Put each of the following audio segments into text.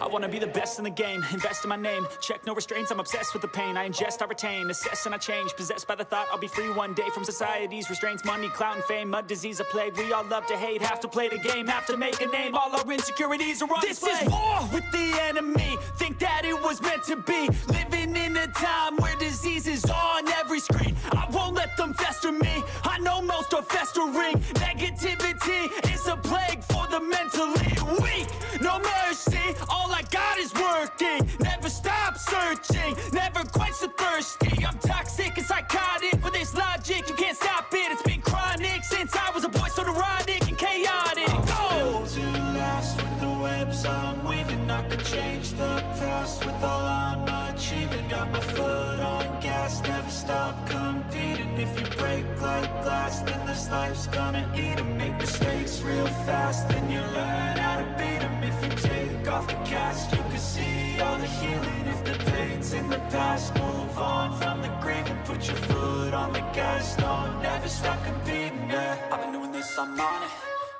I wanna be the best in the game, invest in my name. Check no restraints, I'm obsessed with the pain. I ingest, I retain, assess and I change. Possessed by the thought I'll be free one day from society's restraints. Money, clout and fame, mud, disease, a plague. We all love to hate, have to play the game, have to make a name. All our insecurities are on display. This is war with the enemy, think that it was meant to be. Living in a time where disease is on every screen. I won't let them fester me, I know most are festering. Negativity is a plague for the mentally weak. No mercy, all I got is working. Never stop searching, never quench the thirsty. I'm toxic and psychotic, with this logic you can't stop it. It's been chronic since I was a boy, so neurotic and chaotic. Built to last with the webs I'm weaving. I could change the past with all I'm achieving. Got my foot on gas, never stop competing. If you break like glass, then this life's gonna eat 'em. Make mistakes real fast, then you learn how to beat 'em. If you take off the cast, you can see all the healing. If the pain's in the past, move on from the grave and put your foot on the gas. No, never stop competing, yeah. I've been doing this, I'm on it.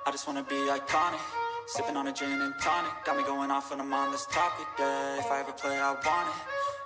I just wanna be iconic. Sipping on a gin and tonic, got me going off when I'm on this topic, yeah. If I ever play, I want it.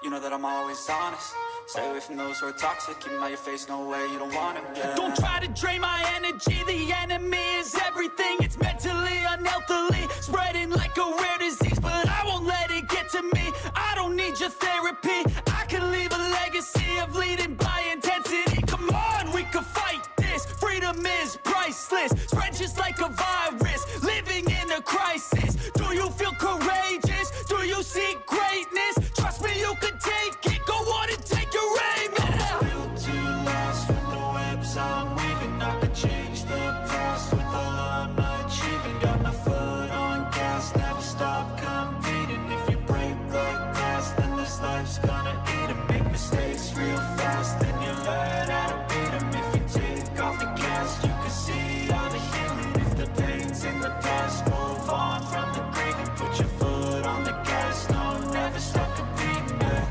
You know that I'm always honest. Stay away from those who are toxic. Keep them out your face, no way, you don't want them, yeah. Don't try to drain my energy. The enemy is everything. It's mentally, unhealthily spreading like a rare disease, but I won't let it get to me. I don't need your therapy. I can leave a legacy of leading by intensity. Come on, we can fight this. Freedom is priceless. Spread just like a virus. Living in a crisis. Do you feel courageous? Do you seek greatness? Trust me, you can take it. Go on and take your aim. I'm built to last with the webs I'm weaving. I could change the past with all I'm achieving. Got my foot on gas, never stop competing. If you break like glass, then this life's gonna eat 'em. Make mistakes real fast, then you learn how to beat 'em. If you take off the cast, you can see all the healing. If the pain's in the past, move on from the grave and put your foot on the gas. No, never stop competing, yeah.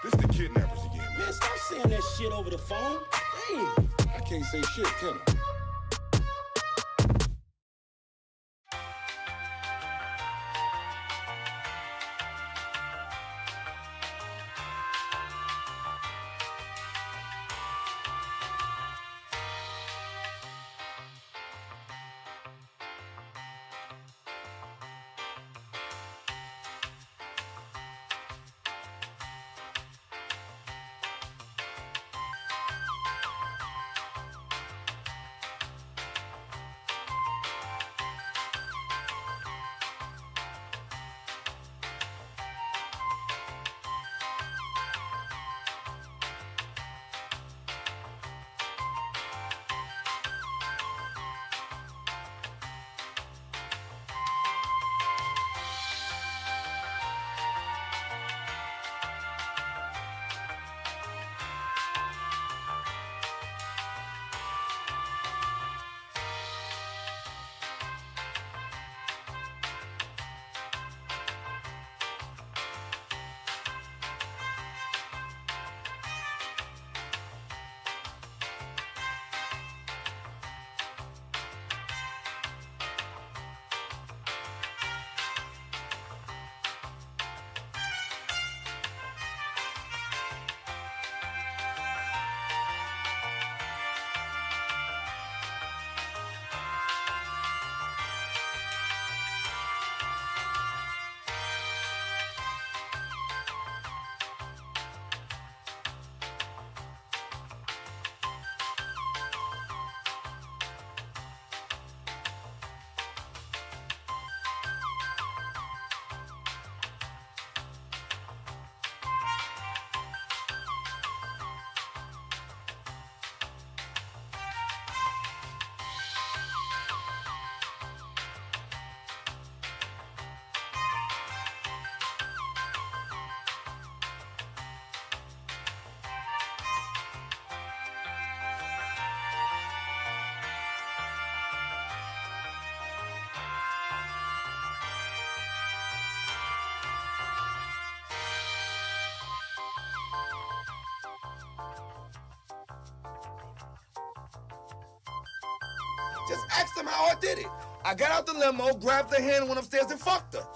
This the Kidnappers again. Man, stop saying that shit over the phone. Damn. I can't say shit, can I? Just ask them how I did it. I got out the limo, grabbed her hand, went upstairs and fucked her.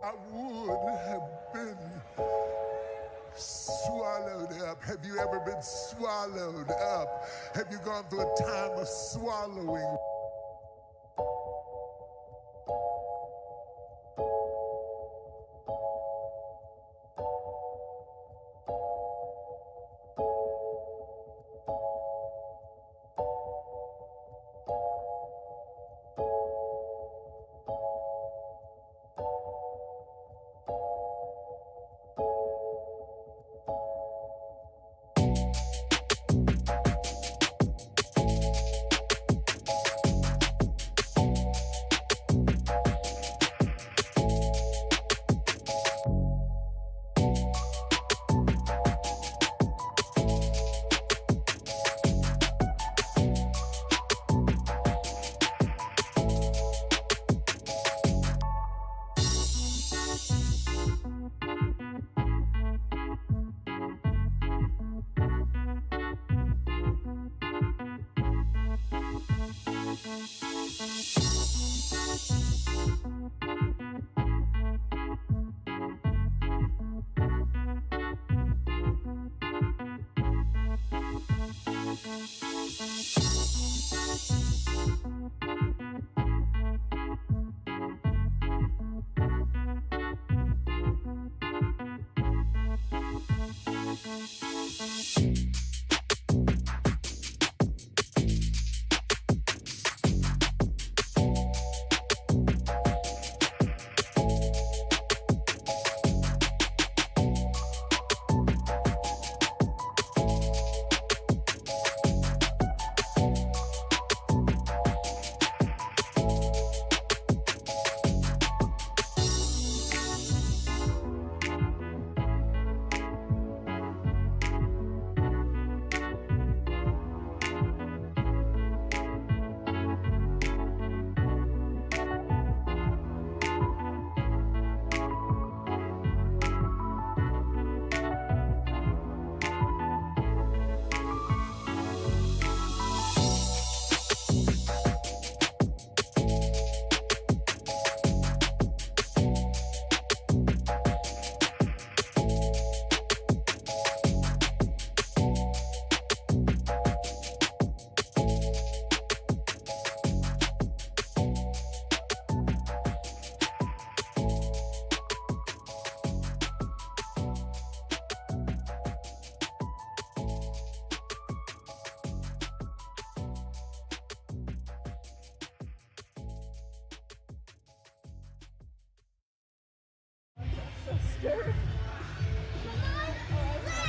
I would have been swallowed up. Have you ever been swallowed up? Have you gone through a time of swallowing?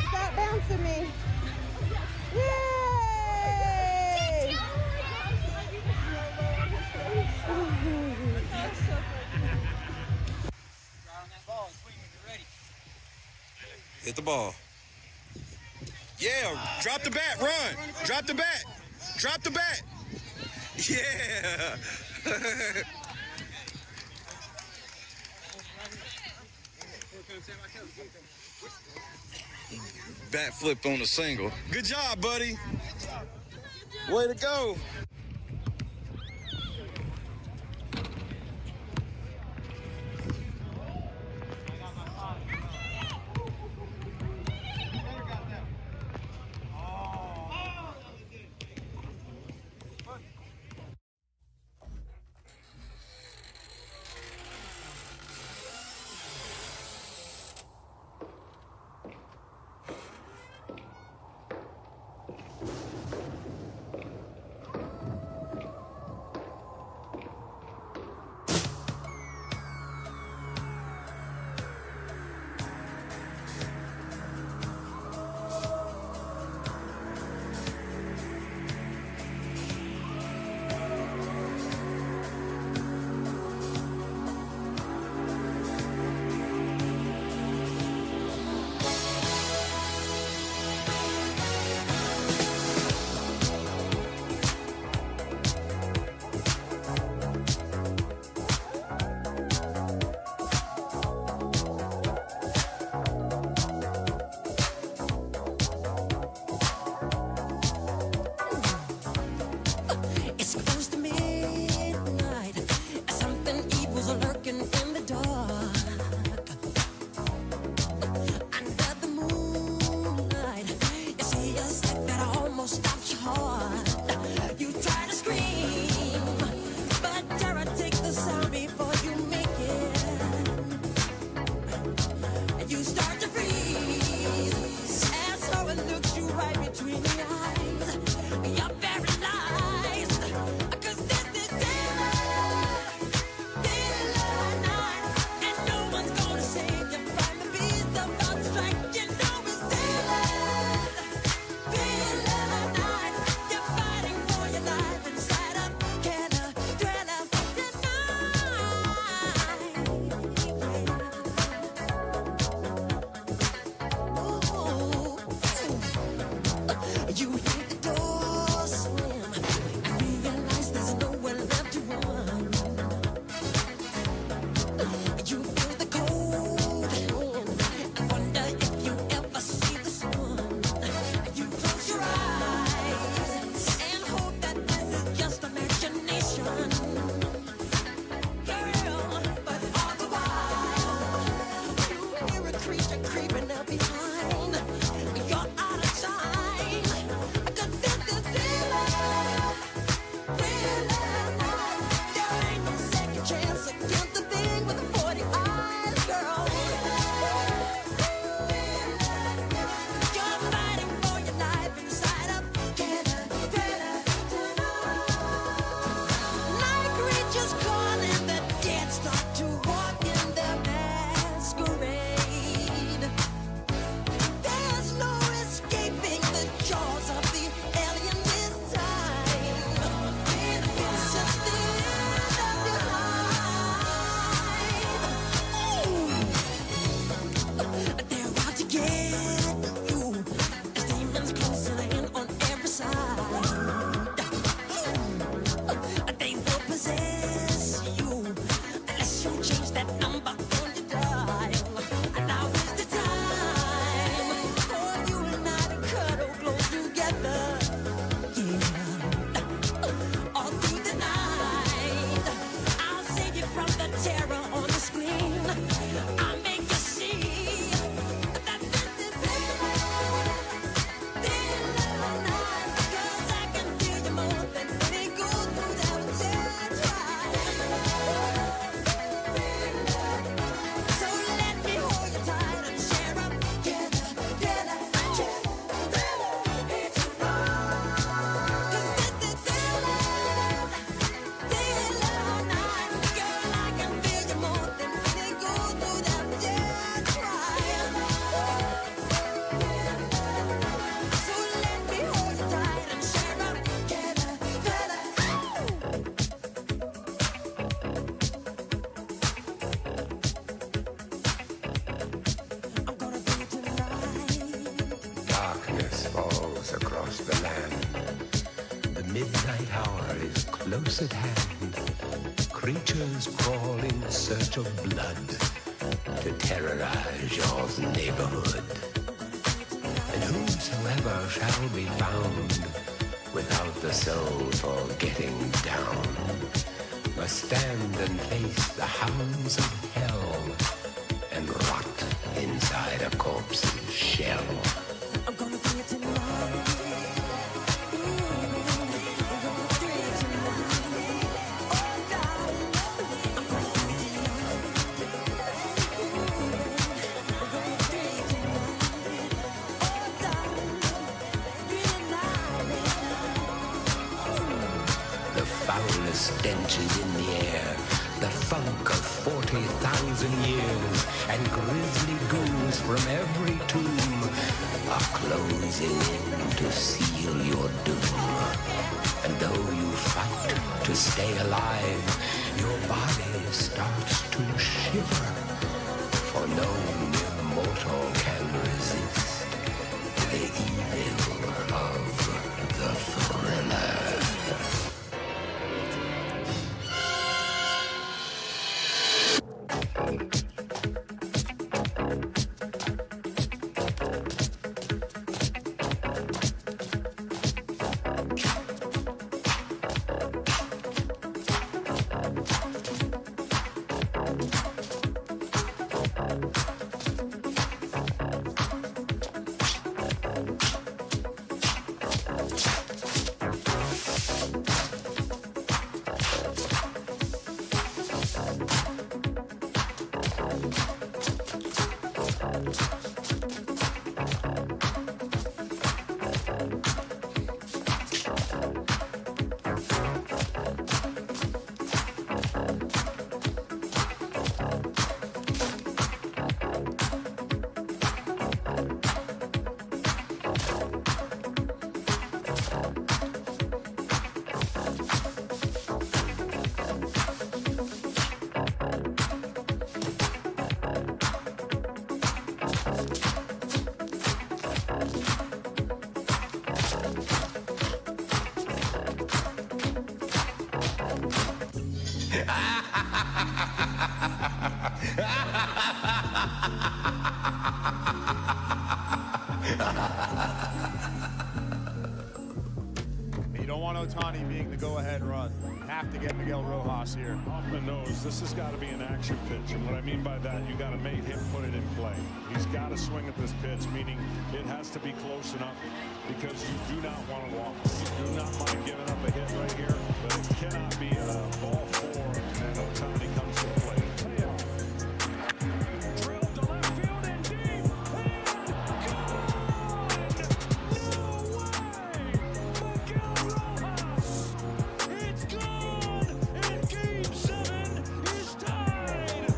Stop bouncing me. Yay! Hit the ball. Yeah, drop the bat, run. Drop the bat. Drop the bat. Yeah. Bat flipped on the single. Good job, buddy. Way to go. close at hand, creatures crawl in search of blood to terrorize your neighborhood. And whosoever shall be found without the soul for getting down must stand and face the hounds of hell and rot inside a corpse's shell. I'm gonna bring it tonight. Stench is in the air, the funk of 40,000 years, and grisly goons from every tomb are closing in to seal your doom. And though you fight to stay alive, your body starts to shiver, for no mortal can resist the evil of the thriller. You don't want Ohtani being the go-ahead run. You have to get Miguel Rojas here. Hoffman knows this has got to be an action pitch, and what I mean by that, you got to make him put it in play. He's got to swing at this pitch, meaning it has to be close enough because you do not want to walk. You do not mind giving up a hit right here, but it cannot be a ball four and Ohtani comes to the plate. Drilled to left field and deep, and gone! No way! Miguel Rojas! It's gone! And Game 7 is tied!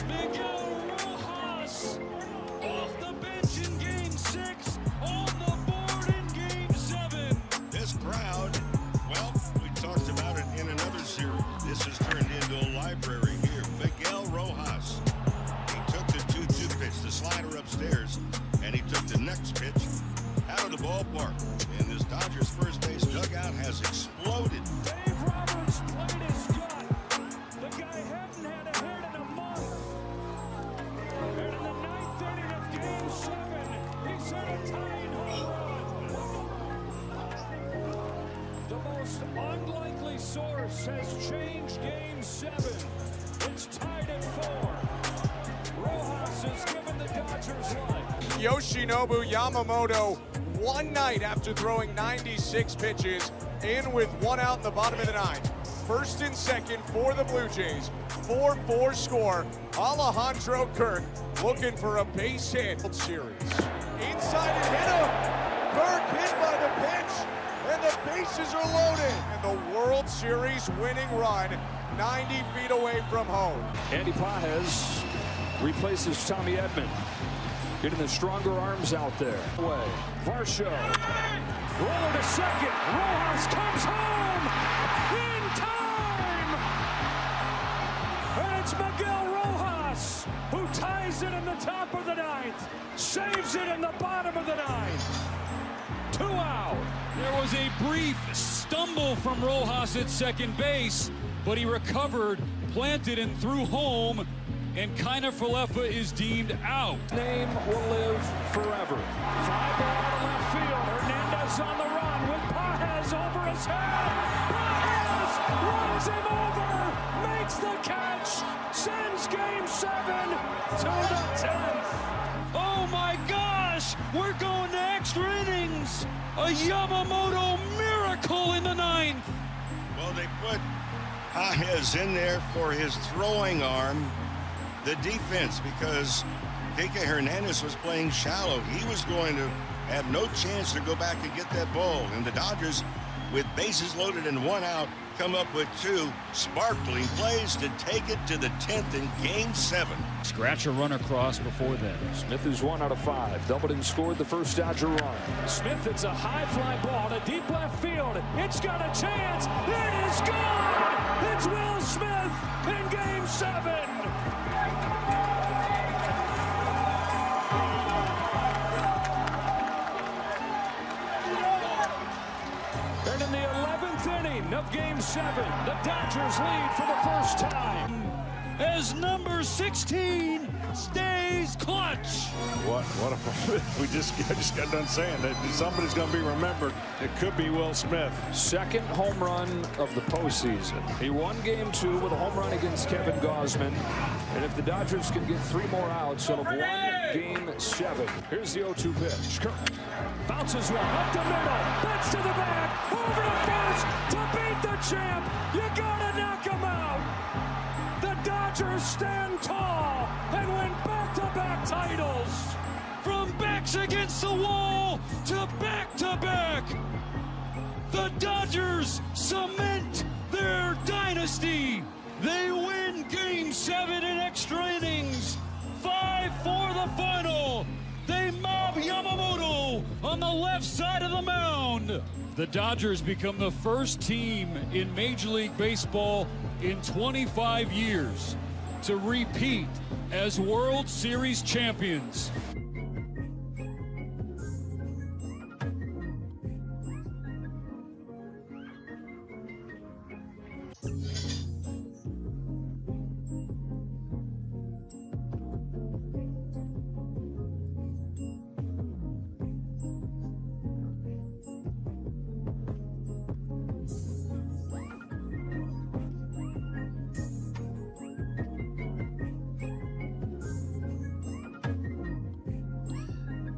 Miguel Rojas off the bench in Game 6, on the board in Game 7. This crowd, well, we talked about it in another series. This has turned into a library here. Miguel Rojas. He took the 2-2 pitch, the slider upstairs, and he took the next pitch out of the ballpark. And this Dodgers first base dugout has exploded. Dave Roberts played his gut. The guy hadn't had a hit in a month. And in the 9th inning of Game 7, he's hit a tying home run. The most unlikely source has changed Game 7. It's tied at 4. Rojas has given the Dodgers life. Yoshinobu Yamamoto, one night after throwing 96 pitches, in with one out in the bottom of the ninth. First and second for the Blue Jays. 4-4 score. Alejandro Kirk looking for a base hit. Series. Inside and hit him. Kirk hit by the pitch, and the bases are loaded. And the World Series winning run 90 feet away from home. Andy Pages replaces Tommy Edman. Getting the stronger arms out there. Away. Varsho. Roller to second. Rojas comes home in time. And it's Miguel Rojas who ties it in the top of the ninth. Saves it in the bottom of the ninth. 2 out. There was a brief stumble from Rojas at second base, but he recovered, planted, and threw home, and Kiner Falefa is deemed out. Name will live forever. Fly ball to left field. Hernandez on the run with Pages over his head. Pages runs him over, makes the catch, sends Game 7 to the 10th. Oh my gosh, we're going to extra innings. A Yamamoto miracle in the 9th. Well, they put Pages in there for his throwing arm. The defense, because Kike Hernandez was playing shallow. He was going to have no chance to go back and get that ball. And the Dodgers, with bases loaded and 1 out, come up with 2 sparkling plays to take it to the 10th in Game 7. Scratch a run across before then. Smith is 1 out of 5. Doubled and scored the first Dodger run. Smith hits a high fly ball to deep left field. It's got a chance. It is gone. It's Will Smith in Game 7. And in the 11th inning of Game 7, the Dodgers lead for the first time as number 16 stays clutch. What a I just got done saying that somebody's going to be remembered. It could be Will Smith. Second home run of the postseason. He won Game 2 with a home run against Kevin Gausman. And if the Dodgers can get 3 more outs, they'll have won Game 7. Here's the 0-2 pitch. Kirk bounces one up the middle. That's to the back. Over to first to beat the champ. You gotta knock him out. The Dodgers stand tall and win back-to-back titles. From backs against the wall to back-to-back. The Dodgers cement their dynasty. They win Game 7 in extra innings. 5 for the final. They mob Yamamoto on the left side of the mound. The Dodgers become the first team in Major League Baseball in 25 years to repeat as World Series champions.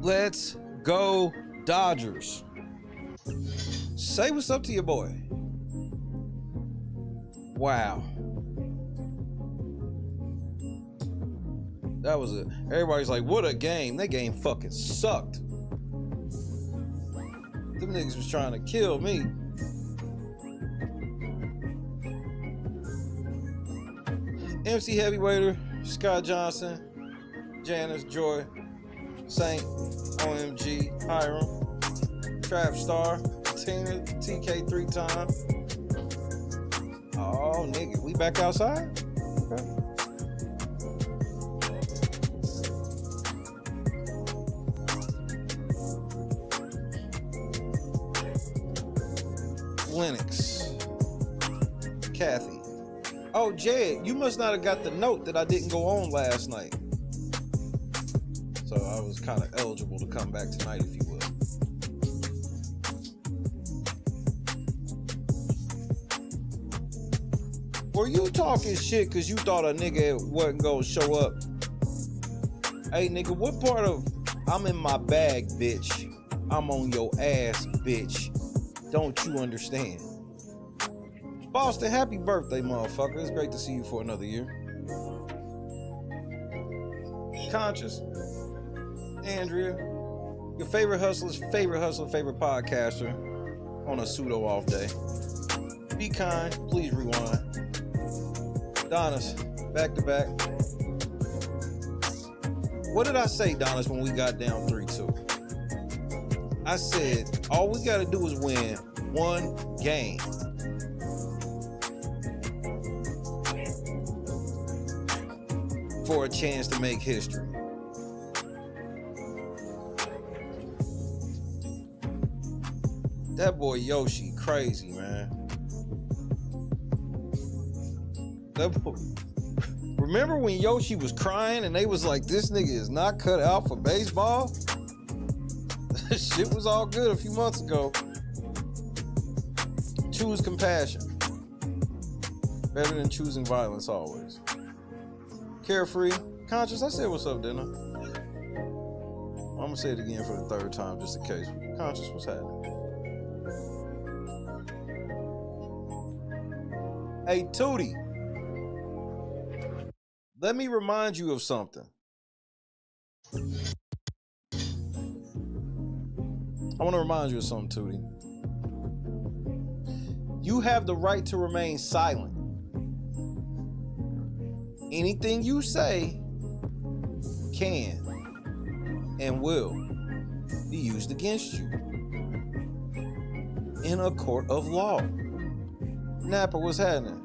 Let's go Dodgers. Say what's up to your boy. Wow. That was it. Everybody's like, what a game. That game fucking sucked. Them niggas was trying to kill me. MC Heavyweighter, Scott Johnson, Janice, Joy, Saint, OMG, Hiram, Trap Star, Tina, TK 3 times. Oh, nigga, we back outside? Okay. Lennox, Kathy. Oh, Jed, you must not have got the note that I didn't go on last night. So I was kind of eligible to come back tonight if you would. Were you talking shit because you thought a nigga wasn't gonna show up? Hey nigga, what part of I'm in my bag, bitch? I'm on your ass, bitch. Don't you understand? Boston, happy birthday, motherfucker. It's great to see you for another year. Conscious. Andrea, your favorite hustler's favorite hustler, favorite podcaster on a pseudo off day. Be kind, please rewind. Donis, back to back. What did I say, Donis, when we got down 3-2? I said, all we got to do is win one game. For a chance to make history. That boy Yoshi crazy, man. Remember when Yoshi was crying and they was like, this nigga is not cut out for baseball? Shit was all good a few months ago. Choose compassion. Better than choosing violence always. Carefree. Conscious, I said what's up, didn't I? I'm gonna say it again for the third time just in case. Conscious, what's happening? Hey, Tootie. Let me remind you of something. I want to remind you of something, Tootie. You have the right to remain silent. Anything you say can and will be used against you in a court of law. Napper, what's happening?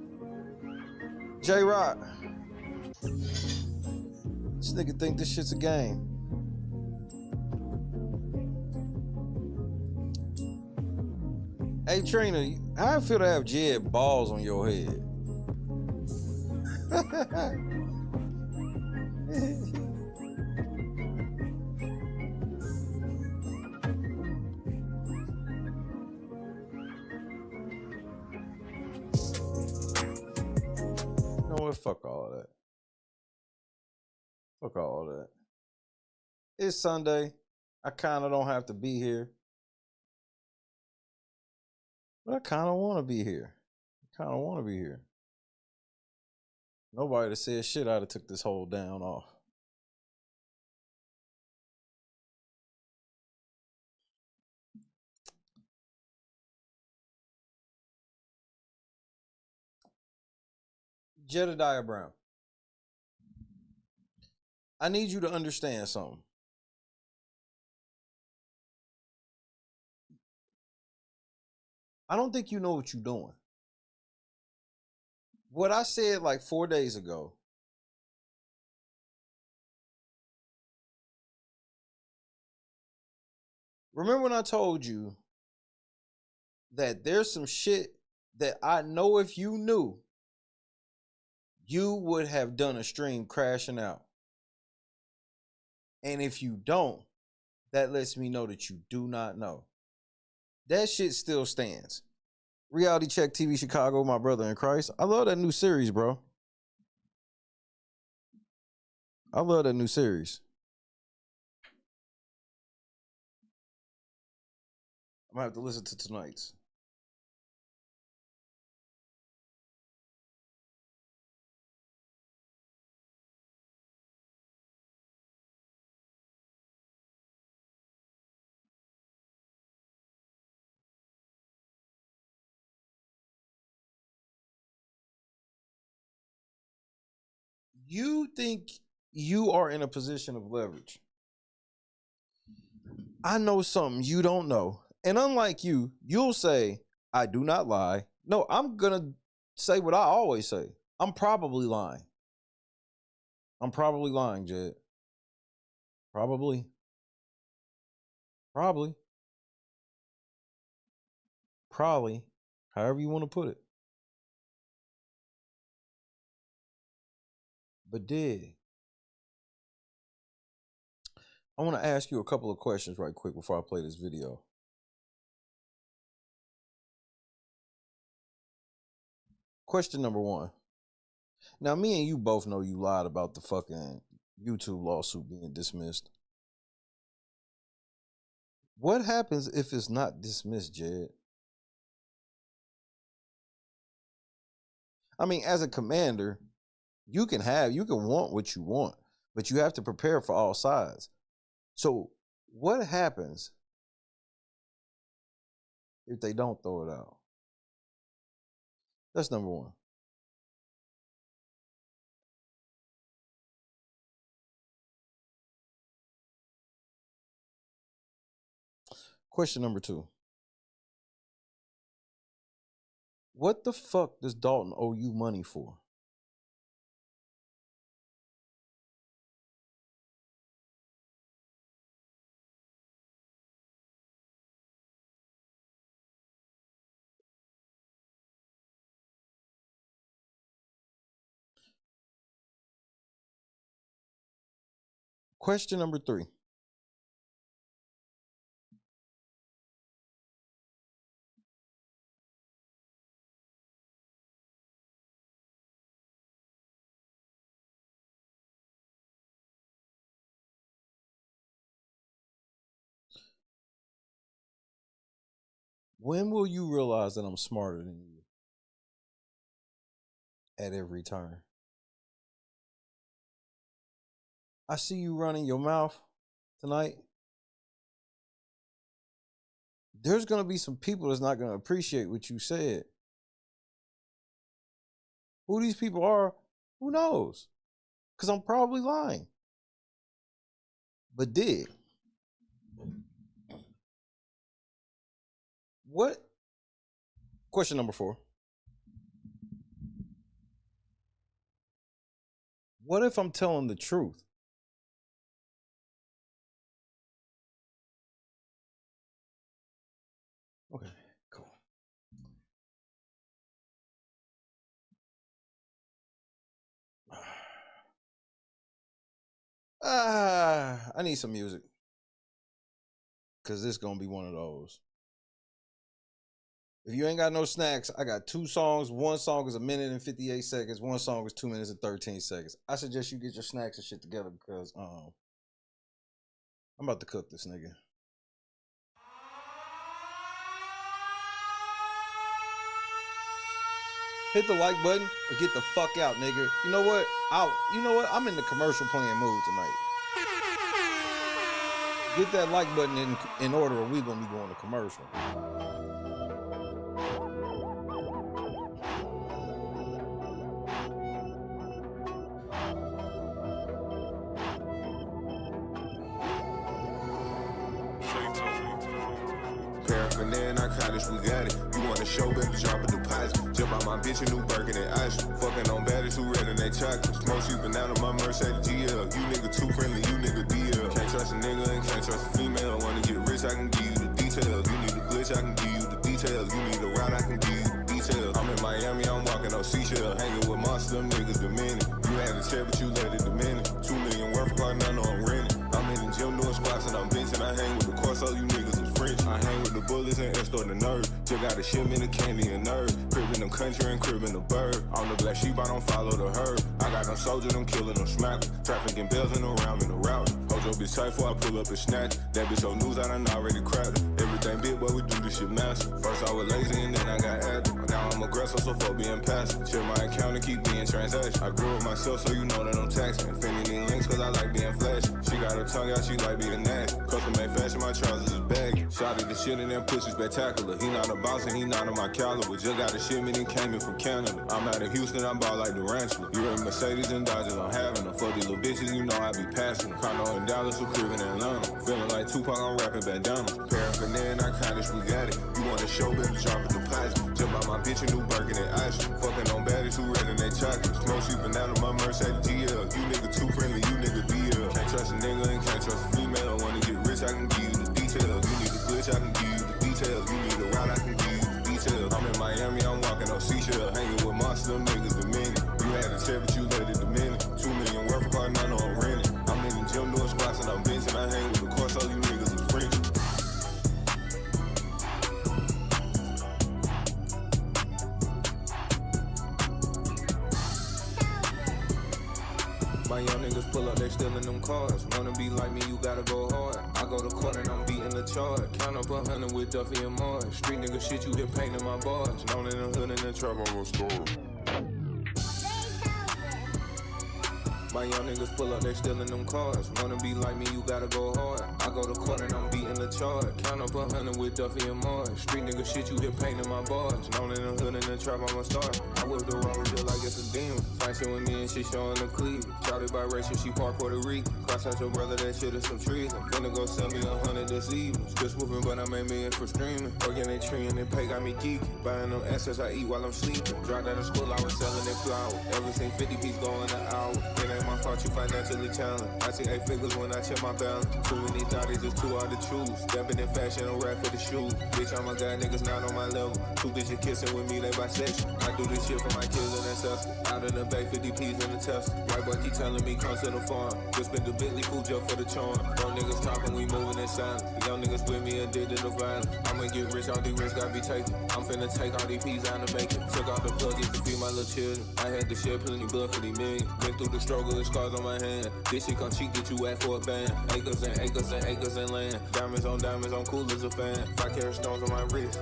J-Rock. This nigga think this shit's a game. Hey Trina, how I feel to have Jed balls on your head? You know what? Fuck all of that. Fuck all of that. It's Sunday. I kind of don't have to be here. But I kind of want to be here. Nobody that said shit, I'd have took this whole down off. Jedidiah Brown. I need you to understand something. I don't think you know what you're doing. What I said like 4 days ago, remember when I told you that there's some shit that I know if you knew, you would have done a stream crashing out. And if you don't, that lets me know that you do not know. That shit still stands. Reality Check TV Chicago, my brother in Christ. I love that new series, bro. I love that new series. I'm gonna have to listen to tonight's. You think you are in a position of leverage. I know something you don't know. And unlike you, you'll say, I do not lie. No, I'm going to say what I always say. I'm probably lying. I'm probably lying, Jed. Probably. Probably. However you want to put it. But I want to ask you a couple of questions right quick before I play this video. Question number one. Now, me and you both know you lied about the fucking YouTube lawsuit being dismissed. What happens if it's not dismissed, Jed? I mean, as a commander, you can want what you want, but you have to prepare for all sides. So what happens if they don't throw it out? That's number one. Question number two. What the fuck does Dolton owe you money for? Question number 3. When will you realize that I'm smarter than you? At every turn. I see you running your mouth tonight. There's going to be some people that's not going to appreciate what you said. Who these people are, who knows? Because I'm probably lying. But dig. What? Question number 4. What if I'm telling the truth? Okay, cool. I need some music. Because this is going to be one of those. If you ain't got no snacks, I got 2 songs. One song is 1 minute and 58 seconds. One song is 2 minutes and 13 seconds. I suggest you get your snacks and shit together because I'm about to cook this nigga. Hit the like button or get the fuck out, nigga. You know what? I'm in the commercial playing mood tonight. Get that like button in order or we gonna be going to commercial. Paraphernalia, narcotics, we got it. You want a show, better drop a deposit. Jump out my bitch, a new Birkin and ice. Fucking on baddies who red and they chocolate. Smoke sweeping out of my Mercedes GL. You nigga too friendly, you nigga DL. Can't trust a nigga and can't trust a female. Wanna get rich, I can give you the details. You need a glitch, I can give you the details. You need a route, I can give you the details. I'm in Miami, I'm walking on seashell. Hanging with monsters, them niggas demented. You had a check, but you let it diminish. 2 million worth of car, now I know I'm renting. I'm in the gym doing squats and I'm benching. I hang with the core, so you niggas is French. I hang with the bullets and extort the nerve. Just got a shipment of candy and nerve. Cribbing them country and cribbing the bird. On the black sheep, I don't follow the herd. I got them soldiers, them killing them smackers. Trafficking bells and around in the route. Hold your bitch tight before I pull up and snatch. That bitch on news, I done already cracked her. Everything big, but we do this shit massive. First I was lazy and then I got active. Now I'm aggressive, so fuck being passive. Chill my account and keep being transaction. I grew up myself, so you know that I'm taxing. Infinity links, cause I like being flashy. She got her tongue out, she like being nasty. Custom made fashion, my trousers is baggy. Shot at the shit and that pussy spectacular. He not a boss and he not on my caliber. Just got a shipment and came in from Canada. I'm out of Houston, I ball like the Ranchler. You in Mercedes and Dodges, I'm having them. For these little bitches, you know I be passing them. Condo in Dallas, who crib in Atlanta. Feeling like Tupac, I'm rapping bandana. Paraphernalia, narcotics, we got it. You want a show, better drop a deposit. Jump out my bitch, a new Birkin and ice. Fucking on baddies who red and they chocolate. Smoke sweeping out of my Mercedes GL. You nigga too friendly, you nigga DL. Can't trust a nigga and can't trust a female. Wanna get rich, I can give you the details. You need a glitch, I can give you the details. You need a route, I can give you the details. I'm in Miami, I'm walking on seashell. Hanging with monsters, them niggas demented. You had a check, but you let it diminish. 2 million worth of car, now I know I'm renting. I'm in the gym doing squats and I'm benching. I hang with the core, so you niggas is French. My young niggas pull up, they stealing them cars. Wanna be like me, you gotta go hard. I go to court and I'm beating the charge. Count up 100 with Duffy and Mars. Street nigga shit, you get painting my bars. Known in the hood and in trouble, I'm a store. My young niggas pull up, they stealing them cars. Wanna be like me, you gotta go hard. I go to court and I'm beating the charge. Count up 100 with Duffy and Mars. Street nigga shit, you get painting my bars. Known in the hood and in trap, I'm a star. I whip the road just like it's a demon. Fight shit with me and she showing the cleavage. Shouted by racial, she part Puerto Rican. Cross out your brother, that shit is some treason. Finna go sell me 100 this evening. Still swooping, but I made millions for streaming. Organic tree and they pay got me geeking. Buying them assets I eat while I'm sleeping. Dropped out of school, I was selling it flowers. Ever seen 50 piece going an hour. It ain't my fault you financially challenged. I see 8 figures when I check my balance. Too many thotties, it's too hard to choose. Stepping in fashion, I'm rap for the shoes. Bitch, I'm a guy, niggas not on my level. 2 bitches kissing with me, they bisexual. I do this shit for my kids and ancestors. Out of the back, like 50 P's in the test. White boy keep telling me come to the farm. Just spend the Bentley pool just for the charm. Bro niggas talking, we moving in silence. The young niggas with me addicted to violence. I'ma get rich, all these risks gotta be taken. I'm finna take all these P's out of bacon. Took out the plug just to feed my little children. I had to shed plenty blood for these millions. Been through the struggle, the scars on my hand. This shit come cheap, get you at for a band. Acres and acres and acres and land. Diamonds on diamonds, I'm cool as a fan. 5 carat stones on my wrist.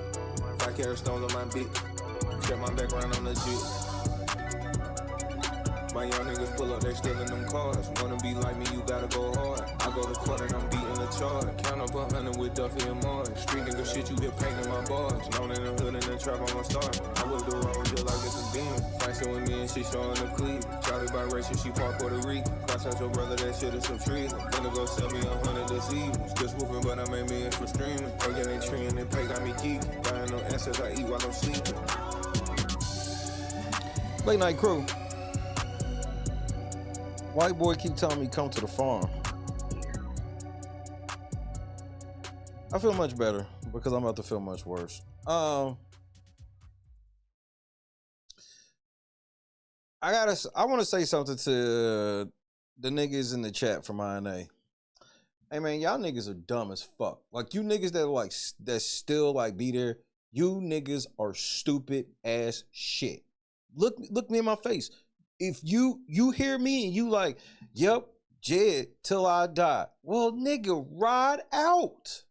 5 carat stones on my bitch. Check my background on the jit. My young niggas pull up, they stealing them cars. Wanna be like me, you gotta go hard. I go to court and I'm beating the charge. Count up 100 with Duffy and Mars. Street nigga shit, you get painting my bars. Known in the hood and the trap, I'm a star. I whip the road just like it's a demon. Flexing with me and she showing the cleave. Charlie by racial, she part Puerto Rican. Cross out your brother, that shit is some treason. Finna go sell me 100 this evening. Just whooping, but I made me in for streaming. Again, they treeing and pay got me geek. Buying no answers, I eat while I'm sleeping. Late night crew. White boy keep telling me come to the farm. I feel much better because I'm about to feel much worse. I want to say something to the niggas in the chat from INA. Hey man, y'all niggas are dumb as fuck. Like you niggas that still like be there, you niggas are stupid as shit. Look me in my face. If you hear me and you like, yep, Jed till I die. Well, nigga, ride out.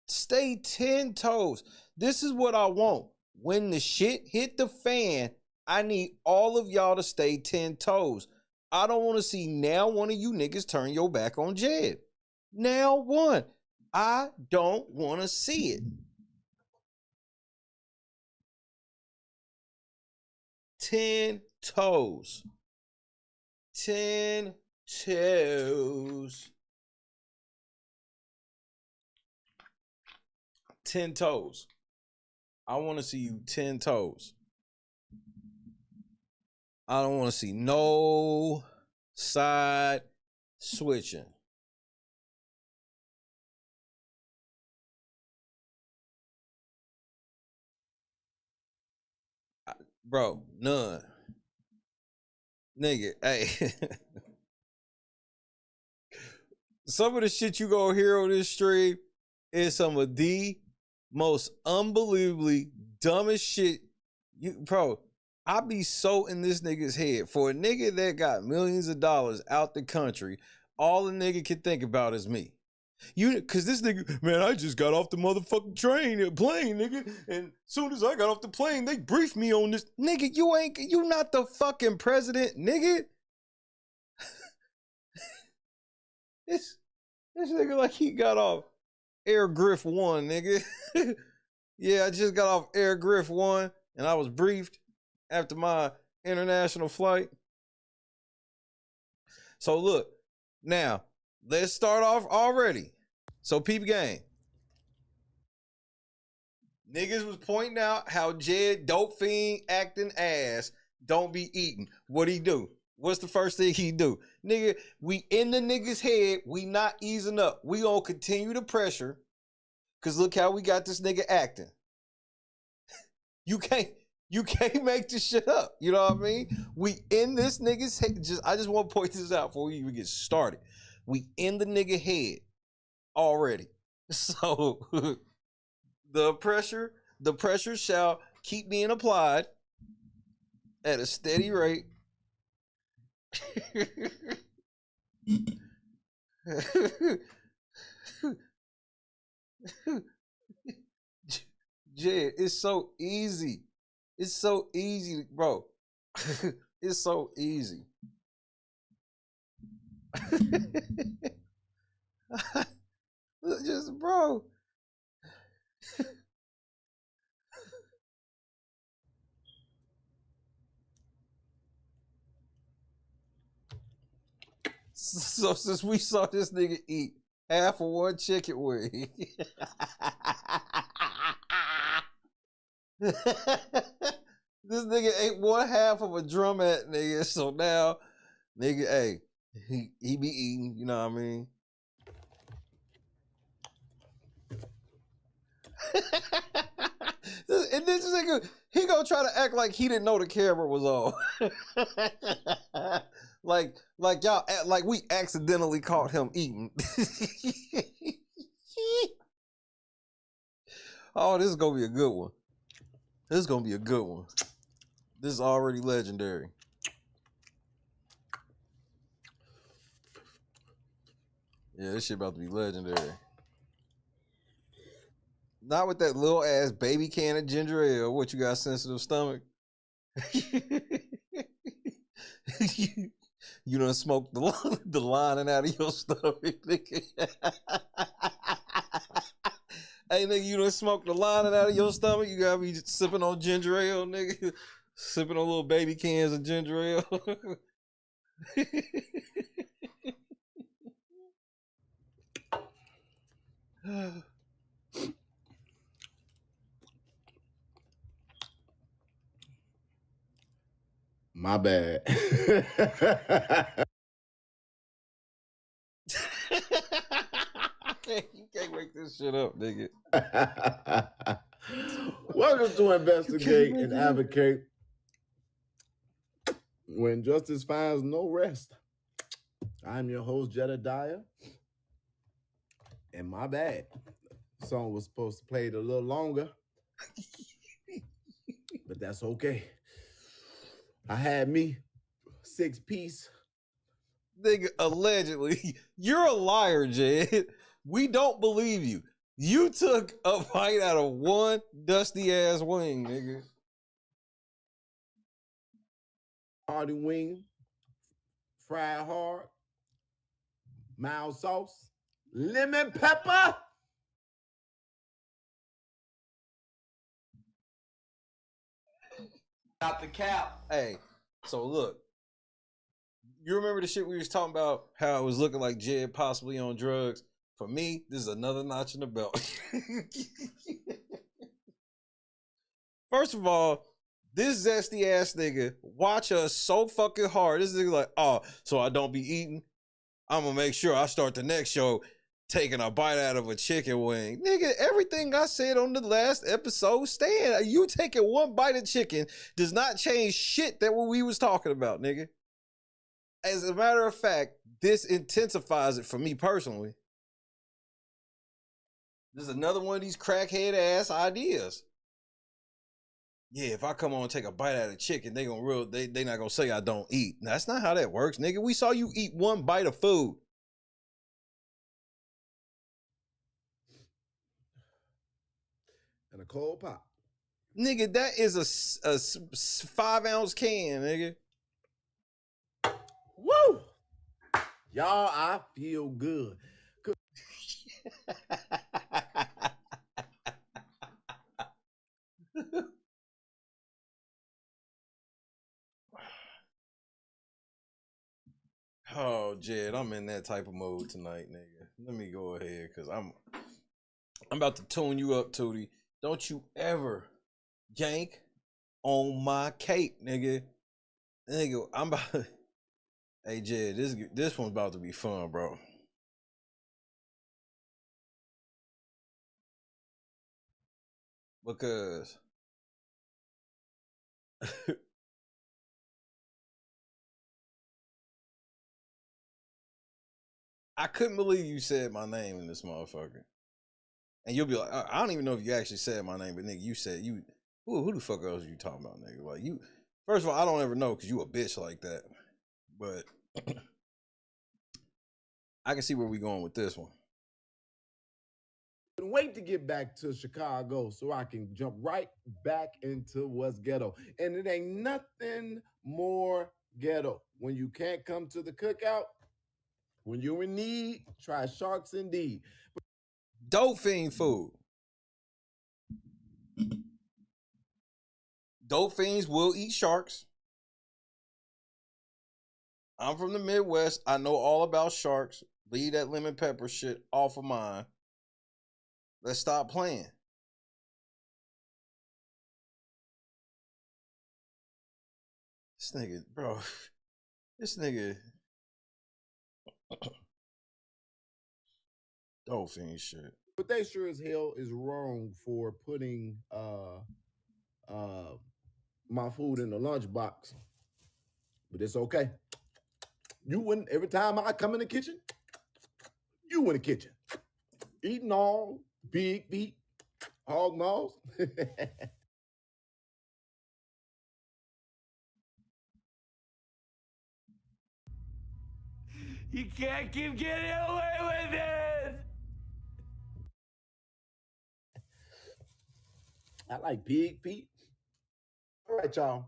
Stay 10 toes. This is what I want. When the shit hit the fan, I need all of y'all to stay 10 toes. I don't want to see now one of you niggas turn your back on Jed. Now one. I don't want to see it. 10 toes. 10 toes. 10 toes. I want to see you 10 toes. I don't want to see no side switching. Bro, none. Nigga, hey. Some of the shit you gonna hear on this stream is some of the most unbelievably dumbest shit. Bro, I be so in this nigga's head. For a nigga that got millions of dollars out the country, all a nigga can think about is me. Cause this nigga, man, I just got off the motherfucking plane, nigga. And soon as I got off the plane, they briefed me on this. Nigga, you not the fucking president, nigga. This nigga like he got off Air Griff 1, nigga. Yeah, I just got off Air Griff 1 and I was briefed after my international flight. So look, now let's start off already. So peep game. Niggas was pointing out how Jed dope fiend acting ass don't be eating. What'd he do? What's the first thing he do? Nigga, we in the nigga's head. We not easing up. We gonna continue the pressure. Cause look how we got this nigga acting. You can't make this shit up. You know what I mean? We in this nigga's head. I just want to point this out before we even get started. We in the nigga head already. So the pressure shall keep being applied at a steady rate. Jed, it's so easy. It's so easy, bro. It's so easy. Just, bro. So since we saw this nigga eat half of one chicken wing, this nigga ate one half of a drumette, nigga. So now, nigga, hey, he be eating, you know what I mean? And this nigga, He gonna try to act like he didn't know the camera was on. like y'all, like we accidentally caught him eating. Oh, this is gonna be a good one. This is gonna be a good one. This is already legendary. Yeah, this shit about to be legendary. Not with that little ass baby can of ginger ale. What, you got a sensitive stomach? You done smoked the lining out of your stomach, nigga. Hey, nigga, you done smoked the lining out of your stomach? You gotta be sipping on ginger ale, nigga. Sipping on little baby cans of ginger ale. My bad. You can't wake this shit up, nigga. Welcome to Investigate and Advocate when justice finds no rest. I'm your host, Jedidiah. And my bad. The song was supposed to play it a little longer. But that's okay. I had me 6-piece. Nigga, allegedly. You're a liar, Jed. We don't believe you. You took a bite out of one dusty ass wing, nigga. Hardy wing, fried hard, mild sauce, lemon pepper. Not the cap. Hey, so look. You remember the shit we was talking about? How it was looking like Jed possibly on drugs? For me, this is another notch in the belt. First of all, this zesty ass nigga watch us so fucking hard. This nigga like, oh, so I don't be eating? I'm gonna make sure I start the next show taking a bite out of a chicken wing. Nigga, everything I said on the last episode stand. You taking one bite of chicken does not change shit that what we was talking about, nigga. As a matter of fact, this intensifies it for me personally. This is another one of these crackhead ass ideas. Yeah, if I come on and take a bite out of chicken, they not gonna say I don't eat. That's not how that works, nigga. We saw you eat one bite of food. And a cold pop. Nigga, that is a 5-ounce can, nigga. Woo! Y'all, I feel good. Oh, Jed, I'm in that type of mode tonight, nigga. Let me go ahead, cause I'm about to tune you up, Tootie. Don't you ever yank on my cape, nigga. Nigga, I'm about. Hey, Jed, this one's about to be fun, bro. Because I couldn't believe you said my name in this motherfucker. And you'll be like, I don't even know if you actually said my name, but nigga, you said you. Who the fuck else are you talking about, nigga? Like you. First of all, I don't ever know because you a bitch like that. But I can see where we going with this one. Wait to get back to Chicago so I can jump right back into what's ghetto. And it ain't nothing more ghetto. When you can't come to the cookout, when you're in need, try Sharks Indeed. Dope fiend food. Dope fiends will eat sharks. I'm from the Midwest. I know all about sharks. Leave that lemon pepper shit off of mine. Let's stop playing. This nigga, bro. This nigga. Dolphin shit. But they sure as hell is wrong for putting my food in the lunchbox, but it's okay. You wouldn't, every time I come in the kitchen, you in the kitchen, eating all big feet, hog maws. You can't keep getting away with it. I like pig feet. All right, y'all.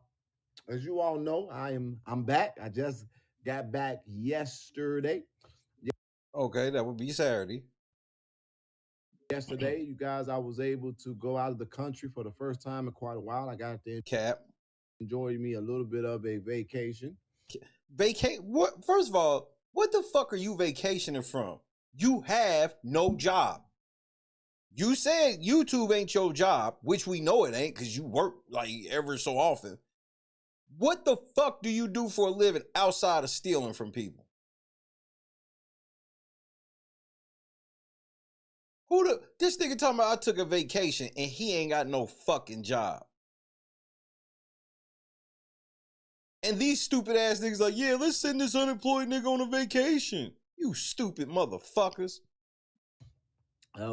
As you all know, I'm back. I just got back yesterday. Okay, that would be Saturday. Yesterday, you guys, I was able to go out of the country for the first time in quite a while. I got to enjoy me a little bit of a vacation. What? First of all, what the fuck are you vacationing from? You have no job. You said YouTube ain't your job, which we know it ain't because you work like ever so often. What the fuck do you do for a living outside of stealing from people? This nigga talking about I took a vacation and he ain't got no fucking job. And these stupid ass niggas like, yeah, let's send this unemployed nigga on a vacation. You stupid motherfuckers.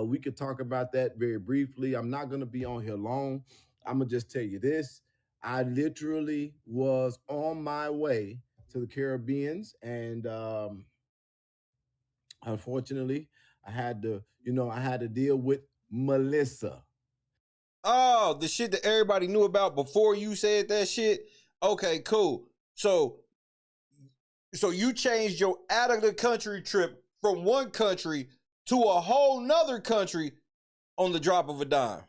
We could talk about that very briefly. I'm not going to be on here long. I'm going to just tell you this. I literally was on my way to the Caribbean, and unfortunately, I had to deal with Melissa. Oh, the shit that everybody knew about before you said that shit? Okay, cool. So you changed your out of the country trip from one country to a whole nother country on the drop of a dime.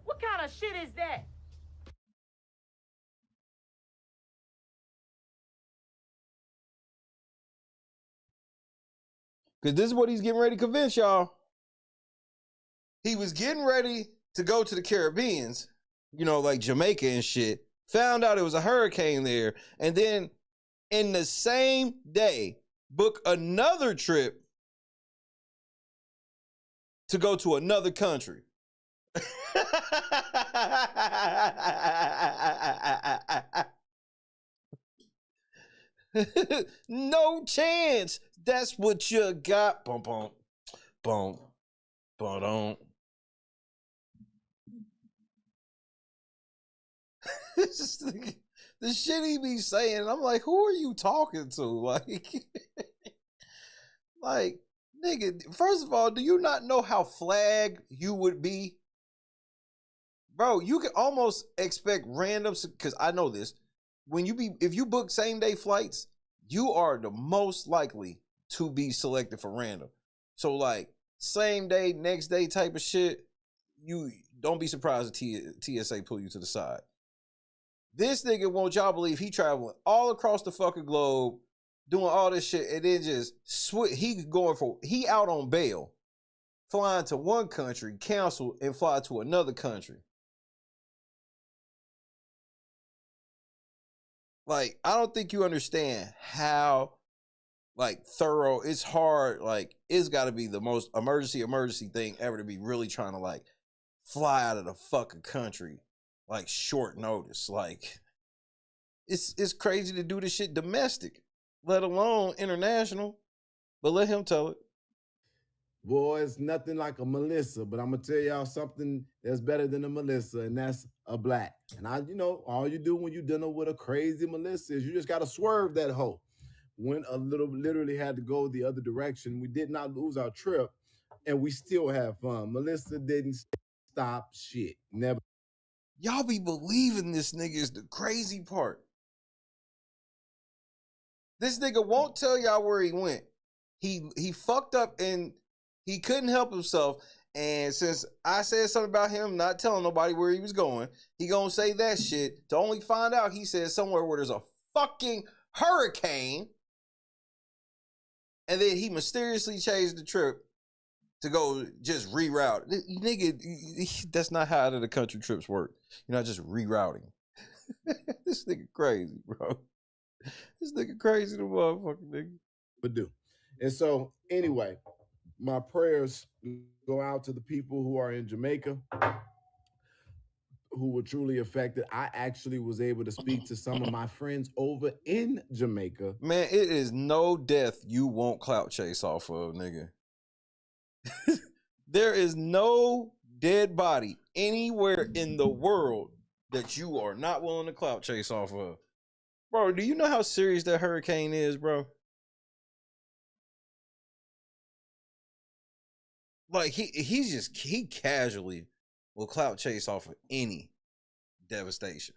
What kind of shit is that? Because this is what he's getting ready to convince y'all. He was getting ready to go to the Caribbean, like Jamaica and shit. Found out it was a hurricane there. And then in the same day, book another trip to go to another country. No chance. That's what you got. Boom, boom, boom, boom. The shit he be saying, I'm like, who are you talking to? Like, nigga, first of all, do you not know how flagged you would be? Bro, you can almost expect randoms, because I know this. If you book same day flights, you are the most likely to be selected for random. So like same day, next day type of shit, you don't be surprised if TSA pull you to the side. This nigga won't y'all believe he traveling all across the fucking globe, doing all this shit, and then just he out on bail, flying to one country, cancel, and fly to another country. Like, I don't think you understand how, like, thorough, it's hard, like, it's got to be the most emergency thing ever to be really trying to, like, fly out of the fucking country, like, short notice. Like, it's crazy to do this shit domestic, let alone international, but let him tell it. Boy, it's nothing like a Melissa, but I'm going to tell y'all something that's better than a Melissa, and that's a black. And all you do when you dealing with a crazy Melissa is you just got to swerve that hoe. Went literally had to go the other direction. We did not lose our trip, and we still have fun. Melissa didn't stop shit. Never. Y'all be believing this nigga is the crazy part. This nigga won't tell y'all where he went. He fucked up and he couldn't help himself. And since I said something about him not telling nobody where he was going, he gonna say that shit to only find out he said somewhere where there's a fucking hurricane. And then he mysteriously changed the trip to go just reroute. Nigga, that's not how the country trips work. You're not just rerouting. This nigga crazy, bro. This nigga crazy, the motherfucking nigga. But do. And so, anyway, my prayers go out to the people who are in Jamaica who were truly affected. I actually was able to speak to some of my friends over in Jamaica. Man, it is no death you won't clout chase off of, nigga. There is no dead body anywhere in the world that you are not willing to clout chase off of. Bro, do you know how serious that hurricane is, bro? Like, he casually will clout chase off of any devastation.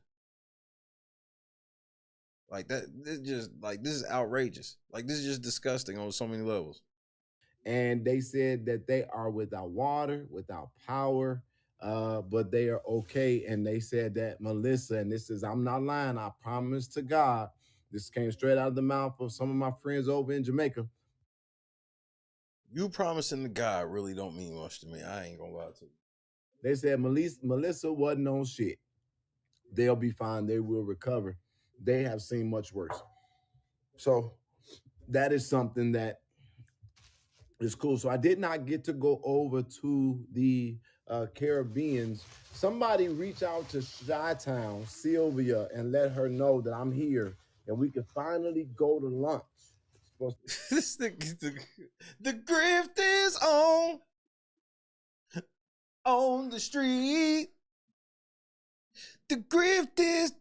Like that, this just like this is outrageous. Like this is just disgusting on so many levels. And they said that they are without water, without power, but they are okay. And they said that Melissa, and this is, I'm not lying, I promise to God, this came straight out of the mouth of some of my friends over in Jamaica. You promising to God really don't mean much to me. I ain't gonna lie to you. They said Melissa wasn't on shit. They'll be fine. They will recover. They have seen much worse. So that is something that is cool. So I did not get to go over to the Caribbeans. Somebody reach out to Chi-Town, Sylvia, and let her know that I'm here and we can finally go to lunch. This the grift is on the street. The grift is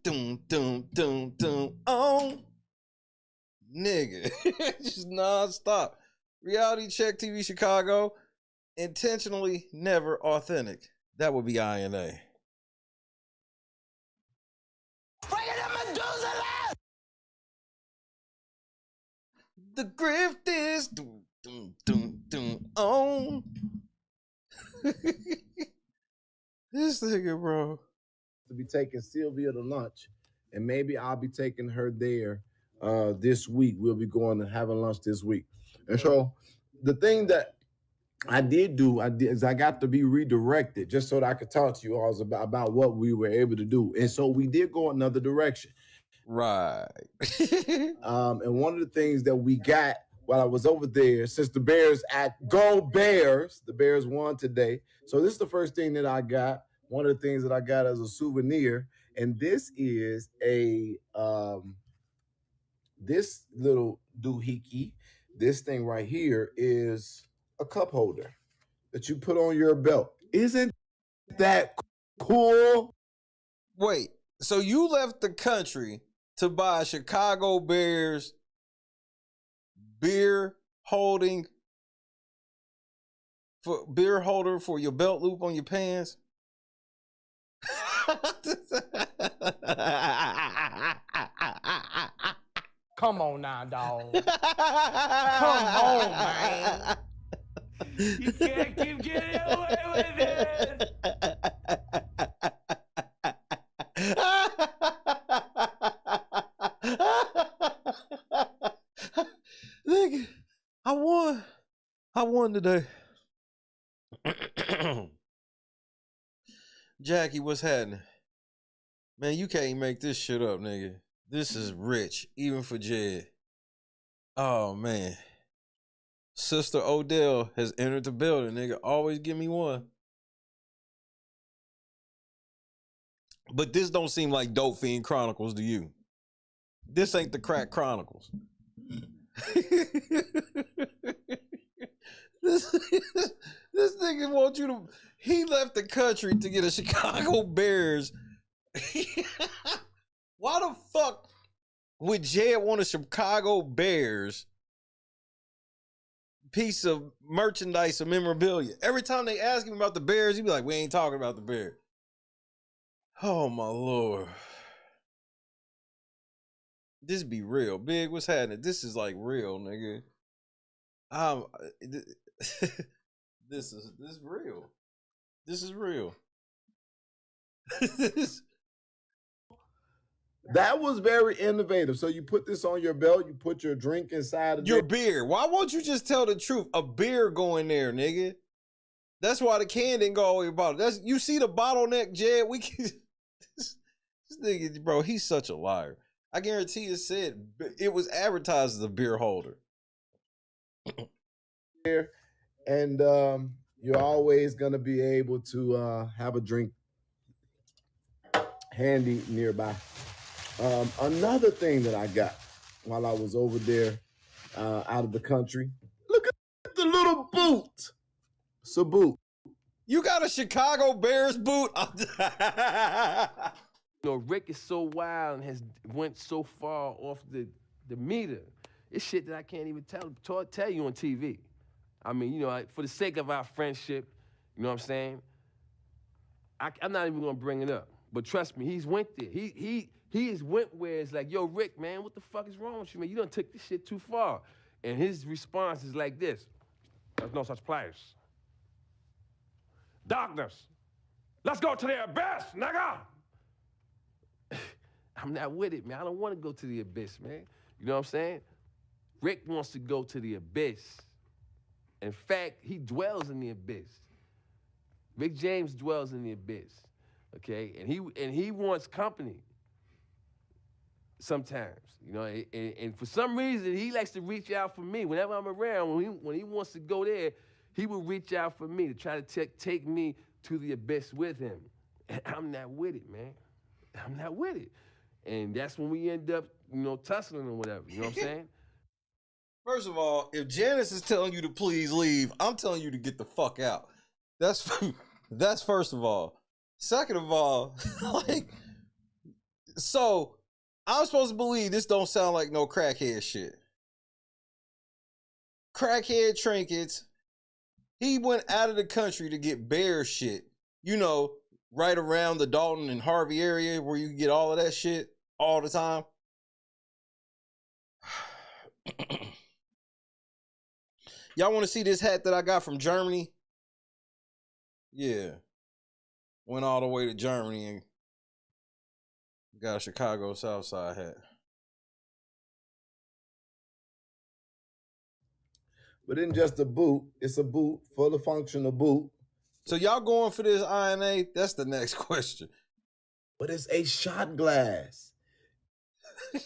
on. Nigga, just non-stop. Reality check TV Chicago, intentionally never authentic. That would be INA. The grift is on. This nigga, bro. To be taking Sylvia to lunch, and maybe I'll be taking her there this week. We'll be going and having lunch this week. And so the thing that I did is I got to be redirected just so that I could talk to you all about what we were able to do. And so we did go another direction. Right. And one of the things that we got while I was over there, since the Bears Go Bears, the Bears won today. So this is the first thing that I got. One of the things that I got as a souvenir, and this is a this little doohickey. This thing right here is a cup holder that you put on your belt. Isn't that cool? Wait, so you left the country to buy a Chicago Bears beer holder for your belt loop on your pants? Come on now, dog. Come on, man. You can't keep getting away with it. Nigga, I won today. Jackie, what's happening? Man, you can't make this shit up, nigga. This is rich, even for Jed. Oh, man. Sister Odell has entered the building, nigga. Always give me one. But this don't seem like Dope Fiend Chronicles to you. This ain't the Crack Chronicles. This nigga wants you to... He left the country to get a Chicago Bears. Why the fuck would Jed want a Chicago Bears piece of merchandise or memorabilia? Every time they ask him about the Bears, he be like, we ain't talking about the Bears. Oh, my Lord. This be real. Big, what's happening? This is like real, nigga. This is real. This is real. That was very innovative. So you put this on your belt, you put your drink inside of your beer. Why won't you just tell the truth? A beer go in there, nigga. That's why the can didn't go all the way about it. That's, you see the bottleneck, Jed? We can, this nigga, bro, he's such a liar. I guarantee it said it was advertised as a beer holder. And you're always going to be able to have a drink handy nearby. Another thing that I got while I was over there out of the country, look at the little boot. It's a boot. You got a Chicago Bears boot? Rick is so wild and has went so far off the meter. It's shit that I can't even tell you on TV. I mean, for the sake of our friendship, you know what I'm saying? I'm not even gonna bring it up. But trust me, he's went there. He has went where it's like, yo, Rick, man, what the fuck is wrong with you, man? You done took this shit too far. And his response is like this: there's no such place. Darkness. Let's go to the abyss, nigga. I'm not with it, man. I don't want to go to the abyss, man. You know what I'm saying? Rick wants to go to the abyss. In fact, he dwells in the abyss. Rick James dwells in the abyss, okay? And he wants company sometimes, and for some reason, he likes to reach out for me. Whenever I'm around, when he wants to go there, he will reach out for me to try to take me to the abyss with him. And I'm not with it, man. I'm not with it. And that's when we end up, tussling or whatever, you know what I'm saying? First of all, if Janice is telling you to please leave, I'm telling you to get the fuck out. That's first of all. Second of all, so I'm supposed to believe this don't sound like no crackhead shit. Crackhead trinkets. He went out of the country to get bear shit. Right around the Dolton and Harvey area where you get all of that shit all the time. Y'all want to see this hat that I got from Germany? Yeah. Went all the way to Germany and got a Chicago Southside hat. But it isn't just a boot. It's a boot, full of functional boot. So y'all going for this INA? That's the next question. But it's a shot glass. Look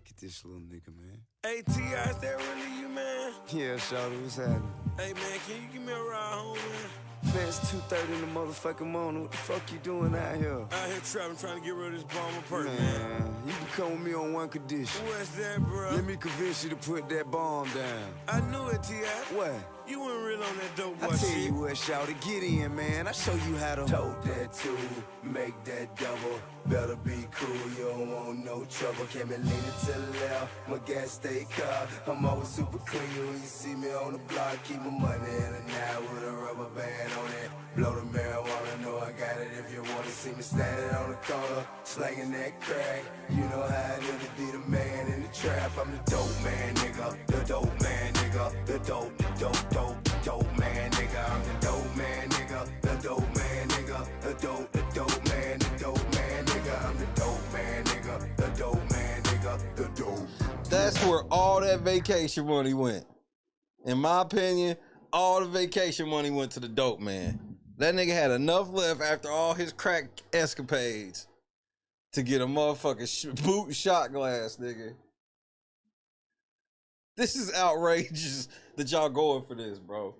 at this little nigga, man. Hey, T.I., is that really you, man? Yeah, shawty, what's happening? Hey, man, can you give me a ride home, man? Man, it's 2:30 in the motherfucking morning. What the fuck you doing out here? Out here trapping, trying to get rid of this bomber perk, man. You can come with me on one condition. What's that, bro? Let me convince you to put that bomb down. I knew it, T.I. What? You weren't real on that dope boy shit. I tell you what, shawty, get in, man. I show you how to tote that too, make that double. Better be cool, you don't want no trouble. Can't be leaning to the left, my gas stay car. I'm always super clean when you see me on the block. Keep my money in the night with a rubber band on it. Blow the marijuana, know I got it. If you wanna see me standing on the corner, slanging that crack, you know how it is to be the man in the trap. I'm the dope man, nigga. The dope man, nigga. The dope man, nigga. I'm the dope man, nigga. The dope man, nigga. The dope man, the dope man, nigga. I'm the dope man, nigga. The dope man, nigga. The dope. That's where all that vacation money went. In my opinion, all the vacation money went to the dope man. That nigga had enough left after all his crack escapades to get a motherfucking boot shot glass, nigga. This is outrageous that y'all going for this, bro.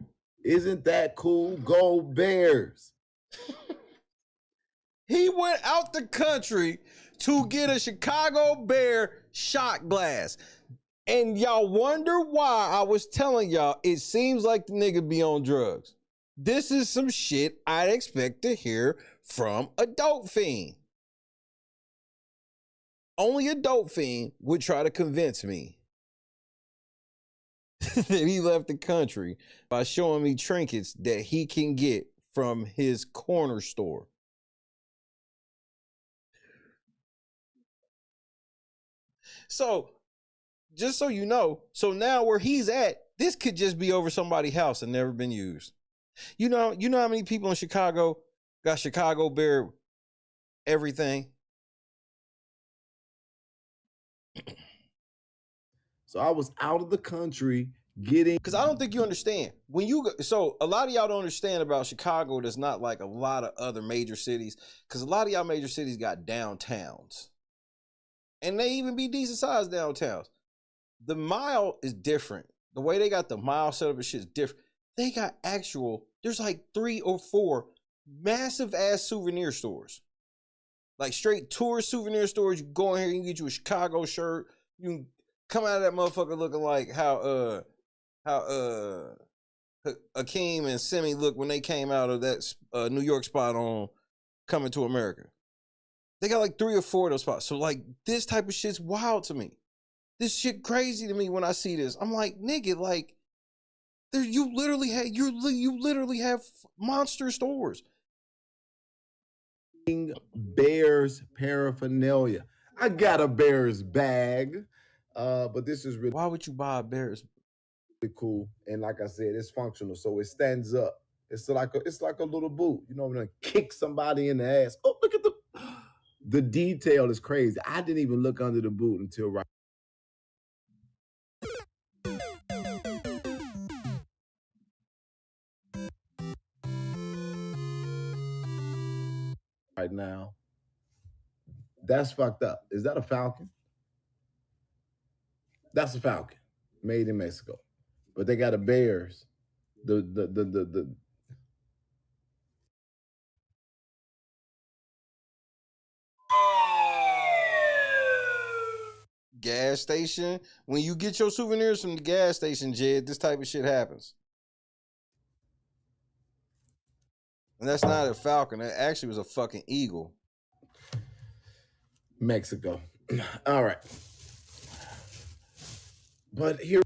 Isn't that cool? Go Bears. He went out the country to get a Chicago Bear shot glass. And y'all wonder why I was telling y'all it seems like the nigga be on drugs. This is some shit I'd expect to hear from a dope fiend. Only a dope fiend would try to convince me that he left the country by showing me trinkets that he can get from his corner store. So, just so you know, so now where he's at, this could just be over somebody's house and never been used. You know how many people in Chicago got Chicago Bear everything? So I was out of the country getting. Because I don't think you understand. When you go, so a lot of y'all don't understand about Chicago. There's not like a lot of other major cities. Because a lot of y'all major cities got downtowns. And they even be decent sized downtowns. The mile is different. The way they got the mile set up and shit is different. They got actual, there's like 3 or 4 massive ass souvenir stores. Like straight tourist souvenir stores. You go in here, you can get you a Chicago shirt. You can come out of that motherfucker looking like how Akeem and Simi looked when they came out of that New York spot on Coming to America. They got like 3 or 4 of those spots. So like this type of shit's wild to me. This shit crazy to me when I see this. I'm like, nigga, like there you literally have monster stores. Bears paraphernalia. I got a Bears bag, but this is really. Why would you buy a Bears? Really cool, and like I said, it's functional, so it stands up. It's like a little boot. You know, I'm gonna kick somebody in the ass. Oh, look at the detail is crazy. I didn't even look under the boot until right. Right now, that's fucked up. Is that a Falcon? That's a Falcon, made in Mexico, but they got a Bears. The gas station. When you get your souvenirs from the gas station, Jed, this type of shit happens. And that's not a Falcon. That actually was a fucking eagle. Mexico. All right. But here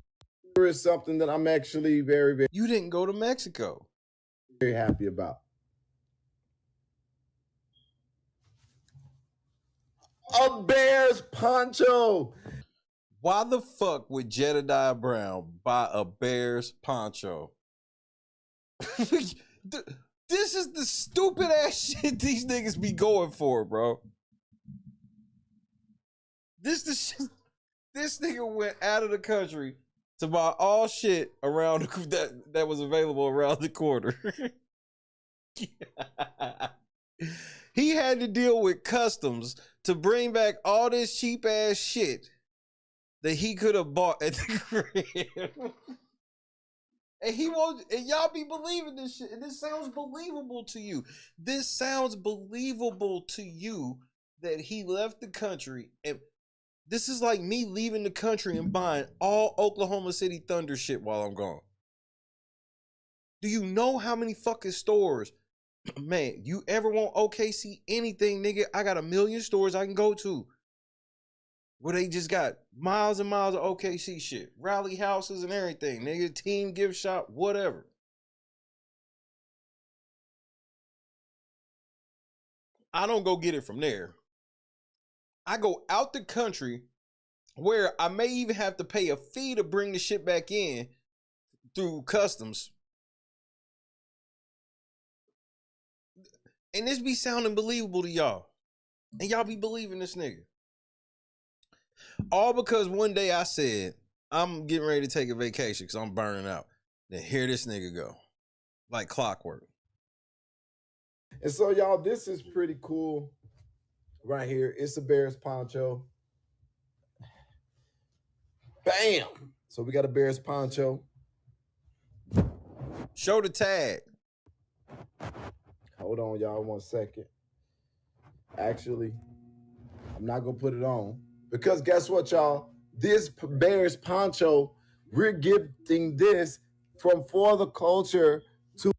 is something that I'm actually very, very. You didn't go to Mexico. Very happy about. A Bears poncho. Why the fuck would Jedidiah Brown buy a Bears poncho? This is the stupid ass shit these niggas be going for, bro. This nigga went out of the country to buy all shit around that was available around the corner. He had to deal with customs to bring back all this cheap ass shit that he could have bought at the crib. And he won't, and y'all be believing this shit. And this sounds believable to you. This sounds believable to you that he left the country. And this is like me leaving the country and buying all Oklahoma City Thunder shit while I'm gone. Do you know how many fucking stores? Man, you ever want OKC anything, nigga? I got 1 million stores I can go to where they just got miles and miles of OKC shit, rally houses and everything, nigga, team gift shop, whatever. I don't go get it from there. I go out the country where I may even have to pay a fee to bring the shit back in through customs. And this be sounding believable to y'all. And y'all be believing this nigga. All because one day I said, I'm getting ready to take a vacation because I'm burning out. Then here this nigga go. Like clockwork. And so, y'all, this is pretty cool right here. It's a Bears poncho. Bam! So we got a Bears poncho. Show the tag. Hold on, y'all, 1 second. Actually, I'm not going to put it on. Because guess what, y'all? This Bears poncho, we're gifting this from For the Culture to...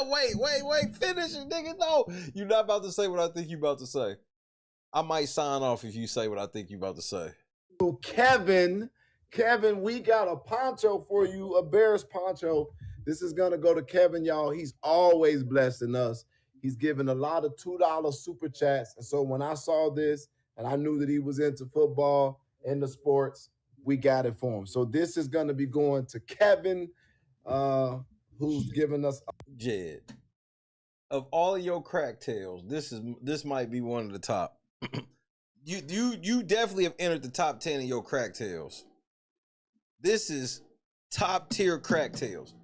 Wait. Finish it, nigga. No. You're not about to say what I think you're about to say. I might sign off if you say what I think you're about to say. Kevin, we got a poncho for you, a Bears poncho. This is going to go to Kevin, y'all. He's always blessing us. He's given a lot of $2 super chats. And so when I saw this and I knew that he was into football and the sports, we got it for him. So this is going to be going to Kevin, who's given us... Jed, of all of your crack tales, this might be one of the top. You definitely have entered the top 10 of your crack tales. This is top tier crack tales.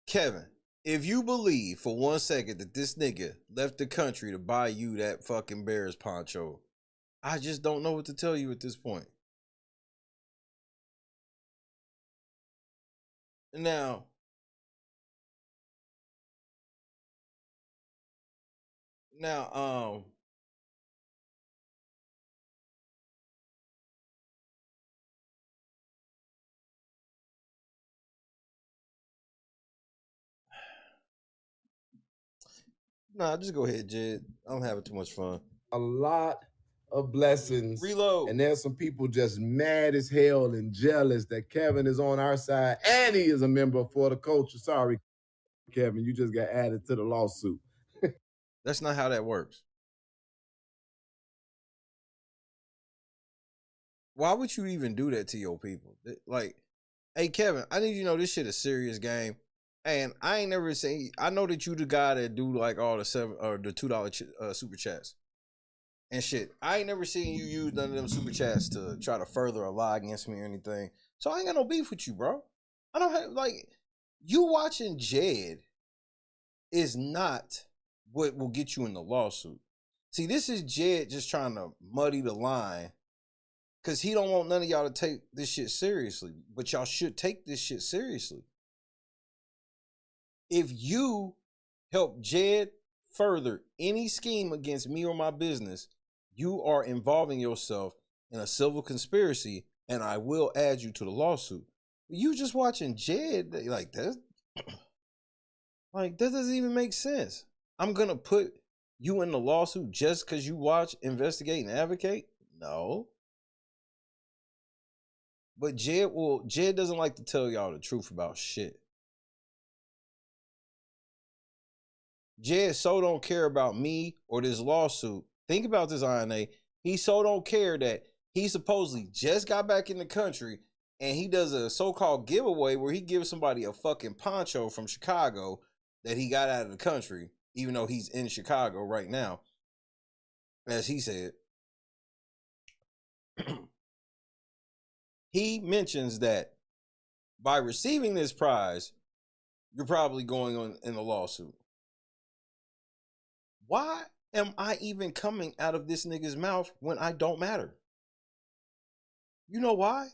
Kevin, if you believe for 1 second that this nigga left the country to buy you that fucking Bears poncho, I just don't know what to tell you at this point. Now, nah, just go ahead, Jed. I'm having too much fun. A lot of blessings. Reload. And there's some people just mad as hell and jealous that Kevin is on our side and he is a member for the culture. Sorry, Kevin, you just got added to the lawsuit. That's not how that works. Why would you even do that to your people? Like, hey, Kevin, I need you to know this shit a serious game. And I ain't never seen, I know that you the guy that do like all the $2 super chats and shit. I ain't never seen you use none of them super chats to try to further a lie against me or anything. So I ain't got no beef with you, bro. I don't have, like, you watching Jed is not what will get you in the lawsuit. See, this is Jed just trying to muddy the line because he don't want none of y'all to take this shit seriously. But y'all should take this shit seriously. If you help Jed further any scheme against me or my business, you are involving yourself in a civil conspiracy, and I will add you to the lawsuit. You just watching Jed like that, like that doesn't even make sense. I'm gonna put you in the lawsuit just because you watch, investigate, and advocate? No. But Jed doesn't like to tell y'all the truth about shit. Jed so don't care about me or this lawsuit. Think about this, INA. He so don't care that he supposedly just got back in the country and he does a so-called giveaway where he gives somebody a fucking poncho from Chicago that he got out of the country, even though he's in Chicago right now, as he said. He mentions that by receiving this prize, you're probably going on in a lawsuit. Why am I even coming out of this nigga's mouth when I don't matter? You know why?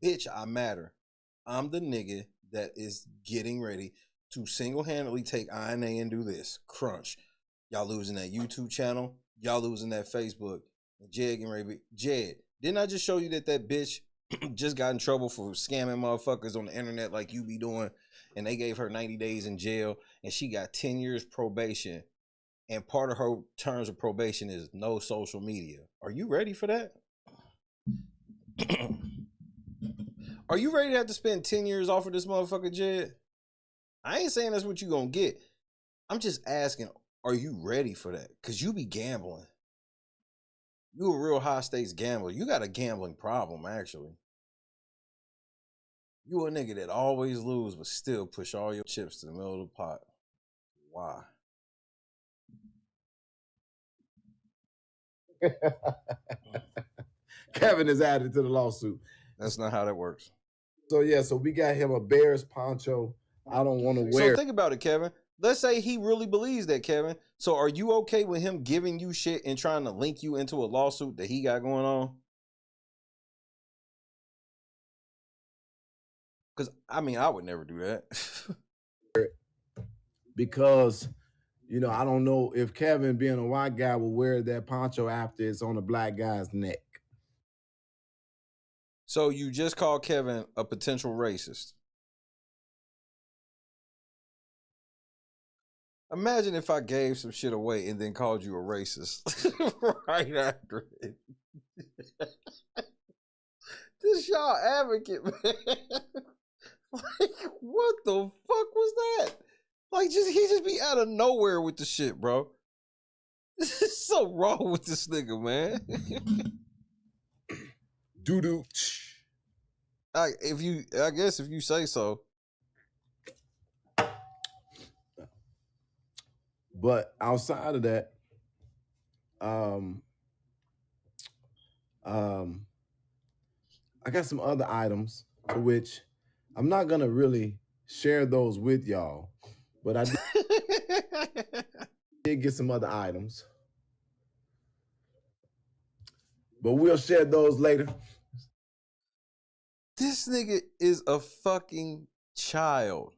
Bitch, I matter. I'm the nigga that is getting ready to single-handedly take INA and do this. Crunch. Y'all losing that YouTube channel. Y'all losing that Facebook. And Jed getting ready. Jed, didn't I just show you that bitch just got in trouble for scamming motherfuckers on the internet like you be doing? And they gave her 90 days in jail. And she got 10 years probation. And part of her terms of probation is no social media. Are you ready for that? Are you ready to have to spend 10 years off of this motherfucker, Jed? I ain't saying that's what you gonna get. I'm just asking, are you ready for that? Because you be gambling. You a real high stakes gambler. You got a gambling problem, actually. You a nigga that always lose but still push all your chips to the middle of the pot. Why? Kevin is added to the lawsuit. That's not how that works. So yeah, so we got him a Bears poncho. I don't want to wear. So think about it, Kevin. Let's say he really believes that, Kevin. So are you okay with him giving you shit and trying to link you into a lawsuit that he got going on? Because, I mean, I would never do that. Because, you know, I don't know if Kevin, being a white guy, will wear that poncho after it's on a black guy's neck. So you just called Kevin a potential racist. Imagine if I gave some shit away and then called you a racist right after it. This y'all advocate, man. Like, what the fuck was that? Like, he just be out of nowhere with the shit, bro. This is so wrong with this nigga, man. Doo-doo. I guess if you say so. But outside of that, I got some other items to which I'm not gonna really share those with y'all, but I did get some other items. But we'll share those later. This nigga is a fucking child.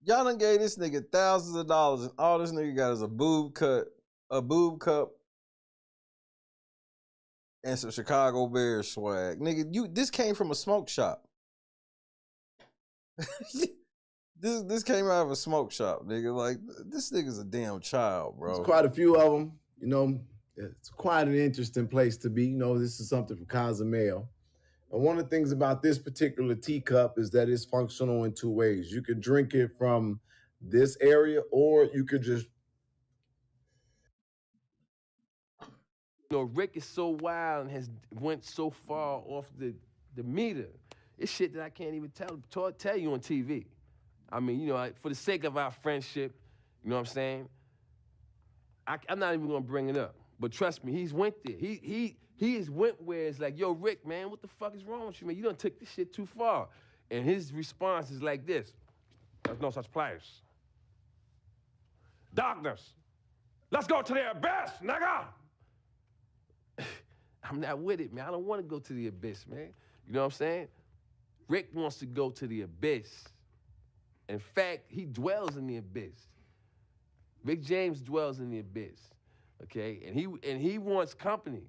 Y'all done gave this nigga thousands of dollars and all this nigga got is a boob cup, and some Chicago Bears swag. Nigga, this came from a smoke shop. This came out of a smoke shop, nigga. Like, this nigga's a damn child, bro. There's quite a few of them. You know, it's quite an interesting place to be. You know, this is something from Cozumel. And one of the things about this particular teacup is that it's functional in two ways. You could drink it from this area, or you could just... You know, Rick is so wild and went so far off the meter. It's shit that I can't even tell you on TV. I mean, you know, for the sake of our friendship, you know what I'm saying? I'm not even gonna bring it up. But trust me, he's went there. He has went where it's like, yo, Rick, man, what the fuck is wrong with you, man? You done took this shit too far. And his response is like this: there's no such place. Darkness, let's go to the abyss, nigga! I'm not with it, man. I don't want to go to the abyss, man. You know what I'm saying? Rick wants to go to the abyss. In fact, he dwells in the abyss. Rick James dwells in the abyss, okay? And he wants company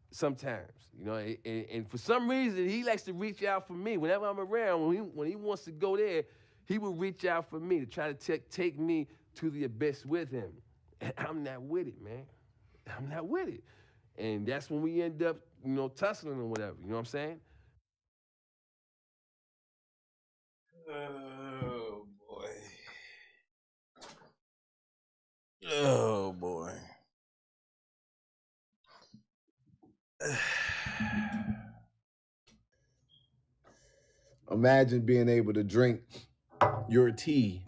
sometimes, you know? And for some reason, he likes to reach out for me. Whenever I'm around, when he wants to go there, he will reach out for me to try to take me to the abyss with him. And I'm not with it, man. I'm not with it. And that's when we end up, you know, tussling or whatever, you know what I'm saying? Oh, boy. Oh, boy. Imagine being able to drink your tea,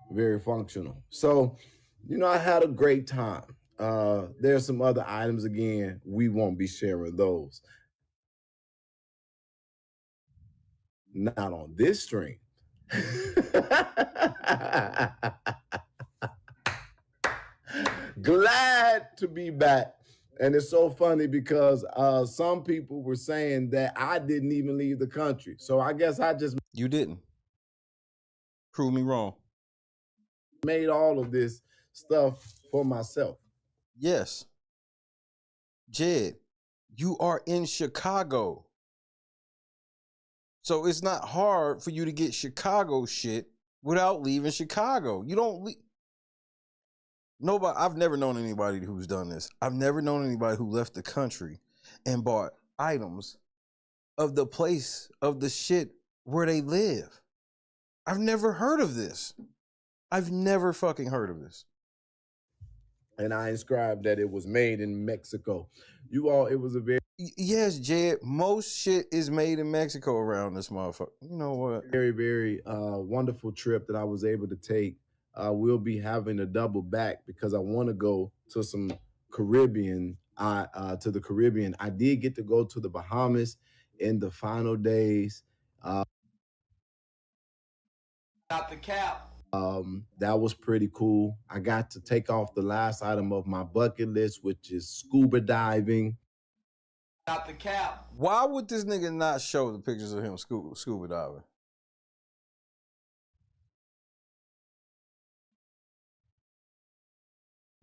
very functional. So, you know, I had a great time. There's some other items, again, we won't be sharing those. Not on this stream. Glad to be back. And it's so funny because some people were saying that I didn't even leave the country. So I guess I just... You didn't. Prove me wrong. Made all of this stuff for myself. Yes. Jed, you are in Chicago. So it's not hard for you to get Chicago shit without leaving Chicago. You don't leave. Nobody, I've never known anybody who's done this. I've never known anybody who left the country and bought items of the place, of the shit where they live. I've never heard of this. I've never fucking heard of this. And I inscribed that it was made in Mexico. You all, it was a very... Yes, Jed, most shit is made in Mexico around this motherfucker. You know what? Very, very wonderful trip that I was able to take. We'll be having a double back because I want to go to some Caribbean, to the Caribbean. I did get to go to the Bahamas in the final days. Not the cap. That was pretty cool. I got to take off the last item of my bucket list, which is scuba diving. Not the cap. Why would this nigga not show the pictures of him scuba diving?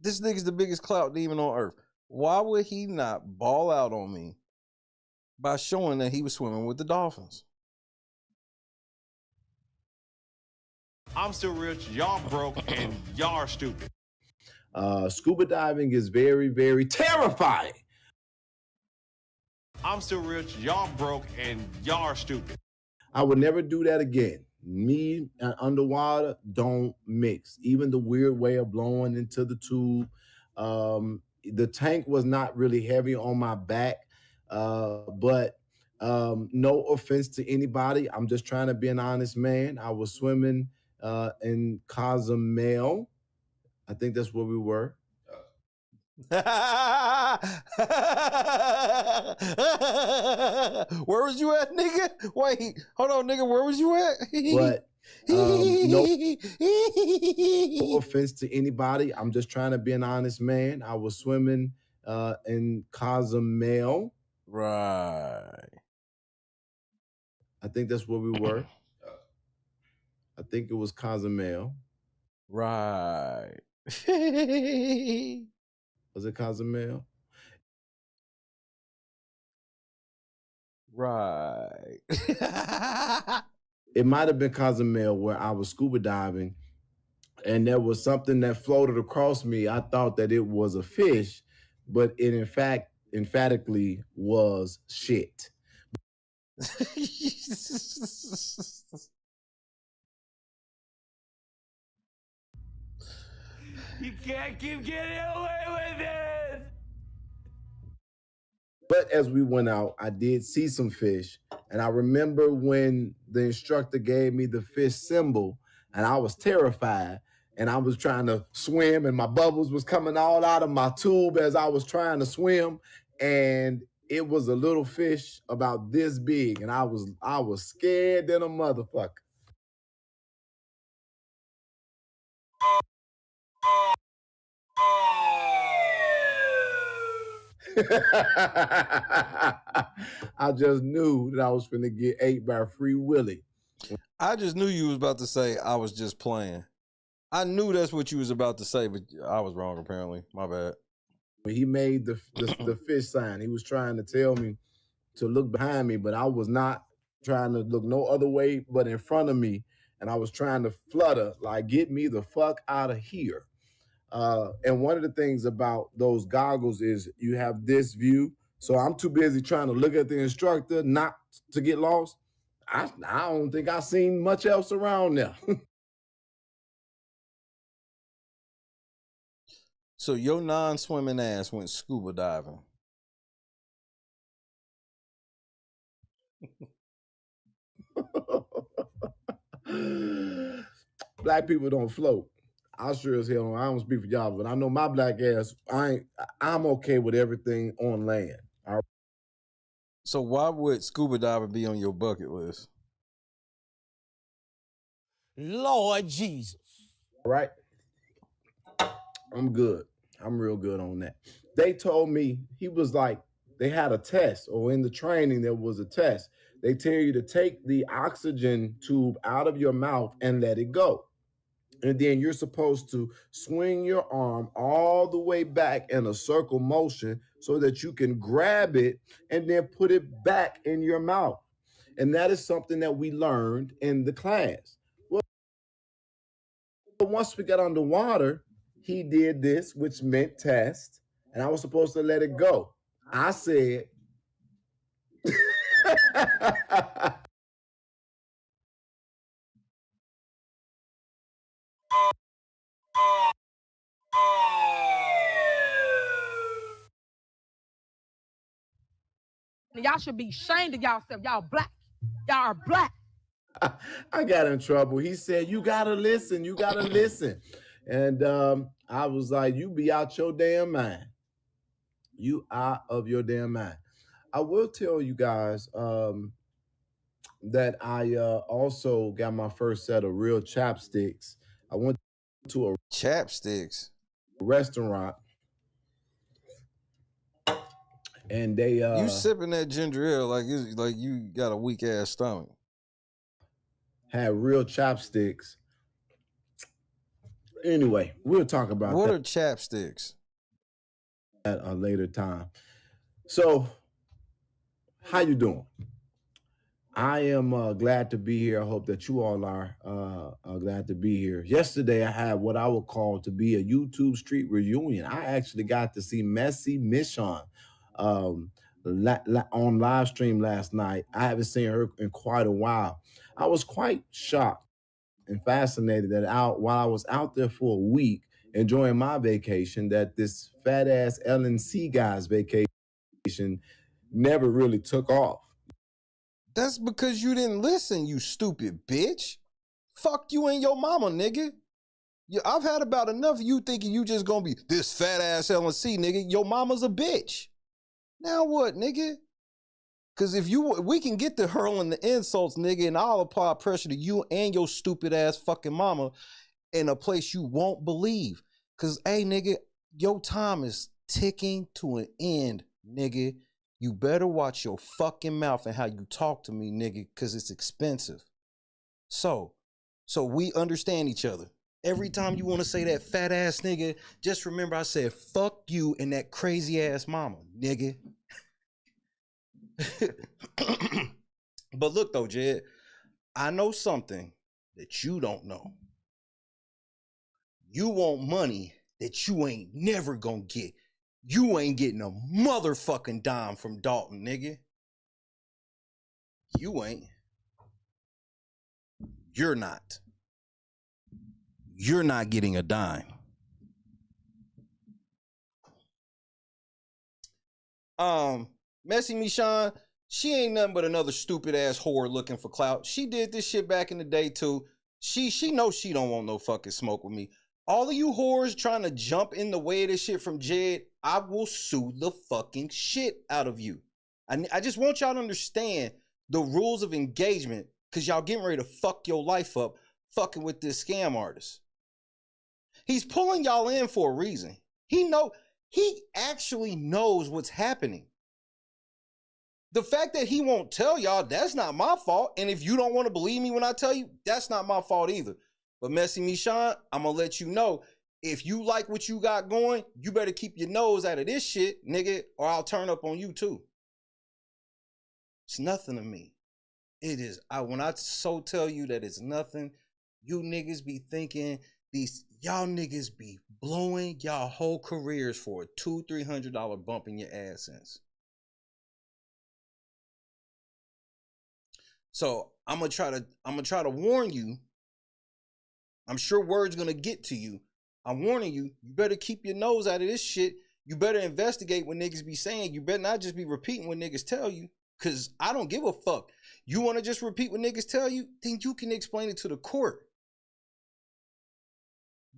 This nigga's the biggest clout demon on earth. Why would he not ball out on me by showing that he was swimming with the dolphins? I'm still rich, y'all broke, and y'all are stupid. Scuba diving is very, very terrifying. I'm still rich, y'all broke, and y'all are stupid. I would never do that again. Me and underwater don't mix. Even the weird way of blowing into the tube. The tank was not really heavy on my back, but no offense to anybody. I'm just trying to be an honest man. I was swimming in Cozumel. I think that's where we were. Where was you at, nigga? Wait, hold on, nigga. Where was you at? But no offense to anybody. I'm just trying to be an honest man. I was swimming in Cozumel. Right. I think that's where we were. I think it was Cozumel. Right. Was it Cozumel? Right. It might have been Cozumel where I was scuba diving and there was something that floated across me. I thought that it was a fish, but it in fact emphatically was shit. You can't keep getting away with it. But as we went out, I did see some fish. And I remember when the instructor gave me the fish symbol and I was terrified and I was trying to swim and my bubbles was coming all out of my tube as I was trying to swim. And it was a little fish about this big. And I was scared than a motherfucker. I just knew that I was finna get ate by Free Willy. I just knew you was about to say I was just playing. I knew that's what you was about to say, but I was wrong apparently. My bad. When he made the fish sign, he was trying to tell me to look behind me, but I was not trying to look no other way but in front of me. And I was trying to flutter, like, get me the fuck out of here. And one of the things about those goggles is you have this view. So I'm too busy trying to look at the instructor not to get lost. I don't think I've seen much else around there. So your non-swimming ass went scuba diving. Black people don't float. I sure as hell, I don't speak for y'all, but I know my black ass, I'm okay with everything on land. All right? So why would scuba diving be on your bucket list? Lord Jesus. All right? I'm good. I'm real good on that. They told me, he was like, they had a test, or in the training there was a test. They tell you to take the oxygen tube out of your mouth and let it go. And then you're supposed to swing your arm all the way back in a circle motion so that you can grab it and then put it back in your mouth. And that is something that we learned in the class. Well, once we got underwater, he did this, which meant test, and I was supposed to let it go. I said, Y'all should be ashamed of yourself. Y'all black. Y'all are black. I got in trouble. He said, you gotta listen, you gotta listen. And I was like, you be out your damn mind. You out of your damn mind. I will tell you guys that I also got my first set of real chapsticks. I went to a chapsticks restaurant. And they you sipping that ginger ale like you got a weak ass stomach. Had real chopsticks. Anyway, we'll talk about what that. Are chapsticks? At a later time. So, how you doing? I am glad to be here. I hope that you all are glad to be here. Yesterday, I had what I would call to be a YouTube street reunion. I actually got to see Messy Mission on live stream last night. I haven't seen her in quite a while. I was quite shocked and fascinated that while I was out there for a week enjoying my vacation, that this fat ass LNC guy's vacation never really took off. That's because you didn't listen, you stupid bitch. Fuck you and your mama, nigga. I've had about enough of you thinking you just gonna be this fat ass LNC, nigga. Your mama's a bitch. Now what, nigga? Cause if we can get to hurling the insults, nigga, and I'll apply pressure to you and your stupid ass fucking mama in a place you won't believe. Cause hey, nigga, your time is ticking to an end, nigga. You better watch your fucking mouth and how you talk to me, nigga, cause it's expensive. So we understand each other. Every time you want to say that fat ass nigga, just remember I said fuck you and that crazy ass mama, nigga. But look though, Jed, I know something that you don't know. You want money that you ain't never gonna get. You ain't getting a motherfucking dime from Dolton, nigga. You ain't. You're not. You're not getting a dime. Messy Michonne, she ain't nothing but another stupid ass whore looking for clout. She did this shit back in the day too. She knows she don't want no fucking smoke with me. All of you whores trying to jump in the way of this shit from Jed, I will sue the fucking shit out of you. I just want y'all to understand the rules of engagement, because y'all getting ready to fuck your life up fucking with this scam artist. He's pulling y'all in for a reason. He actually knows what's happening. The fact that he won't tell y'all, that's not my fault. And if you don't want to believe me when I tell you, that's not my fault either. But Messy Michonne, I'm going to let you know, if you like what you got going, you better keep your nose out of this shit, nigga, or I'll turn up on you too. It's nothing to me. It is. When I so tell you that it's nothing, you niggas be thinking y'all niggas be blowing y'all whole careers for a $200-300 bump in your AdSense. So I'm gonna try to warn you. I'm sure word's gonna get to you. I'm warning you, you better keep your nose out of this shit. You better investigate what niggas be saying. You better not just be repeating what niggas tell you, because I don't give a fuck. You want to just repeat what niggas tell you? Then you can explain it to the court.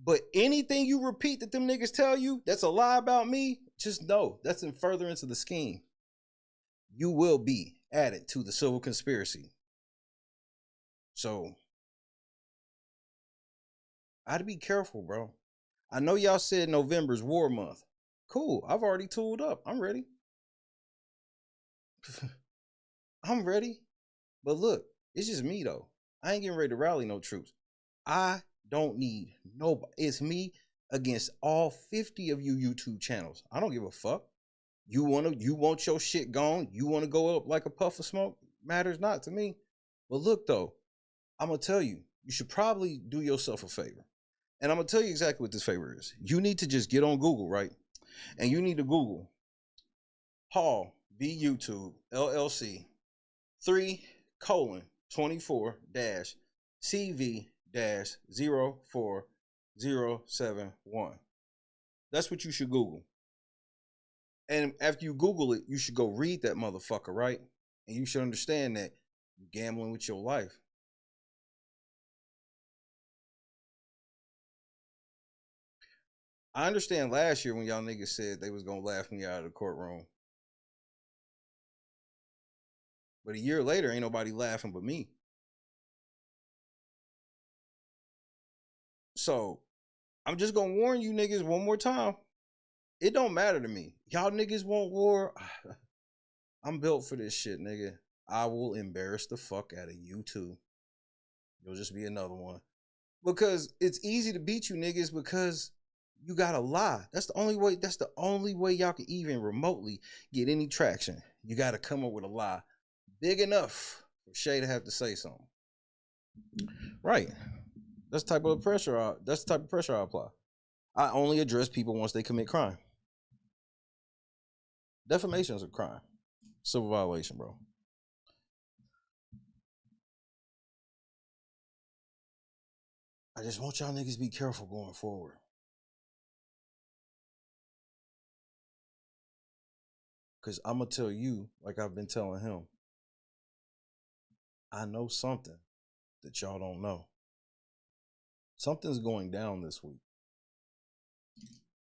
But anything you repeat that them niggas tell you that's a lie about me, just know that's in furtherance of the scheme. You will be added to the civil conspiracy. So I'd be careful, bro. I know y'all said November's war month. Cool. I've already tooled up. I'm ready. I'm ready. But look, it's just me though. I ain't getting ready to rally no troops. I don't need nobody. It's me against all 50 of you YouTube channels. I don't give a fuck. You want your shit gone? You want to go up like a puff of smoke? Matters not to me. But look though, I'm gonna tell you, you should probably do yourself a favor. And I'm gonna tell you exactly what this favor is. You need to just get on Google, right? And you need to Google Hall v. YouTube LLC 3:24-CV-04071. That's what you should Google. And after you Google it, you should go read that motherfucker, right? And you should understand that you're gambling with your life. I understand last year when y'all niggas said they was gonna laugh me out of the courtroom. But a year later, ain't nobody laughing but me. So I'm just gonna warn you niggas one more time. It don't matter to me. Y'all niggas want war. I'm built for this shit, nigga. I will embarrass the fuck out of you too. You'll just be another one. Because it's easy to beat you niggas because you gotta lie. That's the only way y'all can even remotely get any traction. You gotta come up with a lie big enough for Shay to have to say something. Right. That's the type of pressure I apply. I only address people once they commit crime. Defamation is a crime. Civil violation, bro. I just want y'all niggas be careful going forward. Because I'm going to tell you, like I've been telling him, I know something that y'all don't know. Something's going down this week.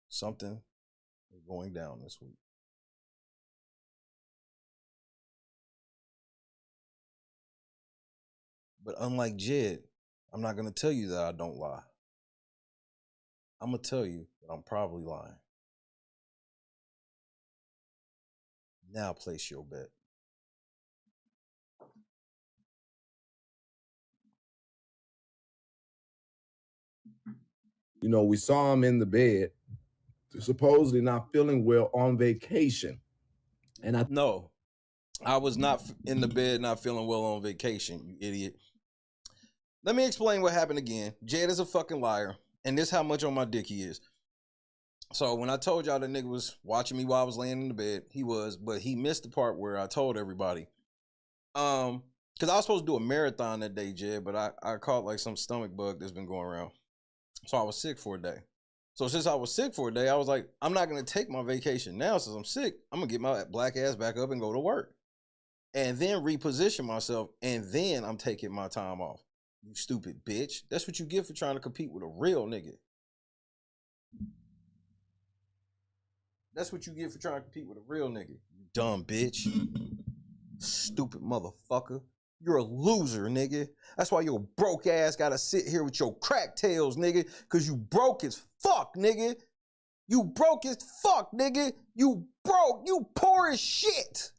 Something is going down this week. But unlike Jed, I'm not going to tell you that I don't lie. I'm going to tell you that I'm probably lying. Now place your bet. You know, we saw him in the bed, supposedly not feeling well on vacation. And No, I was not in the bed, not feeling well on vacation, you idiot. Let me explain what happened again. Jed is a fucking liar, and this is how much on my dick he is. So when I told y'all that nigga was watching me while I was laying in the bed, he was, but he missed the part where I told everybody. Because I was supposed to do a marathon that day, Jed, but I caught like some stomach bug that's been going around. So I was sick for a day. So since I was sick for a day, I was like, I'm not going to take my vacation now since I'm sick. I'm going to get my black ass back up and go to work. And then reposition myself, and then I'm taking my time off. You stupid bitch. That's what you get for trying to compete with a real nigga. That's what you get for trying to compete with a real nigga. You dumb bitch. Stupid motherfucker. You're a loser, nigga. That's why your broke ass gotta sit here with your crack tails, nigga. Cause you broke as fuck, nigga. You broke as fuck, nigga. You broke. You poor as shit.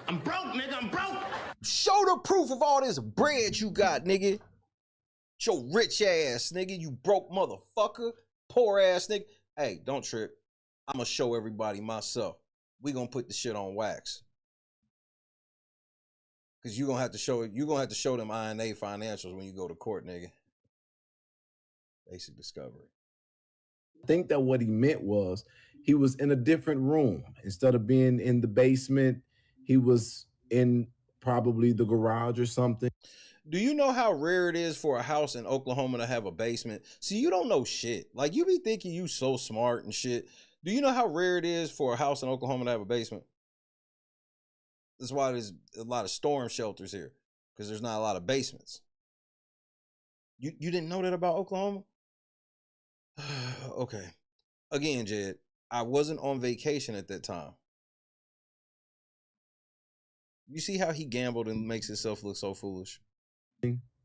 I'm broke, nigga. I'm broke. Show the proof of all this bread you got, nigga. Your rich ass, nigga. You broke motherfucker. Poor ass nigga. Hey, don't trip. I'm gonna show everybody myself. We gonna put the shit on wax. Cause you're gonna have to show them INA financials when you go to court, nigga. Basic discovery. I think that what he meant was he was in a different room. Instead of being in the basement, he was in probably the garage or something. Do you know how rare it is for a house in Oklahoma to have a basement? See, you don't know shit. Like, you be thinking you so smart and shit. Do you know how rare it is for a house in Oklahoma to have a basement? That's why there's a lot of storm shelters here, because there's not a lot of basements. You didn't know that about Oklahoma? Okay. Again, Jed, I wasn't on vacation at that time. You see how he gambled and makes himself look so foolish?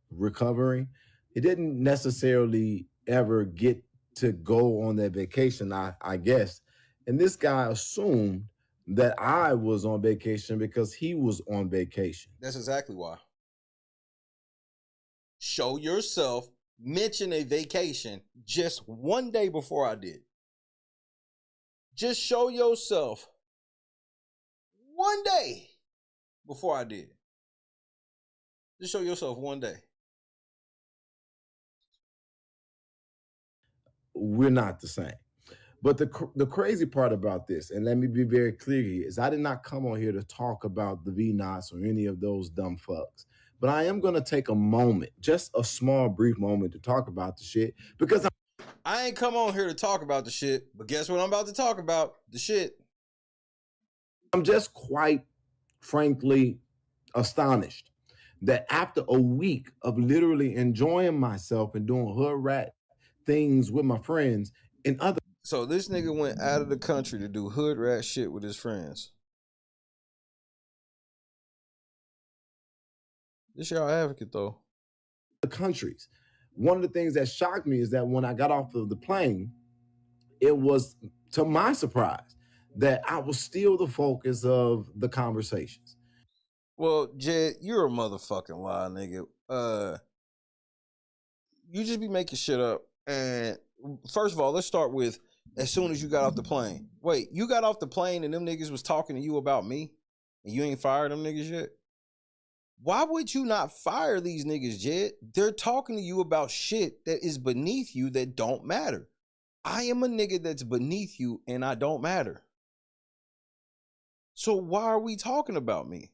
Recovering. He didn't necessarily ever get to go on that vacation, I guess. And this guy assumed that I was on vacation because he was on vacation. That's exactly why. Show yourself, mention a vacation just one day before I did. Just show yourself one day before I did. Just show yourself one day. We're not the same. But the crazy part about this, and let me be very clear here, is I did not come on here to talk about the V-Knots or any of those dumb fucks. But I am going to take a moment, just a small, brief moment to talk about the shit, because I ain't come on here to talk about the shit, but guess what I'm about to talk about? The shit. I'm just quite frankly astonished that after a week of literally enjoying myself and doing hood rat things with my friends and other. So this nigga went out of the country to do hood rat shit with his friends. This y'all advocate though. The countries. One of the things that shocked me is that when I got off of the plane, it was, to my surprise, that I was still the focus of the conversations. Well, Jed, you're a motherfucking lie, nigga. You just be making shit up. And first of all, let's start with as soon as you got off the plane. Wait, you got off the plane and them niggas was talking to you about me? And you ain't fired them niggas yet? Why would you not fire these niggas, Jed? They're talking to you about shit that is beneath you that don't matter. I am a nigga that's beneath you and I don't matter. So why are we talking about me?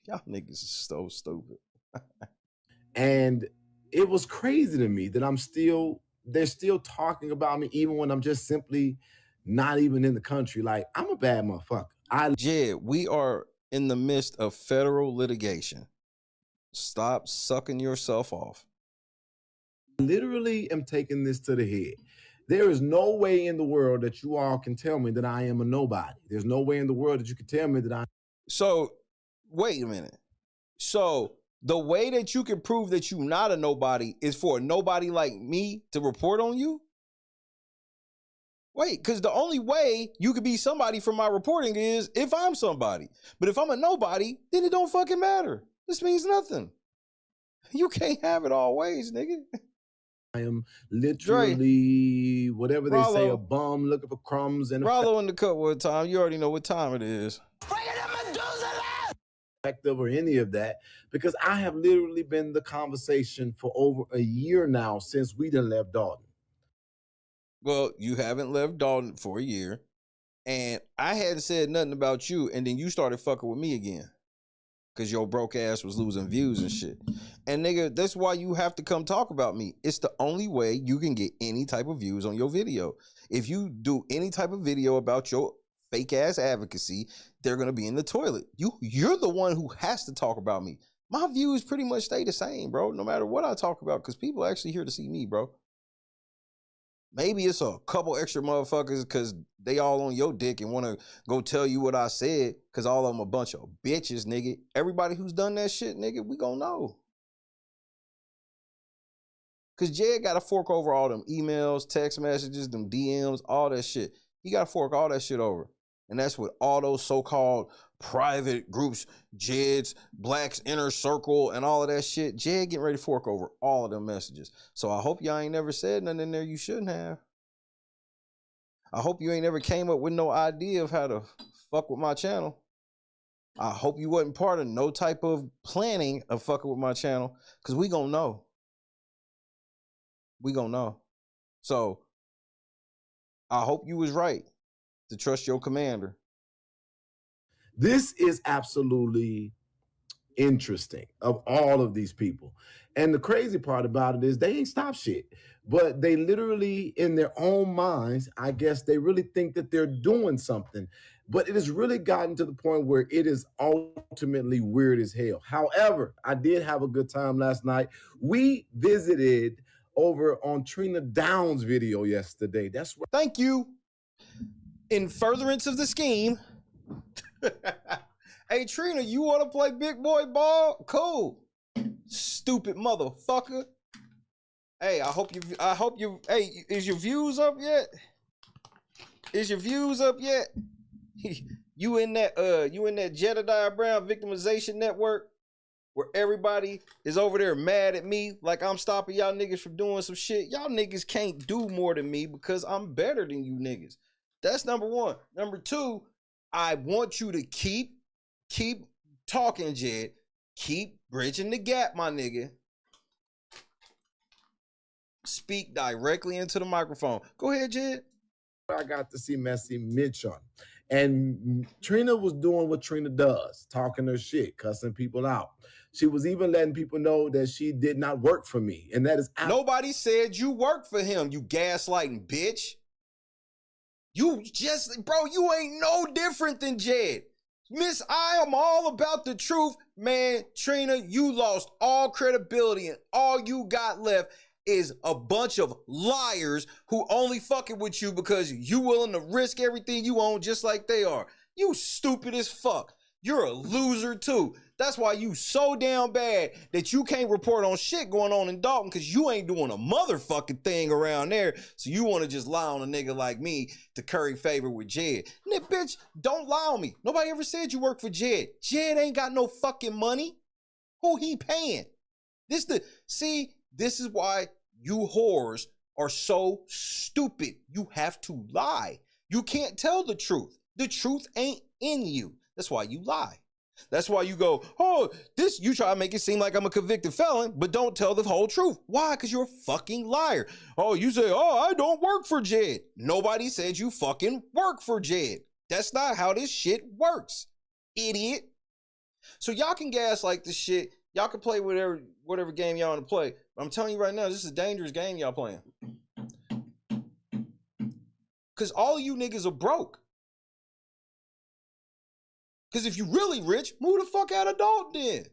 Y'all niggas is so stupid. And it was crazy to me that they're still talking about me even when I'm just simply not even in the country. Like, I'm a bad motherfucker. Jed, we are in the midst of federal litigation. Stop sucking yourself off. literally am taking this to the head. There is no way in the world that you all can tell me that I am a nobody. There's no way in the world that you can tell me that I. So, wait a minute. So, the way that you can prove that you're not a nobody is for a nobody like me to report on you? Wait, because the only way you could be somebody for my reporting is if I'm somebody. But if I'm a nobody, then it don't fucking matter. This means nothing. You can't have it all ways, nigga. I am literally, whatever they say, a bum looking for crumbs and Rollo in the cut one time. You already know what time it is. Effective or any of that, because I have literally been the conversation for over a year now since we done left Dolton. Well, you haven't left Dolton for a year, and I hadn't said nothing about you, and then you started fucking with me again. Because your broke ass was losing views and shit. And nigga, that's why you have to come talk about me. It's the only way you can get any type of views on your video. If you do any type of video about your fake ass advocacy, they're gonna be in the toilet. You're the one who has to talk about me. My views pretty much stay the same, bro, no matter what I talk about, because people actually here to see me, bro. Maybe it's a couple extra motherfuckers because they all on your dick and want to go tell you what I said because all of them a bunch of bitches, nigga. Everybody who's done that shit, nigga, we gonna know. Because Jed got to fork over all them emails, text messages, them DMs, all that shit. He got to fork all that shit over. And that's what all those so-called private groups, Jed's, Black's Inner Circle, and all of that shit. Jed getting ready to fork over all of them messages. So I hope y'all ain't never said nothing in there you shouldn't have. I hope you ain't never came up with no idea of how to fuck with my channel. I hope you wasn't part of no type of planning of fucking with my channel, because we gonna know. We gonna know. So I hope you was right to trust your commander. This is absolutely interesting of all of these people. And the crazy part about it is they ain't stopped shit. But they literally, in their own minds, I guess they really think that they're doing something. But it has really gotten to the point where it is ultimately weird as hell. However, I did have a good time last night. We visited over on Trina Downs' video yesterday. That's what. Thank you. In furtherance of the scheme. Hey, Trina, you want to play big boy ball? Cool. Stupid motherfucker. Hey, I hope you, hey, is your views up yet? Is your views up yet? You in that Jedidiah Brown victimization network where everybody is over there mad at me like I'm stopping y'all niggas from doing some shit? Y'all niggas can't do more than me because I'm better than you niggas. That's number one. Number two, I want you to keep talking, Jed. Keep bridging the gap, my nigga. Speak directly into the microphone. Go ahead, Jed. I got to see Messy Mitch on. And Trina was doing what Trina does, talking her shit, cussing people out. She was even letting people know that she did not work for me. And that is... Nobody said you worked for him, you gaslighting bitch. You just, bro, you ain't no different than Jed. Miss, I am all about the truth. Man, Trina, you lost all credibility and all you got left is a bunch of liars who only fucking with you because you willing to risk everything you own just like they are. You stupid as fuck. You're a loser too. That's why you so damn bad that you can't report on shit going on in Dolton because you ain't doing a motherfucking thing around there. So you want to just lie on a nigga like me to curry favor with Jed. Nigga, bitch, don't lie on me. Nobody ever said you work for Jed. Jed ain't got no fucking money. Who he paying? This is why you whores are so stupid. You have to lie. You can't tell the truth. The truth ain't in you. That's why you lie. That's why you go, oh, you try to make it seem like I'm a convicted felon, but don't tell the whole truth. Why? Because you're a fucking liar. Oh, you say, oh, I don't work for Jed. Nobody said you fucking work for Jed. That's not how this shit works, idiot. So y'all can gaslight this shit. Y'all can play whatever game y'all want to play. But I'm telling you right now, this is a dangerous game y'all playing. Because all of you niggas are broke. Because if you really rich, move the fuck out of Dolton then.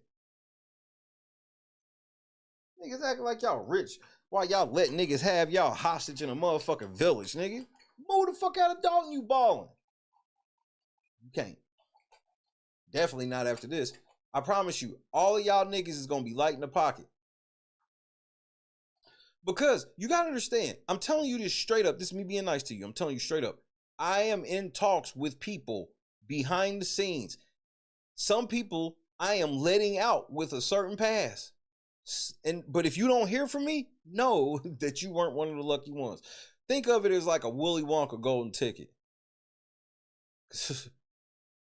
Niggas acting like y'all rich. Why y'all let niggas have y'all hostage in a motherfucking village, nigga? Move the fuck out of Dolton, you balling. You can't. Definitely not after this. I promise you, all of y'all niggas is gonna be light in the pocket. Because you gotta understand, I'm telling you this straight up. This is me being nice to you. I'm telling you straight up. I am in talks with people behind the scenes. Some people I am letting out with a certain pass. But if you don't hear from me, know that you weren't one of the lucky ones. Think of it as like a Willy Wonka golden ticket.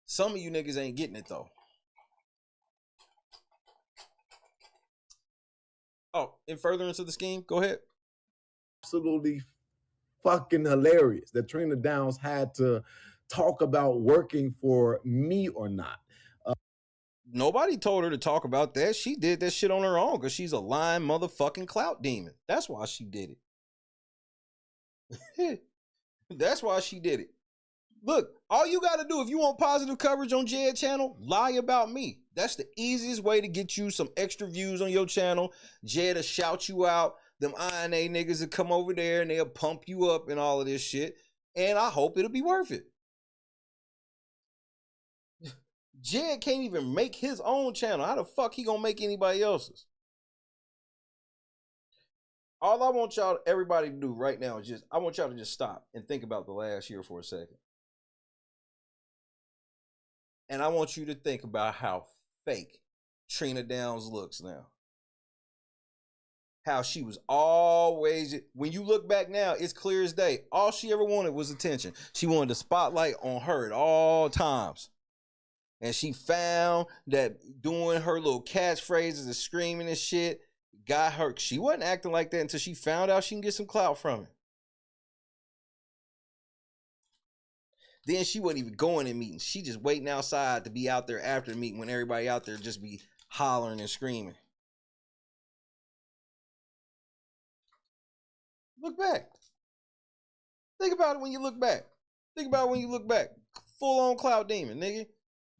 Some of you niggas ain't getting it though. Oh, and further into the scheme, go ahead. Absolutely fucking hilarious that Trina Downs had to talk about working for me or not. Nobody told her to talk about that. She did that shit on her own because she's a lying motherfucking clout demon. That's why she did it. That's why she did it. Look, all you got to do if you want positive coverage on Jed channel, lie about me. That's the easiest way to get you some extra views on your channel. Jed will shout you out. Them INA niggas will come over there and they'll pump you up and all of this shit. And I hope it'll be worth it. Jed can't even make his own channel. How the fuck he gonna make anybody else's? All I want y'all, everybody to do right now is I want y'all to just stop and think about the last year for a second. And I want you to think about how fake Trina Downs looks now. How she was always, when you look back now, it's clear as day. All she ever wanted was attention. She wanted the spotlight on her at all times. And she found that doing her little catchphrases and screaming and shit got her. She wasn't acting like that until she found out she can get some clout from it. Then she wasn't even going in meetings. She just waiting outside to be out there after the meeting when everybody out there just be hollering and screaming. Look back. Think about it when you look back. Think about it when you look back. Full on clout demon, nigga.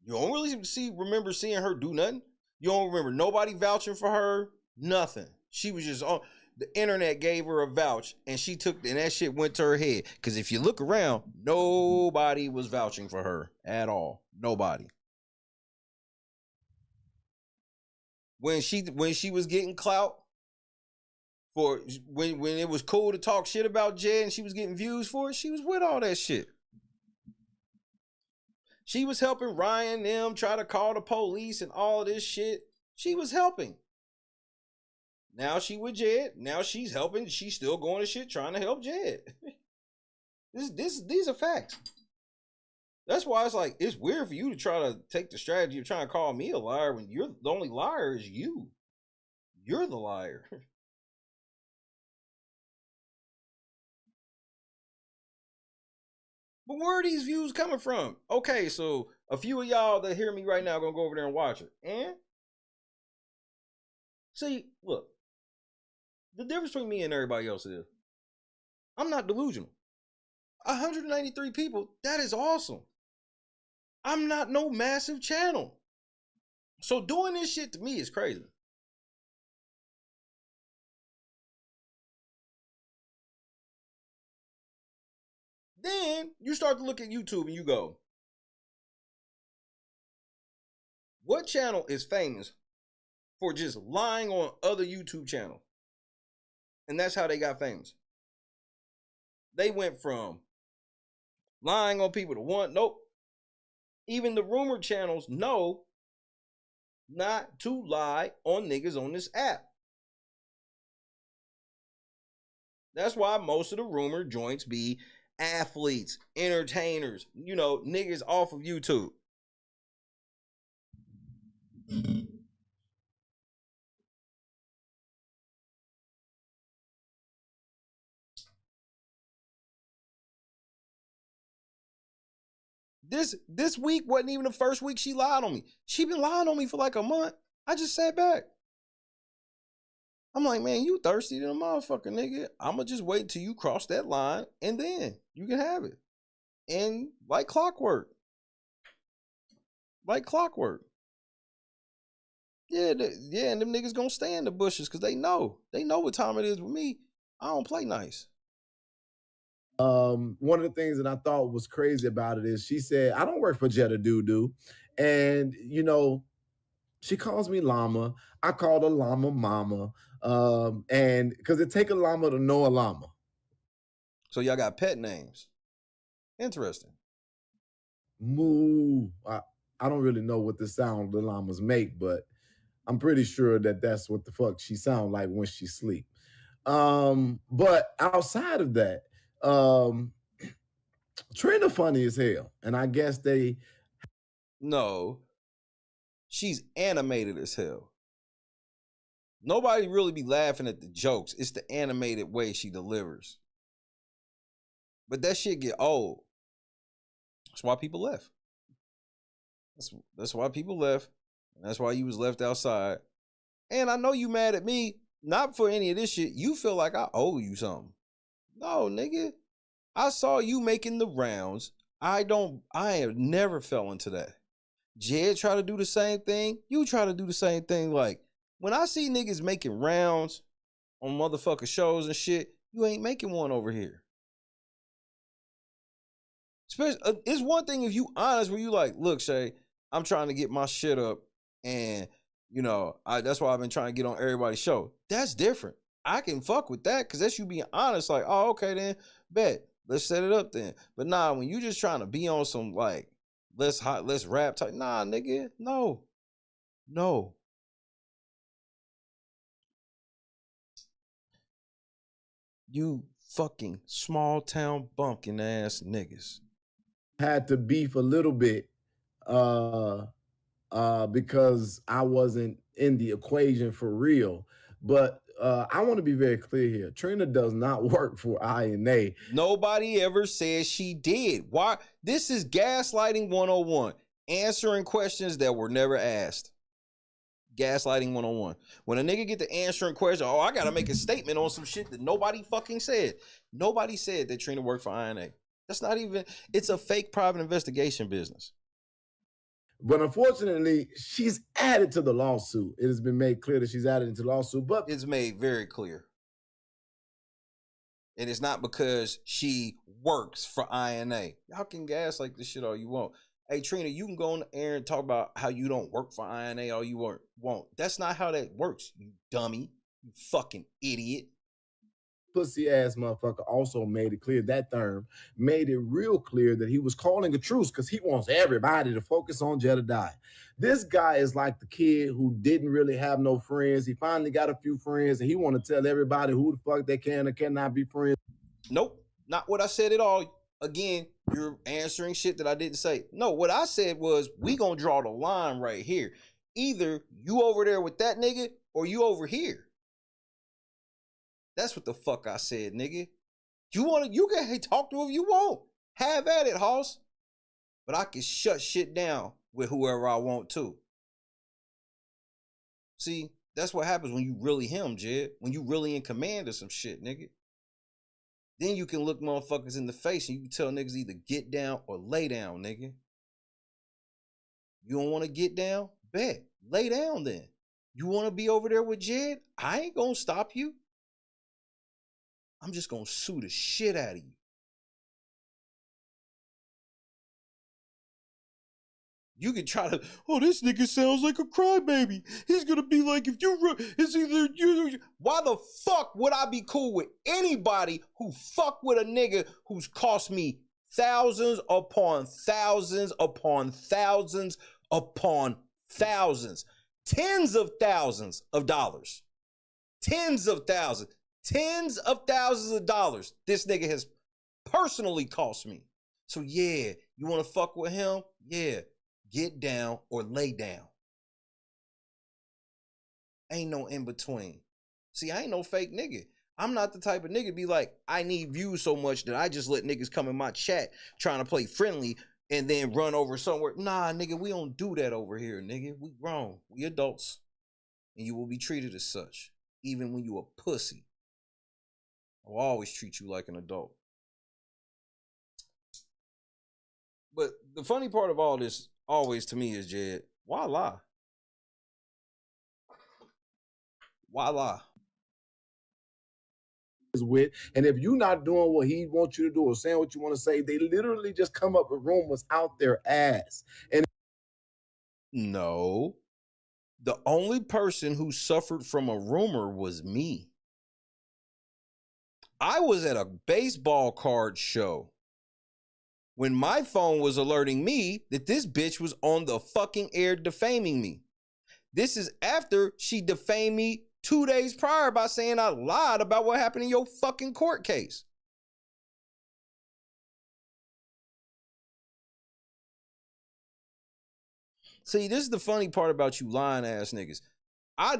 You don't really remember seeing her do nothing. You don't remember nobody vouching for her. Nothing. She was just on the internet gave her a vouch and she took, and that shit went to her head. Because if you look around, nobody was vouching for her at all. Nobody. When she was getting clout for when it was cool to talk shit about Jed and she was getting views for it, she was with all that shit. She was helping Ryan them try to call the police and all of this shit. She was helping. Now she with Jed. Now she's helping. She's still going to shit trying to help Jed. These are facts. That's why it's like, it's weird for you to try to take the strategy of trying to call me a liar when you're the only liar is you. You're the liar. But where are these views coming from? Okay, so a few of y'all that hear me right now are going to go over there and watch it. And see, look, the difference between me and everybody else is I'm not delusional. 193 people, that is awesome. I'm not no massive channel. So doing this shit to me is crazy. Then you start to look at YouTube and you go, what channel is famous for just lying on other YouTube channels? And that's how they got famous. They went from lying on people to one, nope. Even the rumor channels know not to lie on niggas on this app. That's why most of the rumor joints be athletes, entertainers, you know, niggas off of YouTube. This week wasn't even the first week she lied on me. She been lying on me for like a month. I just sat back. I'm like, man, you thirsty than a motherfucker, nigga. I'ma just wait until you cross that line and then you can have it. And like clockwork. Like clockwork. Yeah, and them niggas gonna stay in the bushes because they know what time it is with me. I don't play nice. One of the things that I thought was crazy about it is she said, I don't work for Jedidiah. And, you know, she calls me llama. I call her llama mama. And because it take a llama to know a llama. So y'all got pet names. Interesting. Moo. I don't really know what the sound the llamas make, but I'm pretty sure that that's what the fuck she sound like when she sleep. But outside of that, Trina funny as hell. And I guess they... No. She's animated as hell. Nobody really be laughing at the jokes. It's the animated way she delivers. But that shit get old. That's why people left. That's why people left. That's why you was left outside. And I know you mad at me, not for any of this shit. You feel like I owe you something. No, nigga. I saw you making the rounds. I have never fell into that. Jed try to do the same thing. You try to do the same thing. Like, when I see niggas making rounds on motherfucker shows and shit, you ain't making one over here. Especially, it's one thing if you honest where you like, look, Shay, I'm trying to get my shit up and, you know, that's why I've been trying to get on everybody's show. That's different. I can fuck with that because that's you being honest. Like, oh, okay, then, bet. Let's set it up then. But nah, when you just trying to be on some, like, let's rap type, nah, nigga, no. You fucking small town bumpkin ass niggas. Had to beef a little bit because I wasn't in the equation for real. But I want to be very clear here. Trina does not work for INA. Nobody ever said she did. Why? This is gaslighting 101. Answering questions that were never asked. Gaslighting 101. When a nigga get to answering questions, oh, I gotta make a statement on some shit that nobody fucking said. Nobody said that Trina worked for INA. That's not even, it's a fake private investigation business. But unfortunately, she's added to the lawsuit. It has been made clear that she's added into the lawsuit, but it's made very clear. And it's not because she works for INA. Y'all can gas like this shit all you want. Hey, Trina, you can go on the air and talk about how you don't work for INA all you want. That's not how that works, you dummy. You fucking idiot. Pussy ass motherfucker also made it clear, that term made it real clear that he was calling a truce because he wants everybody to focus on Jedidiah. This guy is like the kid who didn't really have no friends. He finally got a few friends and he want to tell everybody who the fuck they can or cannot be friends. Nope, not what I said at all. Again, you're answering shit that I didn't say. No, what I said was we gonna draw the line right here. Either you over there with that nigga or you over here. That's what the fuck I said, nigga. You can talk to who you want. Have at it, hoss. But I can shut shit down with whoever I want to. See, that's what happens when you really him, Jed. When you really in command of some shit, nigga. Then you can look motherfuckers in the face and you can tell niggas either get down or lay down, nigga. You don't want to get down? Bet. Lay down then. You want to be over there with Jed? I ain't gonna stop you. I'm just gonna sue the shit out of you. You can try to, oh, this nigga sounds like a crybaby. He's gonna be like, if you, it's either you. Why the fuck would I be cool with anybody who fuck with a nigga who's cost me thousands upon thousands upon thousands upon thousands, tens of thousands of dollars, tens of thousands of dollars this nigga has personally cost me. So yeah, you want to fuck with him? Yeah, get down or lay down. Ain't no in between. See, I ain't no fake nigga. I'm not the type of nigga to be like, I need views so much that I just let niggas come in my chat trying to play friendly and then run over somewhere. Nah, nigga, we don't do that over here, nigga. We grown. We adults. And you will be treated as such, even when you a pussy. I will always treat you like an adult. But the funny part of all this, always to me, is, Jed, why lie? Voila. With, and if you're not doing what he wants you to do or saying what you want to say, they literally just come up with rumors out their ass. And no, the only person who suffered from a rumor was me. I was at a baseball card show when my phone was alerting me that this bitch was on the fucking air defaming me. This is after she defamed me 2 days prior by saying I lied about what happened in your fucking court case. See, this is the funny part about you lying ass niggas.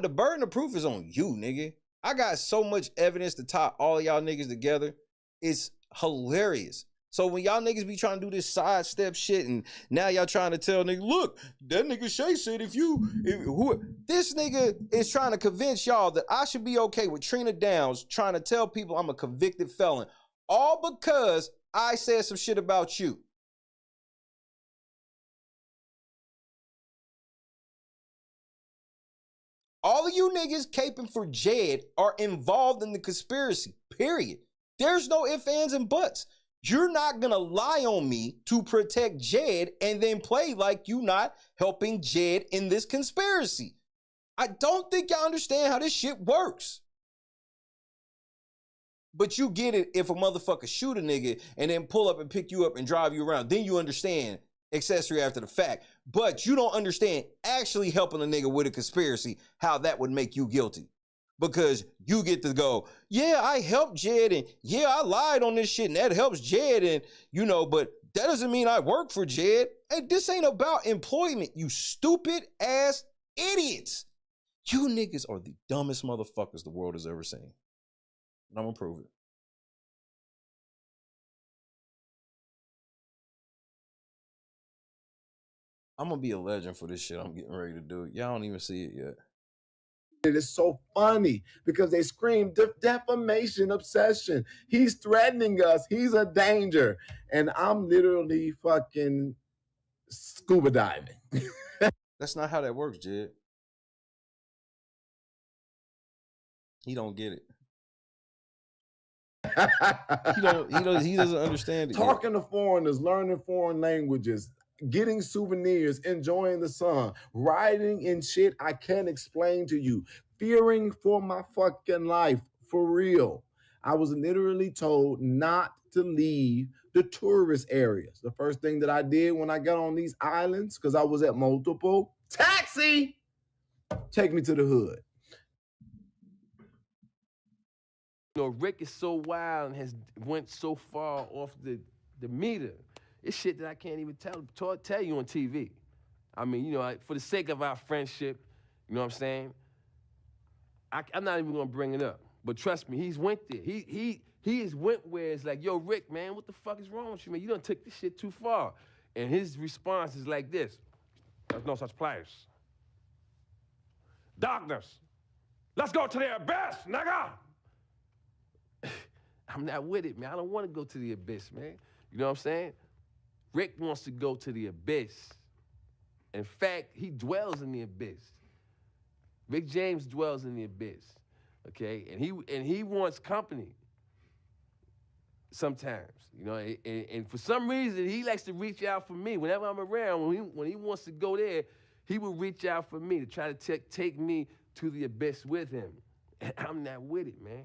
The burden of proof is on you, nigga. I got so much evidence to tie all y'all niggas together. It's hilarious. So when y'all niggas be trying to do this sidestep shit and now y'all trying to tell nigga, look, that nigga Shay said this nigga is trying to convince y'all that I should be okay with Trina Downs trying to tell people I'm a convicted felon, all because I said some shit about you. All of you niggas caping for Jed are involved in the conspiracy, period. There's no ifs, ands, and buts. You're not gonna lie on me to protect Jed and then play like you not helping Jed in this conspiracy. I don't think y'all understand how this shit works. But you get it if a motherfucker shoot a nigga and then pull up and pick you up and drive you around. Then you understand accessory after the fact. But you don't understand actually helping a nigga with a conspiracy, how that would make you guilty. Because you get to go, yeah, I helped Jed, and yeah, I lied on this shit, and that helps Jed, and but that doesn't mean I work for Jed. And this ain't about employment, you stupid ass idiots. You niggas are the dumbest motherfuckers the world has ever seen. And I'm gonna prove it. I'm gonna be a legend for this shit I'm getting ready to do. Y'all don't even see it yet. it is so funny because they scream defamation, obsession. He's threatening us. He's a danger. And I'm literally fucking scuba diving. That's not how that works, Jed. He don't get it. He doesn't understand it. Talking to foreigners, learning foreign languages, getting souvenirs, enjoying the sun, riding in shit I can't explain to you, fearing for my fucking life, for real. I was literally told not to leave the tourist areas. The first thing that I did when I got on these islands, because I was at multiple, taxi, take me to the hood. Rick is so wild and has went so far off the meter. It's shit that I can't even tell you on TV. I mean, for the sake of our friendship, you know what I'm saying? I'm not even gonna bring it up. But trust me, he's went there. He has went where it's like, yo, Rick, man, what the fuck is wrong with you, man? You done took this shit too far. And his response is like this: there's no such place. Darkness. Let's go to the abyss, nigga! I'm not with it, man. I don't want to go to the abyss, man. You know what I'm saying? Rick wants to go to the abyss. In fact, he dwells in the abyss. Rick James dwells in the abyss, okay? And he wants company sometimes, and for some reason, he likes to reach out for me. Whenever I'm around, when he wants to go there, he will reach out for me to try to take me to the abyss with him. And I'm not with it, man.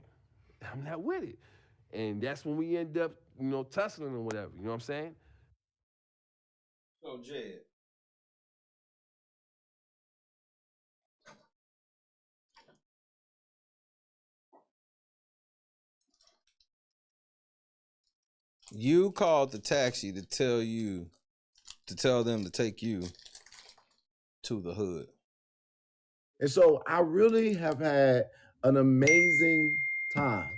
I'm not with it. And that's when we end up, tussling or whatever. You know what I'm saying? So, Jed. You called the taxi to tell them to take you to the hood. And so I really have had an amazing time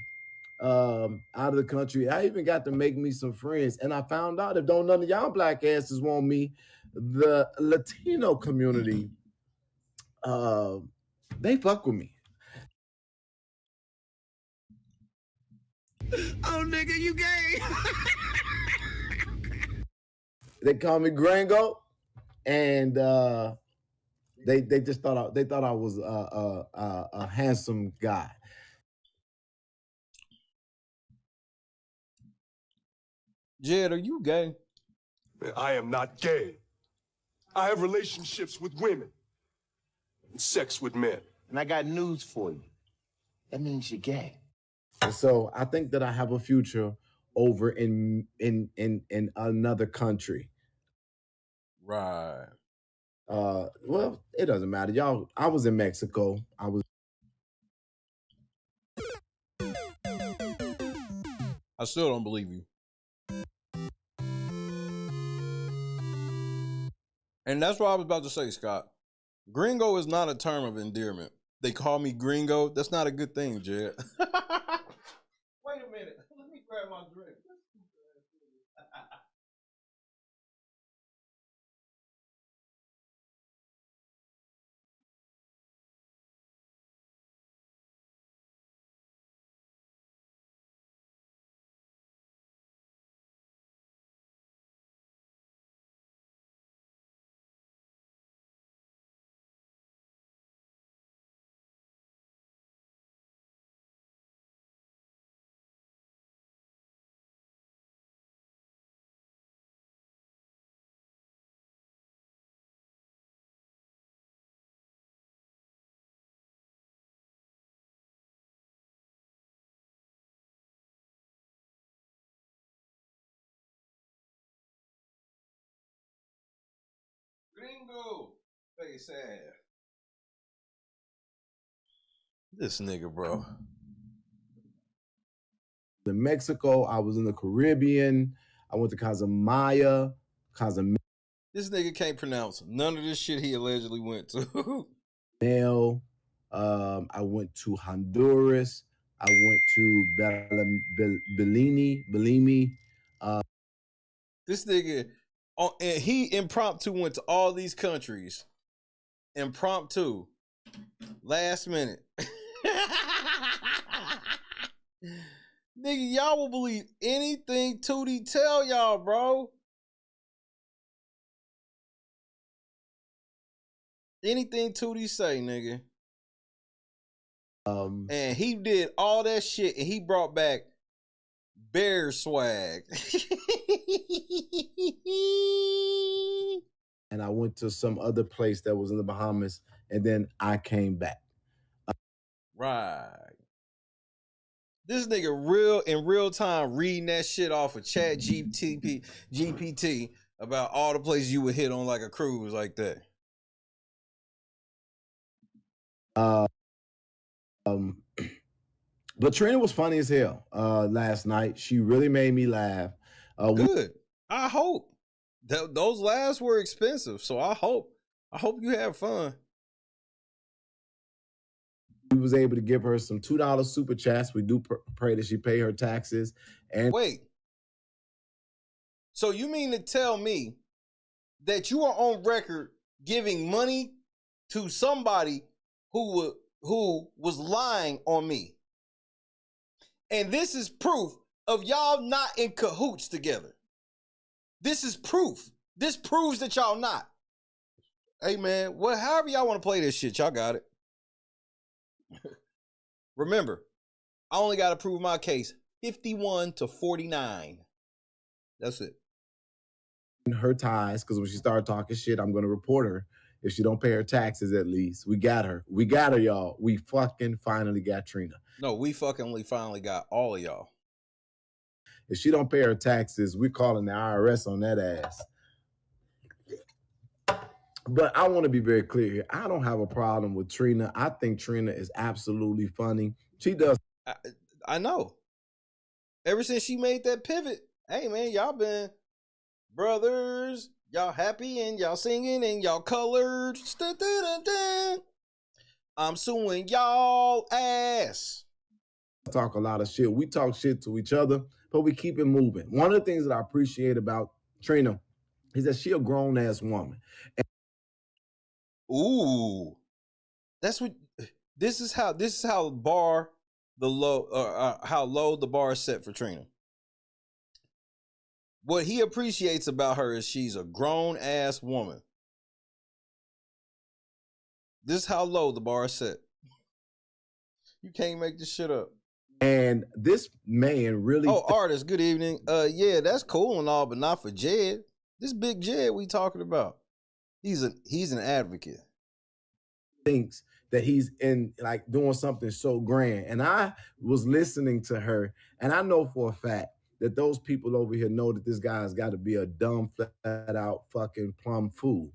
out of the country. I even got to make me some friends. And I found out if don't none of y'all black asses want me, the Latino community, they fuck with me. Oh, nigga, you gay. They call me Gringo. And They just thought I was a handsome guy. Jed, are you gay? I am not gay. I have relationships with women and sex with men. And I got news for you. That means you're gay. And so I think that I have a future over in another country. Right. Well, it doesn't matter. Y'all, I was in Mexico. I still don't believe you. And that's what I was about to say, Scott. Gringo is not a term of endearment. They call me gringo. That's not a good thing, Jed. Wait a minute. Let me grab my drink. Gringo. Face ass. This nigga, bro. In Mexico, I was in the Caribbean. I went to Casamaya. This nigga can't pronounce none of this shit he allegedly went to. I went to Honduras. I went to Bellini. This nigga, and he impromptu went to all these countries. Impromptu. Last minute. Nigga, y'all will believe anything Tootie tell y'all, bro. Anything Tootie say, nigga. And he did all that shit and he brought back bear swag. And I went to some other place that was in the Bahamas, and then I came back. Right. This nigga in real time reading that shit off of Chat GPT about all the places you would hit on like a cruise like that. But Trina was funny as hell last night. She really made me laugh. Good. I hope. Those laughs were expensive, so I hope you have fun. We was able to give her some $2 super chats. We do pray that she pay her taxes. And wait, so you mean to tell me that you are on record giving money to somebody who was lying on me? And this is proof of y'all not in cahoots together. This is proof. This proves that y'all not. Hey man, however y'all want to play this shit, y'all got it. Remember, I only got to prove my case 51-49. That's it. Her ties, because when she started talking shit, I'm going to report her. If she don't pay her taxes, at least. We got her. We got her, y'all. We fucking finally got Trina. No, we fucking finally got all of y'all. If she don't pay her taxes, we calling the IRS on that ass. But I want to be very clear here. I don't have a problem with Trina. I think Trina is absolutely funny. She does. I know. Ever since she made that pivot, hey man, y'all been brothers. Y'all happy and y'all singing and y'all colored. I'm suing y'all ass. Talk a lot of shit. We talk shit to each other, but we keep it moving. One of the things that I appreciate about Trina is that she a grown ass woman. Ooh, that's what. This is how how low the bar is set for Trina. What he appreciates about her is she's a grown ass woman. This is how low the bar is set. You can't make this shit up. And this man really... Oh, artist, good evening. Yeah, that's cool and all, but not for Jed. This big Jed we talking about. He's an advocate. Thinks that he's in like doing something so grand. And I was listening to her, and I know for a fact that those people over here know that this guy's got to be a dumb, flat out fucking plum fool.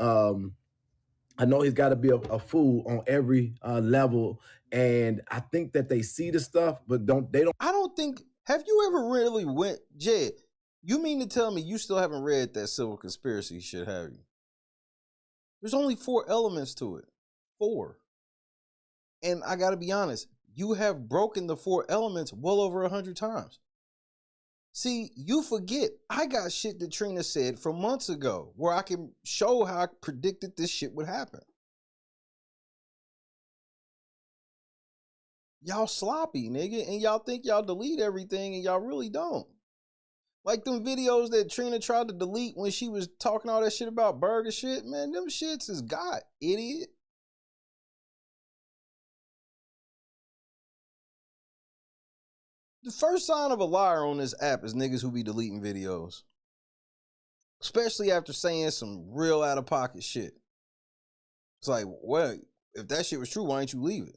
I know he's got to be a fool on every level, and I think that they see the stuff, but I don't think. Have you ever really went, Jed? You mean to tell me you still haven't read that civil conspiracy shit, have you? There's only 4 elements to it. 4. And I got to be honest, you have broken the 4 elements well over 100 times. See, you forget, I got shit that Trina said from months ago where I can show how I predicted this shit would happen. Y'all sloppy, nigga, and y'all think y'all delete everything and y'all really don't. Like them videos that Trina tried to delete when she was talking all that shit about burger shit, man, them shits is God, idiot. The first sign of a liar on this app is niggas who be deleting videos. Especially after saying some real out-of-pocket shit. It's like, well, if that shit was true, why didn't you leave it?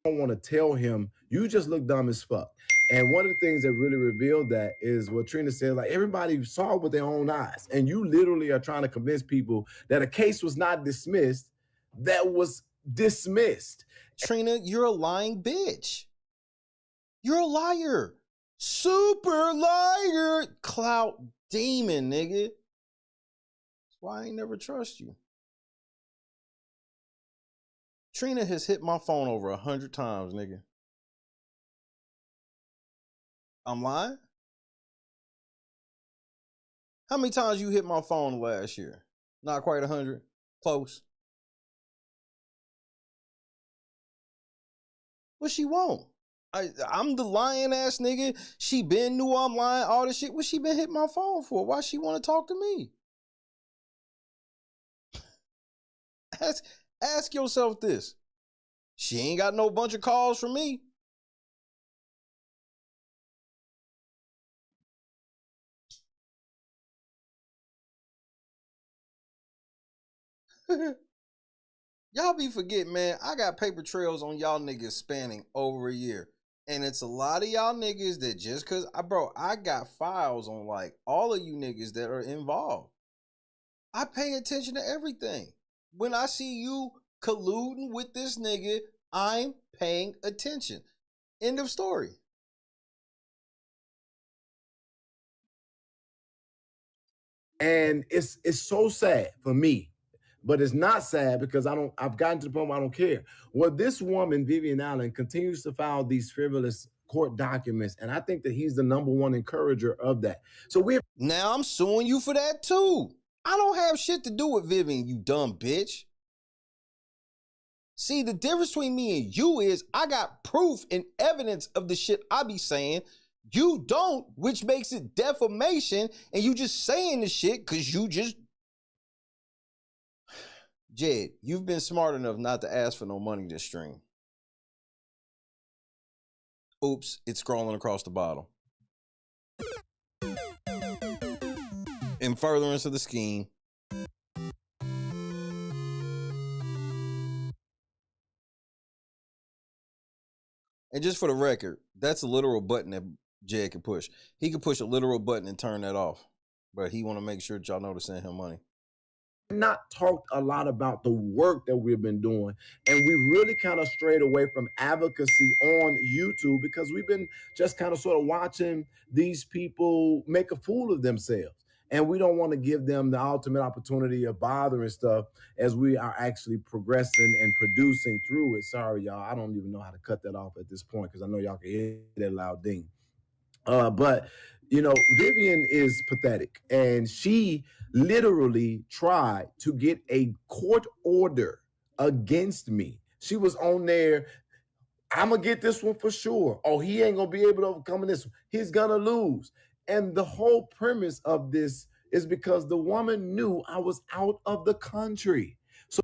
I don't want to tell him, you just look dumb as fuck. And one of the things that really revealed that is what Trina said, like everybody saw it with their own eyes. And you literally are trying to convince people that a case was not dismissed, that was dismissed. Trina, you're a lying bitch. You're a liar. Super liar. Clout demon, nigga. That's why I ain't never trust you. Trina has hit my phone over 100 times, nigga. I'm lying? How many times you hit my phone last year? Not quite 100. Close. What she want? I'm the lying ass nigga. She been knew I'm lying, all this shit. What she been hitting my phone for? Why she want to talk to me? Ask yourself this. She ain't got no bunch of calls from me. Y'all be forgetting, man. I got paper trails on y'all niggas spanning over a year. And it's a lot of y'all niggas that just cause I got files on like all of you niggas that are involved. I pay attention to everything. When I see you colluding with this nigga, I'm paying attention. End of story. And it's so sad for me, but it's not sad because I've gotten to the point where I don't care. Well, this woman, Vivian Allen, continues to file these frivolous court documents, and I think that he's the #1 encourager of that. So now I'm suing you for that too. I don't have shit to do with Vivian, you dumb bitch. See, the difference between me and you is I got proof and evidence of the shit I be saying. You don't, which makes it defamation, and you just saying the shit because you just... Jed, you've been smart enough not to ask for no money this stream. Oops, it's scrolling across the bottom. In furtherance of the scheme, and just for the record, that's a literal button that Jed can push. He can push a literal button and turn that off. But he want to make sure that y'all know to send him money. Not talked a lot about the work that we've been doing, and we really kind of strayed away from advocacy on YouTube because we've been just kind of sort of watching these people make a fool of themselves, and we don't want to give them the ultimate opportunity of bothering stuff as we are actually progressing and producing through it. Sorry, y'all, I don't even know how to cut that off at this point because I know y'all can hear that loud ding. But you know, Vivian is pathetic, and she literally tried to get a court order against me. She was on there, I'm gonna get this one for sure. Oh, he ain't gonna be able to overcome this one. He's gonna lose. And the whole premise of this is because the woman knew I was out of the country. So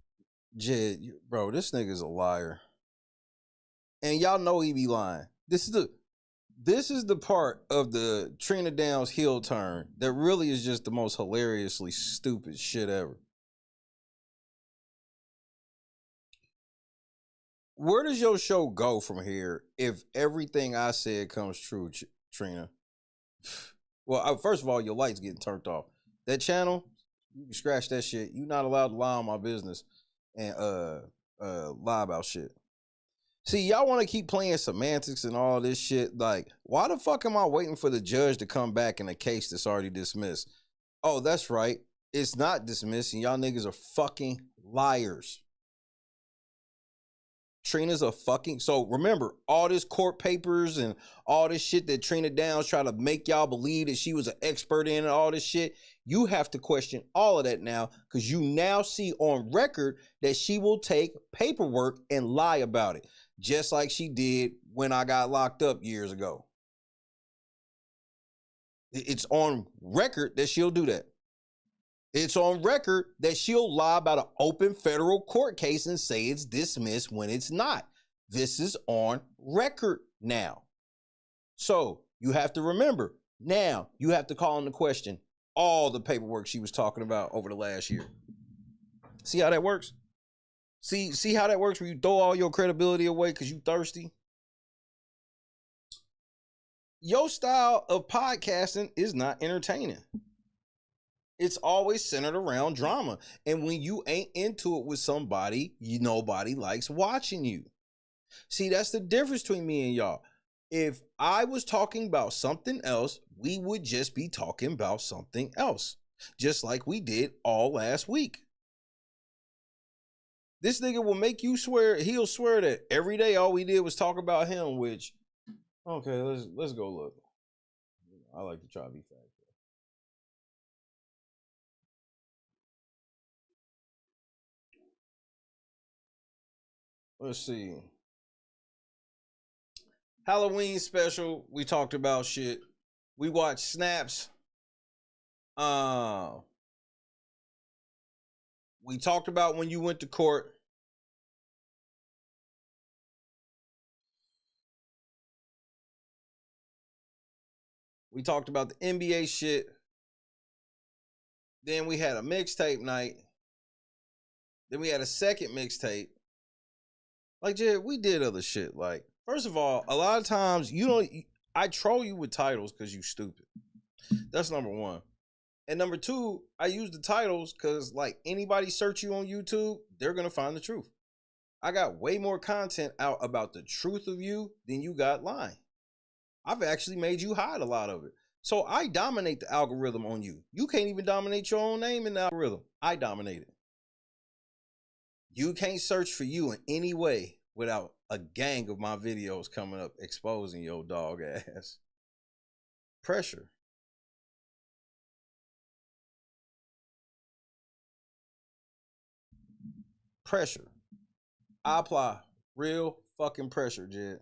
Jed, bro, this nigga's a liar. And y'all know he be lying. This is the part of the Trina Downs heel turn that really is just the most hilariously stupid shit ever. Where does your show go from here if everything I said comes true, Trina? Well, first of all, your light's getting turned off. That channel, you can scratch that shit. You're not allowed to lie on my business and lie about shit. See, y'all want to keep playing semantics and all this shit. Like, why the fuck am I waiting for the judge to come back in a case that's already dismissed? Oh, that's right. It's not dismissed, and y'all niggas are fucking liars. Trina's a fucking... So remember, all this court papers and all this shit that Trina Downs tried to make y'all believe that she was an expert in and all this shit, you have to question all of that now, because you now see on record that she will take paperwork and lie about it, just like she did when I got locked up years ago. It's on record that she'll do that. It's on record that she'll lie about an open federal court case and say it's dismissed when it's not. This is on record now. So you have to remember, now you have to call into question all the paperwork she was talking about over the last year. See how that works? See how that works when you throw all your credibility away because you thirsty? Your style of podcasting is not entertaining. It's always centered around drama. And when you ain't into it with somebody, nobody likes watching you. See, that's the difference between me and y'all. If I was talking about something else, we would just be talking about something else. Just like we did all last week. This nigga will make you swear, he'll swear that every day all we did was talk about him, which, okay, let's go look. I like to try to be factual. Let's see. Halloween special. We talked about shit. We watched Snaps. We talked about when you went to court. We talked about the NBA shit. Then we had a mixtape night. Then we had a second mixtape. Like, Jed, we did other shit. Like, first of all, a lot of times I troll you with titles because you stupid. That's number one. And number two, I use the titles because, like, anybody search you on YouTube, they're going to find the truth. I got way more content out about the truth of you than you got lying. I've actually made you hide a lot of it. So I dominate the algorithm on you. You can't even dominate your own name in the algorithm. I dominate it. You can't search for you in any way without a gang of my videos coming up exposing your dog ass. Pressure. Pressure. I apply real fucking pressure, Jed.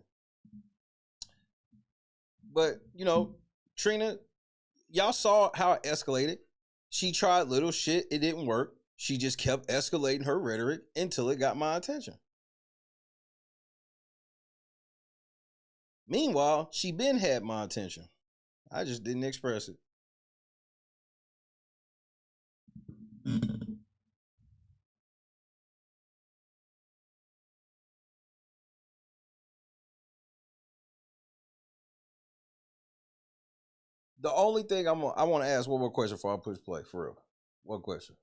But, you know, Trina, y'all saw how it escalated. She tried little shit. It didn't work. She just kept escalating her rhetoric until it got my attention. Meanwhile, she been had my attention. I just didn't express it. The only thing I want to ask one more question before I push play, for real. One question.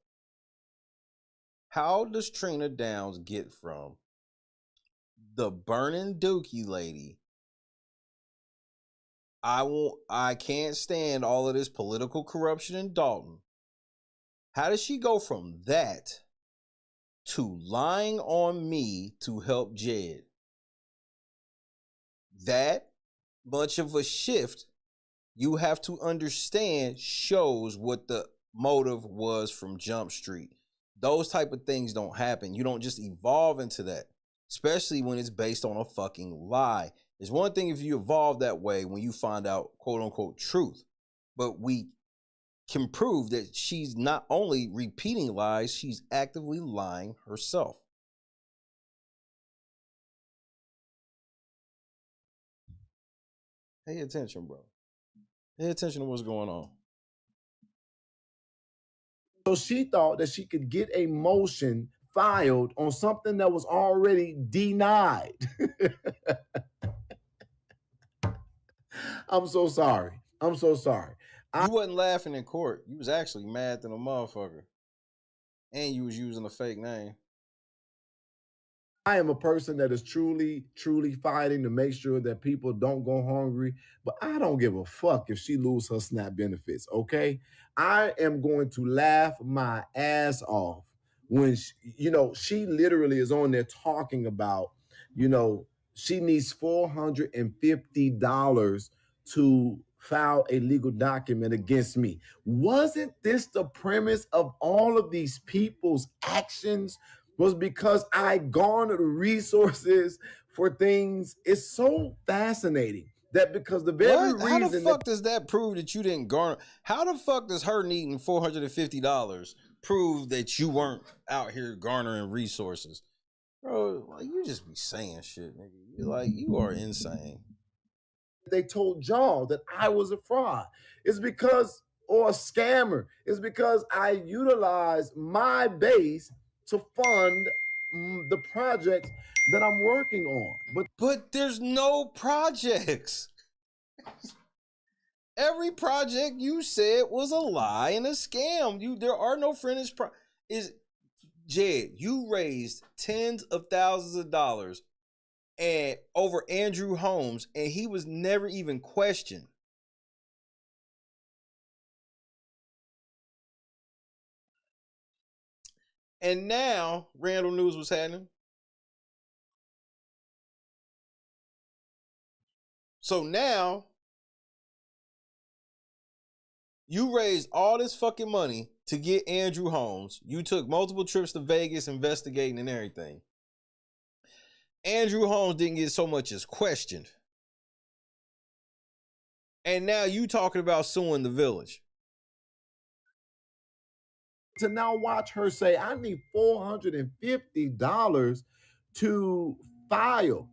How does Trina Downs get from the burning dookie lady, I can't stand all of this political corruption in Dolton, how does she go from that to lying on me to help Jed? That much of a shift, you have to understand, shows what the motive was from Jump Street. Those type of things don't happen. You don't just evolve into that, especially when it's based on a fucking lie. It's one thing if you evolve that way when you find out quote unquote truth, but we can prove that she's not only repeating lies, she's actively lying herself. Pay attention, bro. Pay attention to what's going on. So she thought that she could get a motion filed on something that was already denied. I'm so sorry. I'm so sorry. You wasn't laughing in court. You was actually mad than a motherfucker. And you was using a fake name. I am a person that is truly, truly fighting to make sure that people don't go hungry, but I don't give a fuck if she lose her SNAP benefits, okay? I am going to laugh my ass off when, she literally is on there talking about, she needs $450 to file a legal document against me. Wasn't this the premise of all of these people's actions? Was because I garnered resources for things. It's so fascinating that because the very reason. How the fuck does that prove that you didn't garner? How the fuck does her needing $450 prove that you weren't out here garnering resources? Bro, like, you just be saying shit, nigga. You are insane. They told y'all that I was a fraud. It's because, or a scammer. It's because I utilized my base to fund the projects that I'm working on. But there's no projects. Every project you said was a lie and a scam. There are no finished Jed, you raised tens of thousands of dollars and over Andrew Holmes, and he was never even questioned. And now, Randall News was happening. So now, you raised all this fucking money to get Andrew Holmes. You took multiple trips to Vegas investigating and everything. Andrew Holmes didn't get so much as questioned. And now you talking about suing the village. To now watch her say, I need $450 to file.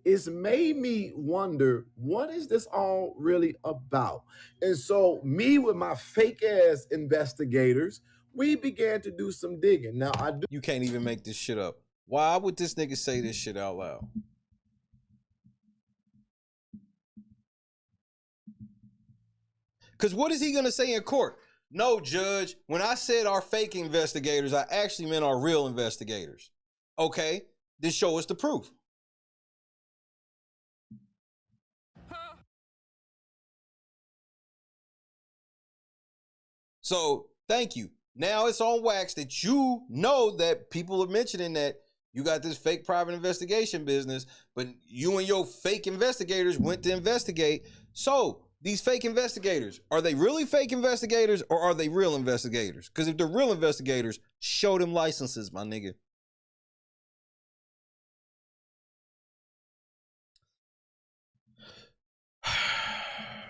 It's made me wonder, what is this all really about? And so me with my fake ass investigators, we began to do some digging. Now You can't even make this shit up. Why would this nigga say this shit out loud? Because what is he going to say in court? No, judge, when I said our fake investigators, I actually meant our real investigators. Okay, then show us the proof. So, thank you. Now it's on wax that you know that people are mentioning that you got this fake private investigation business, but you and your fake investigators went to investigate. So, these fake investigators, are they really fake investigators or are they real investigators? Because if they're real investigators, show them licenses, my nigga.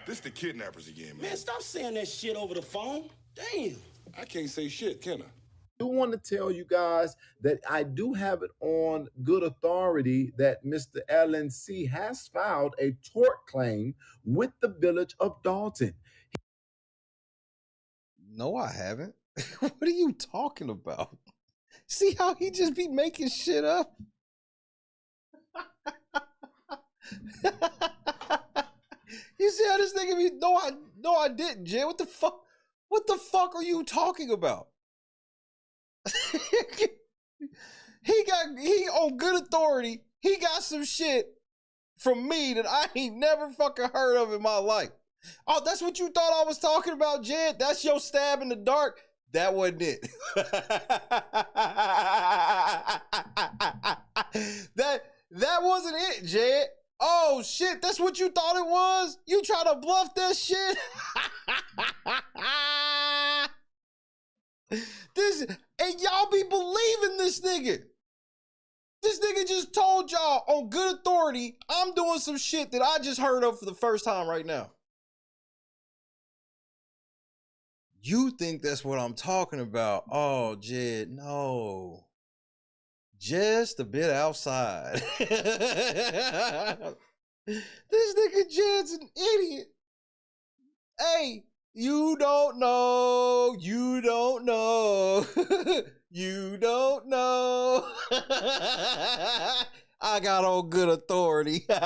This the Kidnappers again, man. Man, stop saying that shit over the phone. Damn. I can't say shit, can I? I do want to tell you guys that I do have it on good authority that Mr. LNC has filed a tort claim with the village of Dolton. No, I haven't. What are you talking about? See how he just be making shit up? You see how this nigga be? No, I didn't, Jay. What the fuck? What the fuck are you talking about? He on good authority. He got some shit from me that I ain't never fucking heard of in my life. Oh, that's what you thought I was talking about, Jed? That's your stab in the dark? That wasn't it. That wasn't it, Jed. Oh shit, that's what you thought it was? You try to bluff that shit? And y'all be believing this nigga. This nigga just told y'all on good authority, I'm doing some shit that I just heard of for the first time right now. You think that's what I'm talking about? Oh, Jed, no. Just a bit outside. This nigga Jed's an idiot. Hey, you don't know. You don't know. You don't know. I got on good authority. This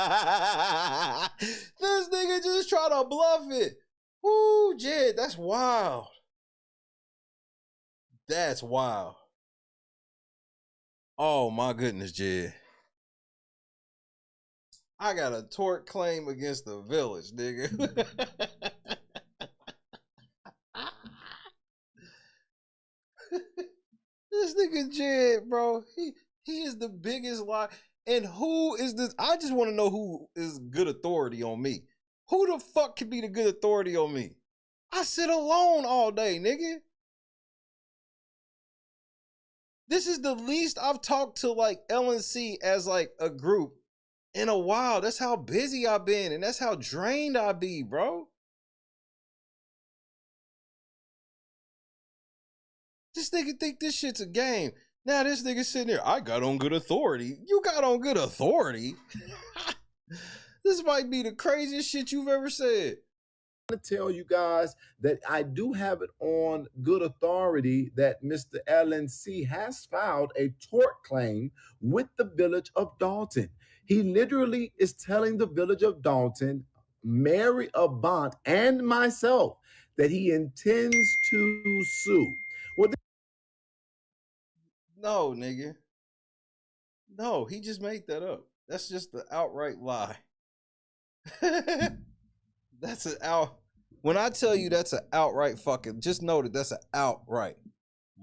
nigga just try to bluff it. Woo, Jed, that's wild. That's wild. Oh my goodness, Jed. I got a tort claim against the village, nigga. This nigga Jed, bro, he is the biggest lie. And who is this? I just want to know who is good authority on me. Who the fuck can be the good authority on me? I sit alone all day, nigga. This is the least I've talked to like LNC as like a group in a while. That's how busy I've been, and that's how drained I be, bro. This nigga think this shit's a game. Now this nigga sitting there, I got on good authority. You got on good authority? This might be the craziest shit you've ever said. I want to tell you guys that I do have it on good authority that Mr. LNC has filed a tort claim with the village of Dolton. He literally is telling the village of Dolton, Mary Avant, and myself that he intends to sue. Well, no, nigga. No, he just made that up. That's just the outright lie. That's an out. When I tell you that's an outright fucking, just know that that's an outright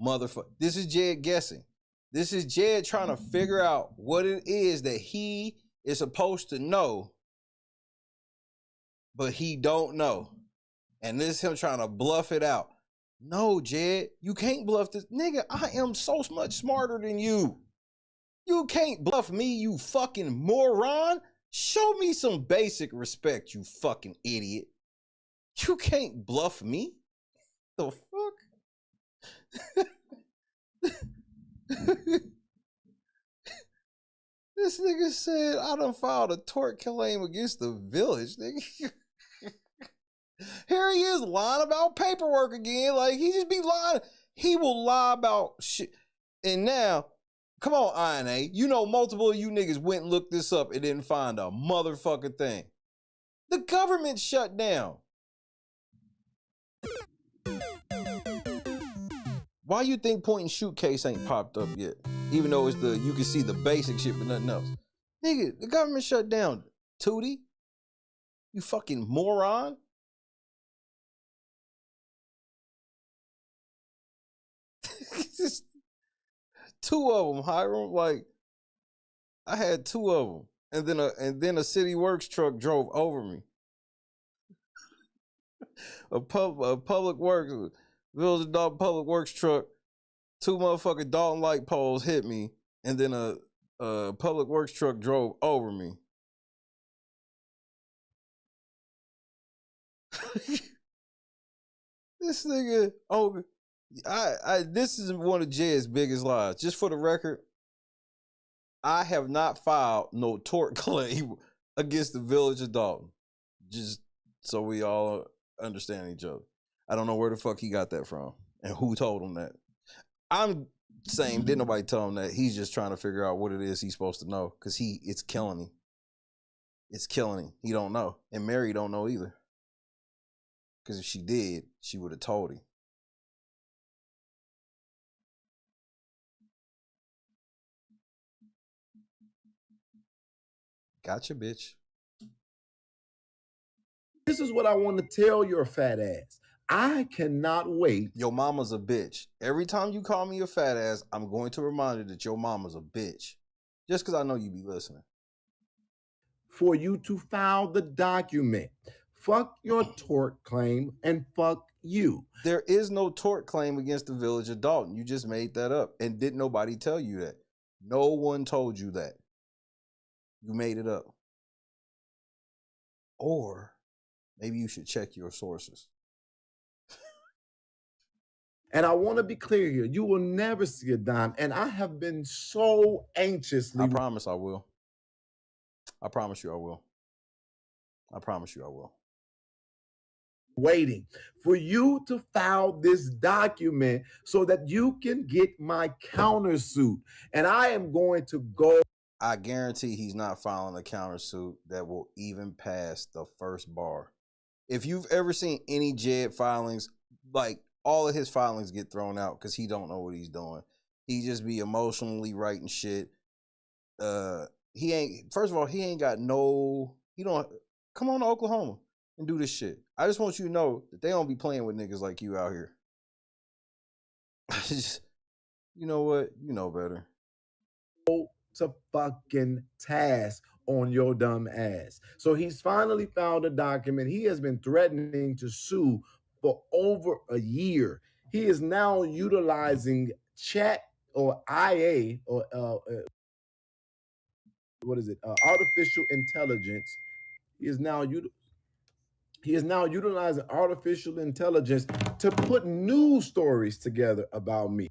motherfucker. This is Jed guessing. This is Jed trying to figure out what it is that he is supposed to know, but he don't know. And this is him trying to bluff it out. No, Jed, you can't bluff this. Nigga, I am so much smarter than you. You can't bluff me, you fucking moron. Show me some basic respect, you fucking idiot. You can't bluff me. The fuck? This nigga said I done filed a tort claim against the village, nigga. Here he is lying about paperwork again. Like, he just be lying. He will lie about shit. And now, come on, INA. You know multiple of you niggas went and looked this up and didn't find a motherfucking thing. The government shut down. Why you think point and shoot case ain't popped up yet? Even though it's you can see the basic shit but nothing else. Nigga, the government shut down. Tootie? You fucking moron? Just two of them, Hiram. Like, I had two of them, and then a City Works truck drove over me. a public works, Village of Dolton public works truck, two motherfucking Dolton light poles hit me, and then a public works truck drove over me. This nigga, oh, this is one of Jed's biggest lies. Just for the record, I have not filed no tort claim against the village of Dolton. Just so we all understand each other. I don't know where the fuck he got that from and who told him that. I'm saying didn't nobody tell him that. He's just trying to figure out what it is he's supposed to know because it's killing him. It's killing him. He don't know. And Mary don't know either. Because if she did, she would have told him. Gotcha, bitch. This is what I want to tell your fat ass. I cannot wait. Your mama's a bitch. Every time you call me a fat ass, I'm going to remind you that your mama's a bitch. Just because I know you be listening. For you to file the document. Fuck your tort claim and fuck you. There is no tort claim against the village of Dolton. You just made that up. And didn't nobody tell you that? No one told you that. You made it up. Or maybe you should check your sources. And I want to be clear here. You will never see a dime. And I have been so anxiously. I promise I will. I promise you I will. I promise you I will. Waiting for you to file this document so that you can get my countersuit. And I am going to go. I guarantee he's not filing a countersuit that will even pass the first bar. If you've ever seen any Jed filings, like all of his filings get thrown out because he don't know what he's doing. He just be emotionally writing shit. He ain't, first of all, he ain't got no, he don't, come on to Oklahoma and do this shit. I just want you to know that they don't be playing with niggas like you out here. Just, you know what? You know better. To fucking task on your dumb ass. So he's finally found a document. He has been threatening to sue for over a year. He is now utilizing chat or IA or artificial intelligence. He is now utilizing artificial intelligence to put news stories together about me.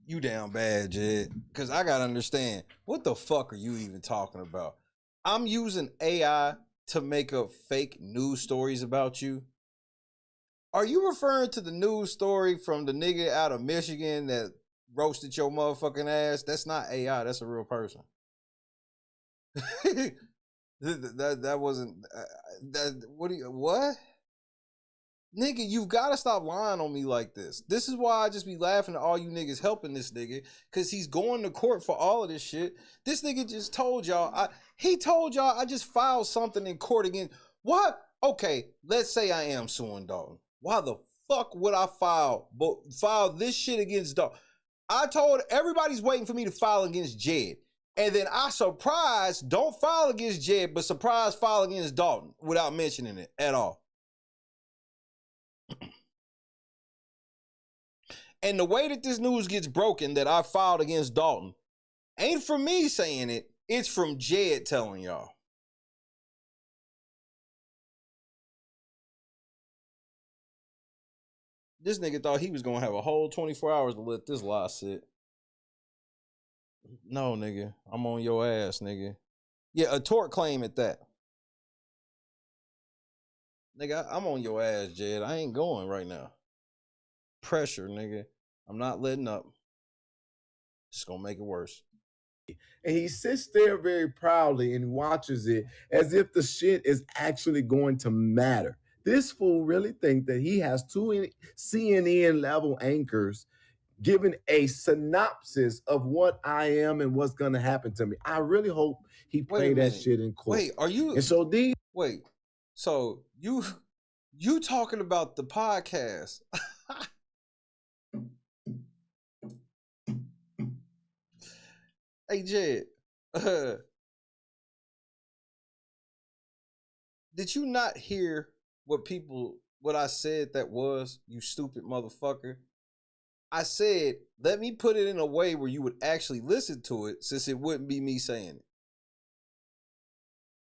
You damn bad, Jed. Because I gotta understand, what the fuck are you even talking about? I'm using AI to make up fake news stories about you. Are you referring to the news story from the nigga out of Michigan that roasted your motherfucking ass? That's not AI. That's a real person. that wasn't. What? Nigga, you've got to stop lying on me like this. This is why I just be laughing at all you niggas helping this nigga, because he's going to court for all of this shit. This nigga just told y'all, he told y'all I just filed something in court again. What? Okay, let's say I am suing Dolton. Why the fuck would I file this shit against Dolton? I told everybody's waiting for me to file against Jed. And then I don't file against Jed, but file against Dolton without mentioning it at all. And the way that this news gets broken that I filed against Dolton ain't from me saying it. It's from Jed telling y'all. This nigga thought he was going to have a whole 24 hours to let this lie sit. No, nigga. I'm on your ass, nigga. Yeah, a tort claim at that. Nigga, I'm on your ass, Jed. I ain't going right now. Pressure, nigga. I'm not letting up. Just gonna make it worse. And he sits there very proudly and watches it as if the shit is actually going to matter. This fool really think that he has two CNN level anchors giving a synopsis of what I am and what's going to happen to me. I really hope he played that shit in court. Wait, are you? And so these. Wait, so you talking about the podcast? Hey, Jed, did you not hear what I said that was, you stupid motherfucker? I said, let me put it in a way where you would actually listen to it, since it wouldn't be me saying it.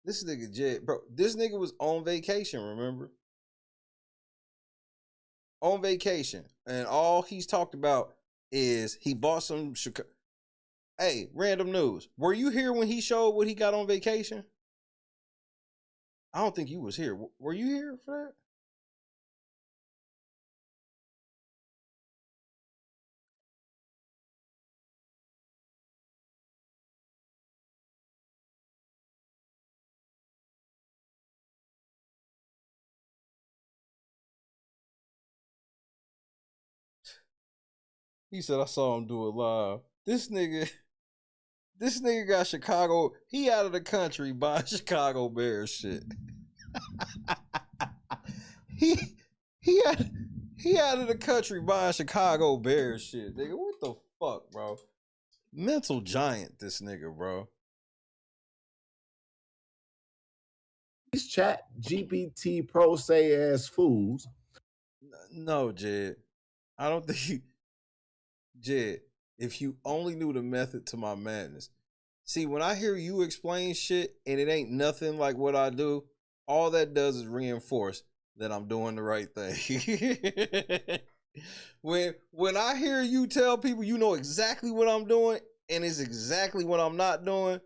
This nigga Jed, bro, this nigga was on vacation, remember? On vacation. And all he's talked about is he bought some Chicago. Hey, random news. Were you here when he showed what he got on vacation? I don't think you was here. Were you here for that? He said, I saw him do it live. This nigga got Chicago. He out of the country buying Chicago Bears shit. he out of the country buying Chicago Bears shit. Nigga, what the fuck, bro? Mental giant, this nigga, bro. These chat GPT pro say ass fools. No, Jed. I don't think Jed, if you only knew the method to my madness. See, when I hear you explain shit and it ain't nothing like what I do, all that does is reinforce that I'm doing the right thing. When I hear you tell people you know exactly what I'm doing and it's exactly what I'm not doing,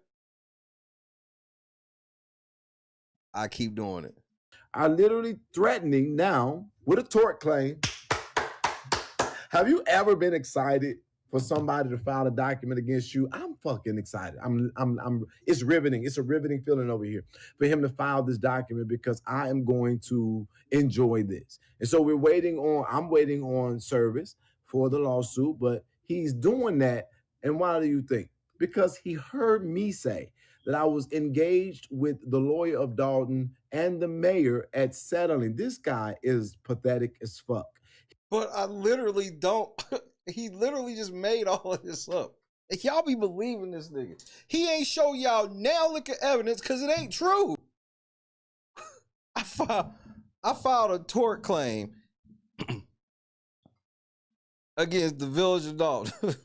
I keep doing it. Are literally threatening now with a tort claim. Have you ever been excited for somebody to file a document against you? I'm fucking excited. It's riveting. It's a riveting feeling over here for him to file this document because I am going to enjoy this. And so I'm waiting on service for the lawsuit, but he's doing that. And why do you think? Because he heard me say that I was engaged with the lawyer of Dolton and the mayor at settling. This guy is pathetic as fuck. But I literally don't. He literally just made all of this up. If y'all be believing this nigga, he ain't show y'all now lick of evidence because it ain't true. I filed a tort claim against the village of Dolton.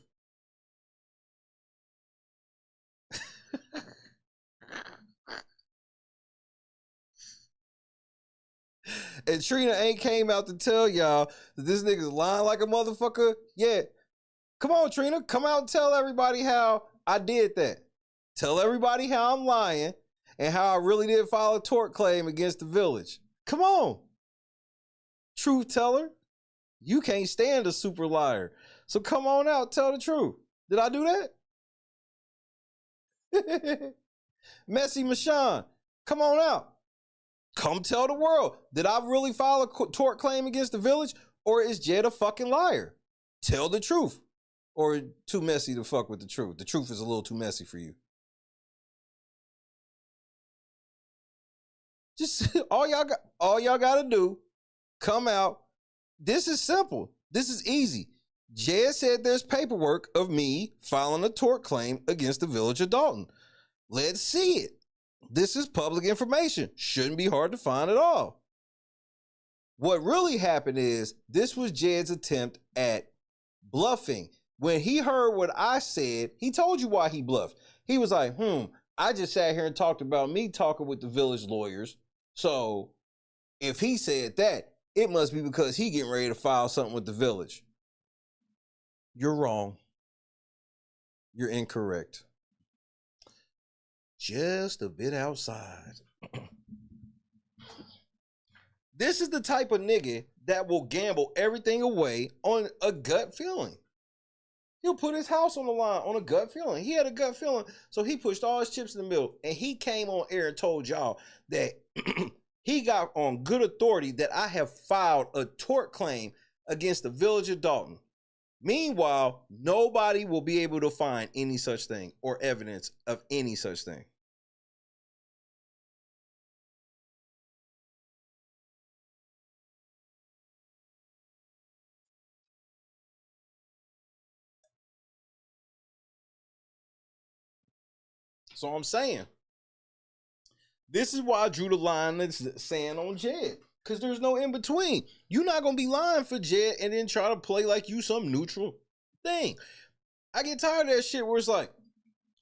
And Trina ain't came out to tell y'all that this nigga's lying like a motherfucker yet. Come on, Trina. Come out and tell everybody how I did that. Tell everybody how I'm lying and how I really did file a tort claim against the village. Come on. Truth teller. You can't stand a super liar. So come on out, tell the truth. Did I do that? Messy Michon, come on out. Come tell the world. Did I really file a tort claim against the village? Or is Jed a fucking liar? Tell the truth. Or too messy to fuck with the truth. The truth is a little too messy for you. Just all y'all gotta do, come out. This is simple. This is easy. Jed said there's paperwork of me filing a tort claim against the village of Dolton. Let's see it. This is public information. Shouldn't be hard to find at all. What really happened is this was Jed's attempt at bluffing. When he heard what I said, he told you why he bluffed. He was like, I just sat here and talked about me talking with the village lawyers. So if he said that, it must be because he getting ready to file something with the village. You're wrong. You're incorrect. Just a bit outside. This is the type of nigga that will gamble everything away on a gut feeling. He'll put his house on the line on a gut feeling. He had a gut feeling, so he pushed all his chips in the middle, and he came on air and told y'all that he got on good authority that I have filed a tort claim against the village of Dolton. Meanwhile, nobody will be able to find any such thing or evidence of any such thing. So I'm saying, this is why I drew the line that's saying on Jed. Because there's no in between. You're not going to be lying for Jed and then try to play like you some neutral thing. I get tired of that shit where it's like,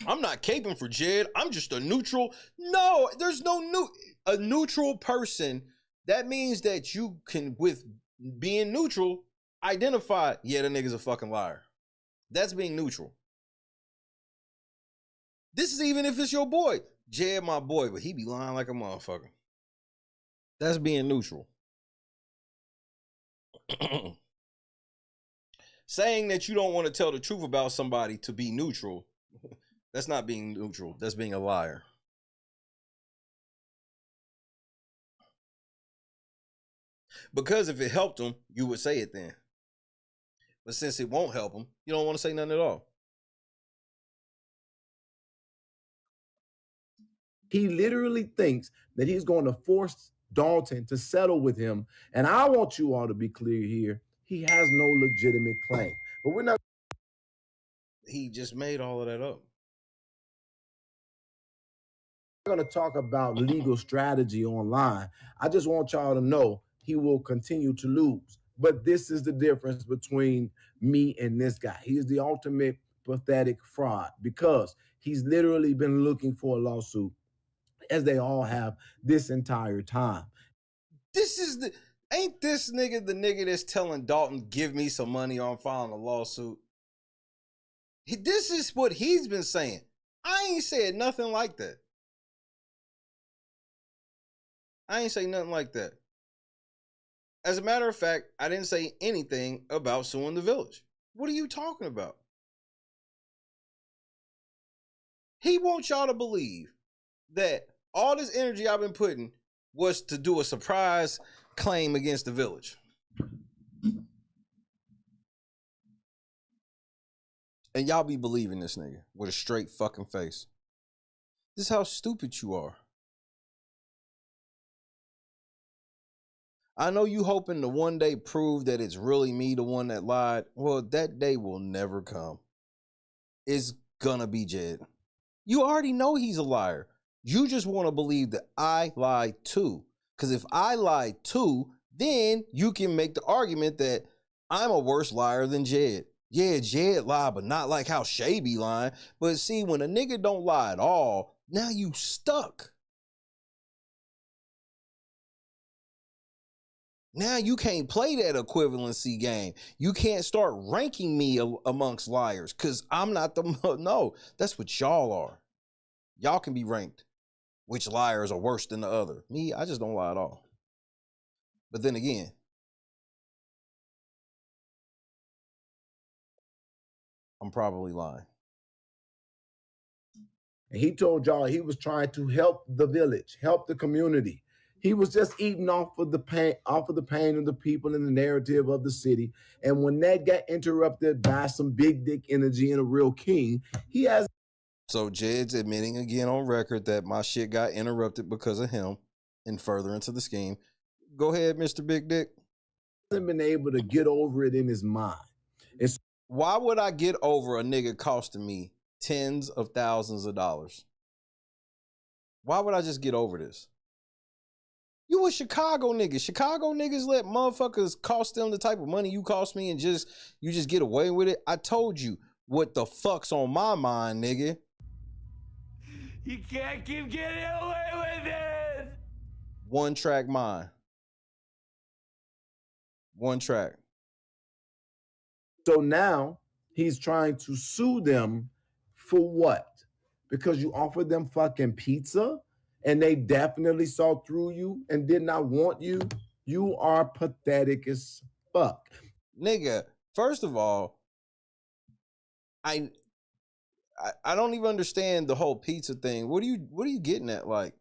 I'm not caping for Jed. I'm just a neutral. No, there's no a neutral person. That means that you can, with being neutral, identify, yeah, the nigga's a fucking liar. That's being neutral. This is even if it's your boy. Jed, my boy, but he be lying like a motherfucker. That's being neutral. Saying that you don't want to tell the truth about somebody to be neutral, that's not being neutral. That's being a liar. Because if it helped him, you would say it then. But since it won't help him, you don't want to say nothing at all. He literally thinks that he's going to force Dolton to settle with him. And I want you all to be clear here. He has no legitimate claim. But we're not. He just made all of that up. We're going to talk about legal strategy online. I just want y'all to know he will continue to lose. But this is the difference between me and this guy. He is the ultimate pathetic fraud because he's literally been looking for a lawsuit, as they all have this entire time. This is the, ain't this nigga the nigga that's telling Dolton, give me some money on filing a lawsuit? This is what he's been saying. I ain't said nothing like that. I ain't say nothing like that. As a matter of fact, I didn't say anything about suing the village. What are you talking about? He wants y'all to believe that all this energy I've been putting was to do a surprise claim against the village. And y'all be believing this nigga with a straight fucking face. This is how stupid you are. I know you hoping to one day prove that it's really me, the one that lied. Well, that day will never come. It's gonna be Jed. You already know he's a liar. You just want to believe that I lied too. Because if I lied too, then you can make the argument that I'm a worse liar than Jed. Yeah, Jed lied, but not like how Shay be lying. But see, when a nigga don't lie at all, now you stuck. Now you can't play that equivalency game. You can't start ranking me amongst liars because I'm not the, no, that's what y'all are. Y'all can be ranked. Which liars are worse than the other? Me, I just don't lie at all. But then again, I'm probably lying. And he told y'all he was trying to help the village, help the community. He was just eating off of the pain of the people and the narrative of the city. And when that got interrupted by some big dick energy and a real king, he has. So Jed's admitting again on record that my shit got interrupted because of him and further into the scheme. Go ahead, Mr. Big Dick. Hasn't been able to get over it in his mind. Why would I get over a nigga costing me tens of thousands of dollars? Why would I just get over this? You a Chicago nigga. Chicago niggas let motherfuckers cost them the type of money you cost me and you just get away with it. I told you what the fuck's on my mind, nigga. You can't keep getting away with it. One track mind. One track. So now he's trying to sue them for what? Because you offered them fucking pizza and they definitely saw through you and did not want you. You are pathetic as fuck. Nigga, first of all, I don't even understand the whole pizza thing. What are you getting at? Like,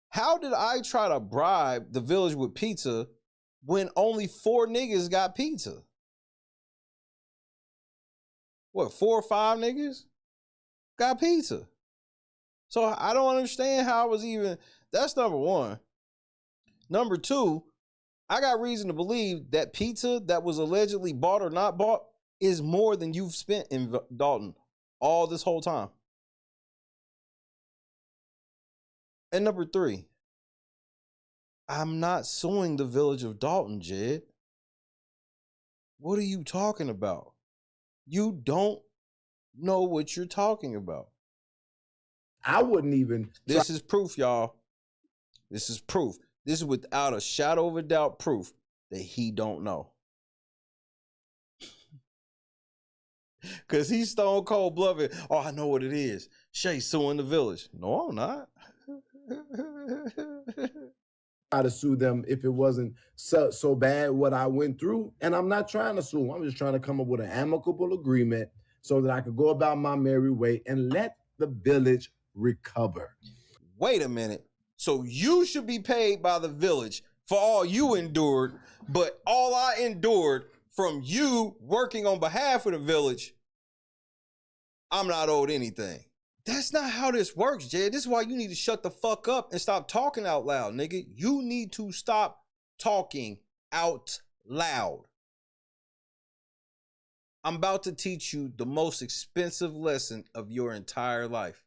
how did I try to bribe the village with pizza when only 4 niggas got pizza? What, 4 or 5 niggas got pizza? So I don't understand how I was even, that's number one. Number two, I got reason to believe that pizza that was allegedly bought or not bought is more than you've spent in Dolton all this whole time. And number three, I'm not suing the village of Dolton, Jed. What are you talking about? You don't know what you're talking about. I wouldn't even. This is proof, y'all. This is proof. This is without a shadow of a doubt proof that he don't know. Because he's stone cold bluffing. Oh, I know what it is. Shay suing the village. No, I'm not. Try to sue them if it wasn't so bad what I went through. And I'm not trying to sue. I'm just trying to come up with an amicable agreement so that I could go about my merry way and let the village recover. Wait a minute. So you should be paid by the village for all you endured, but all I endured from you working on behalf of the village, I'm not owed anything. That's not how this works, Jed. This is why you need to shut the fuck up and stop talking out loud, nigga. You need to stop talking out loud. I'm about to teach you the most expensive lesson of your entire life.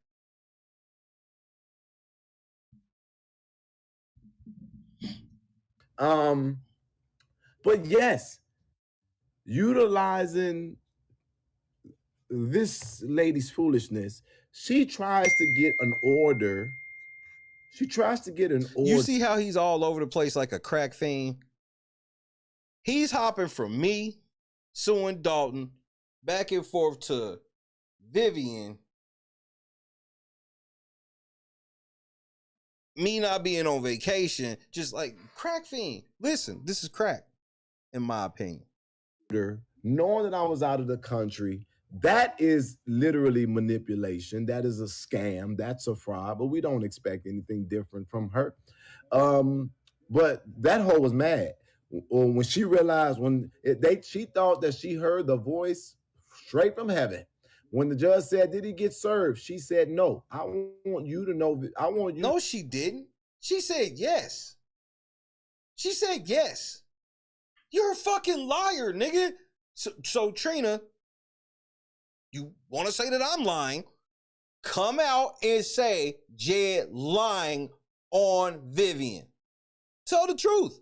But yes, utilizing this lady's foolishness, she tries to get an order. She tries to get an order. You see how he's all over the place like a crack fiend? He's hopping from me, suing Dolton, back and forth to Vivian, me not being on vacation, just like crack fiend. Listen, this is crack, in my opinion. Knowing that I was out of the country, that is literally manipulation. That is a scam. That's a fraud, but we don't expect anything different from her. But that hoe was mad when she realized she thought that she heard the voice straight from heaven. When the judge said, "Did he get served?" She said, "No. I want you to know. I want you." No, she didn't. She said yes. She said yes. You're a fucking liar, nigga. So Trina, you want to say that I'm lying? Come out and say Jed lying on Vivian. Tell the truth.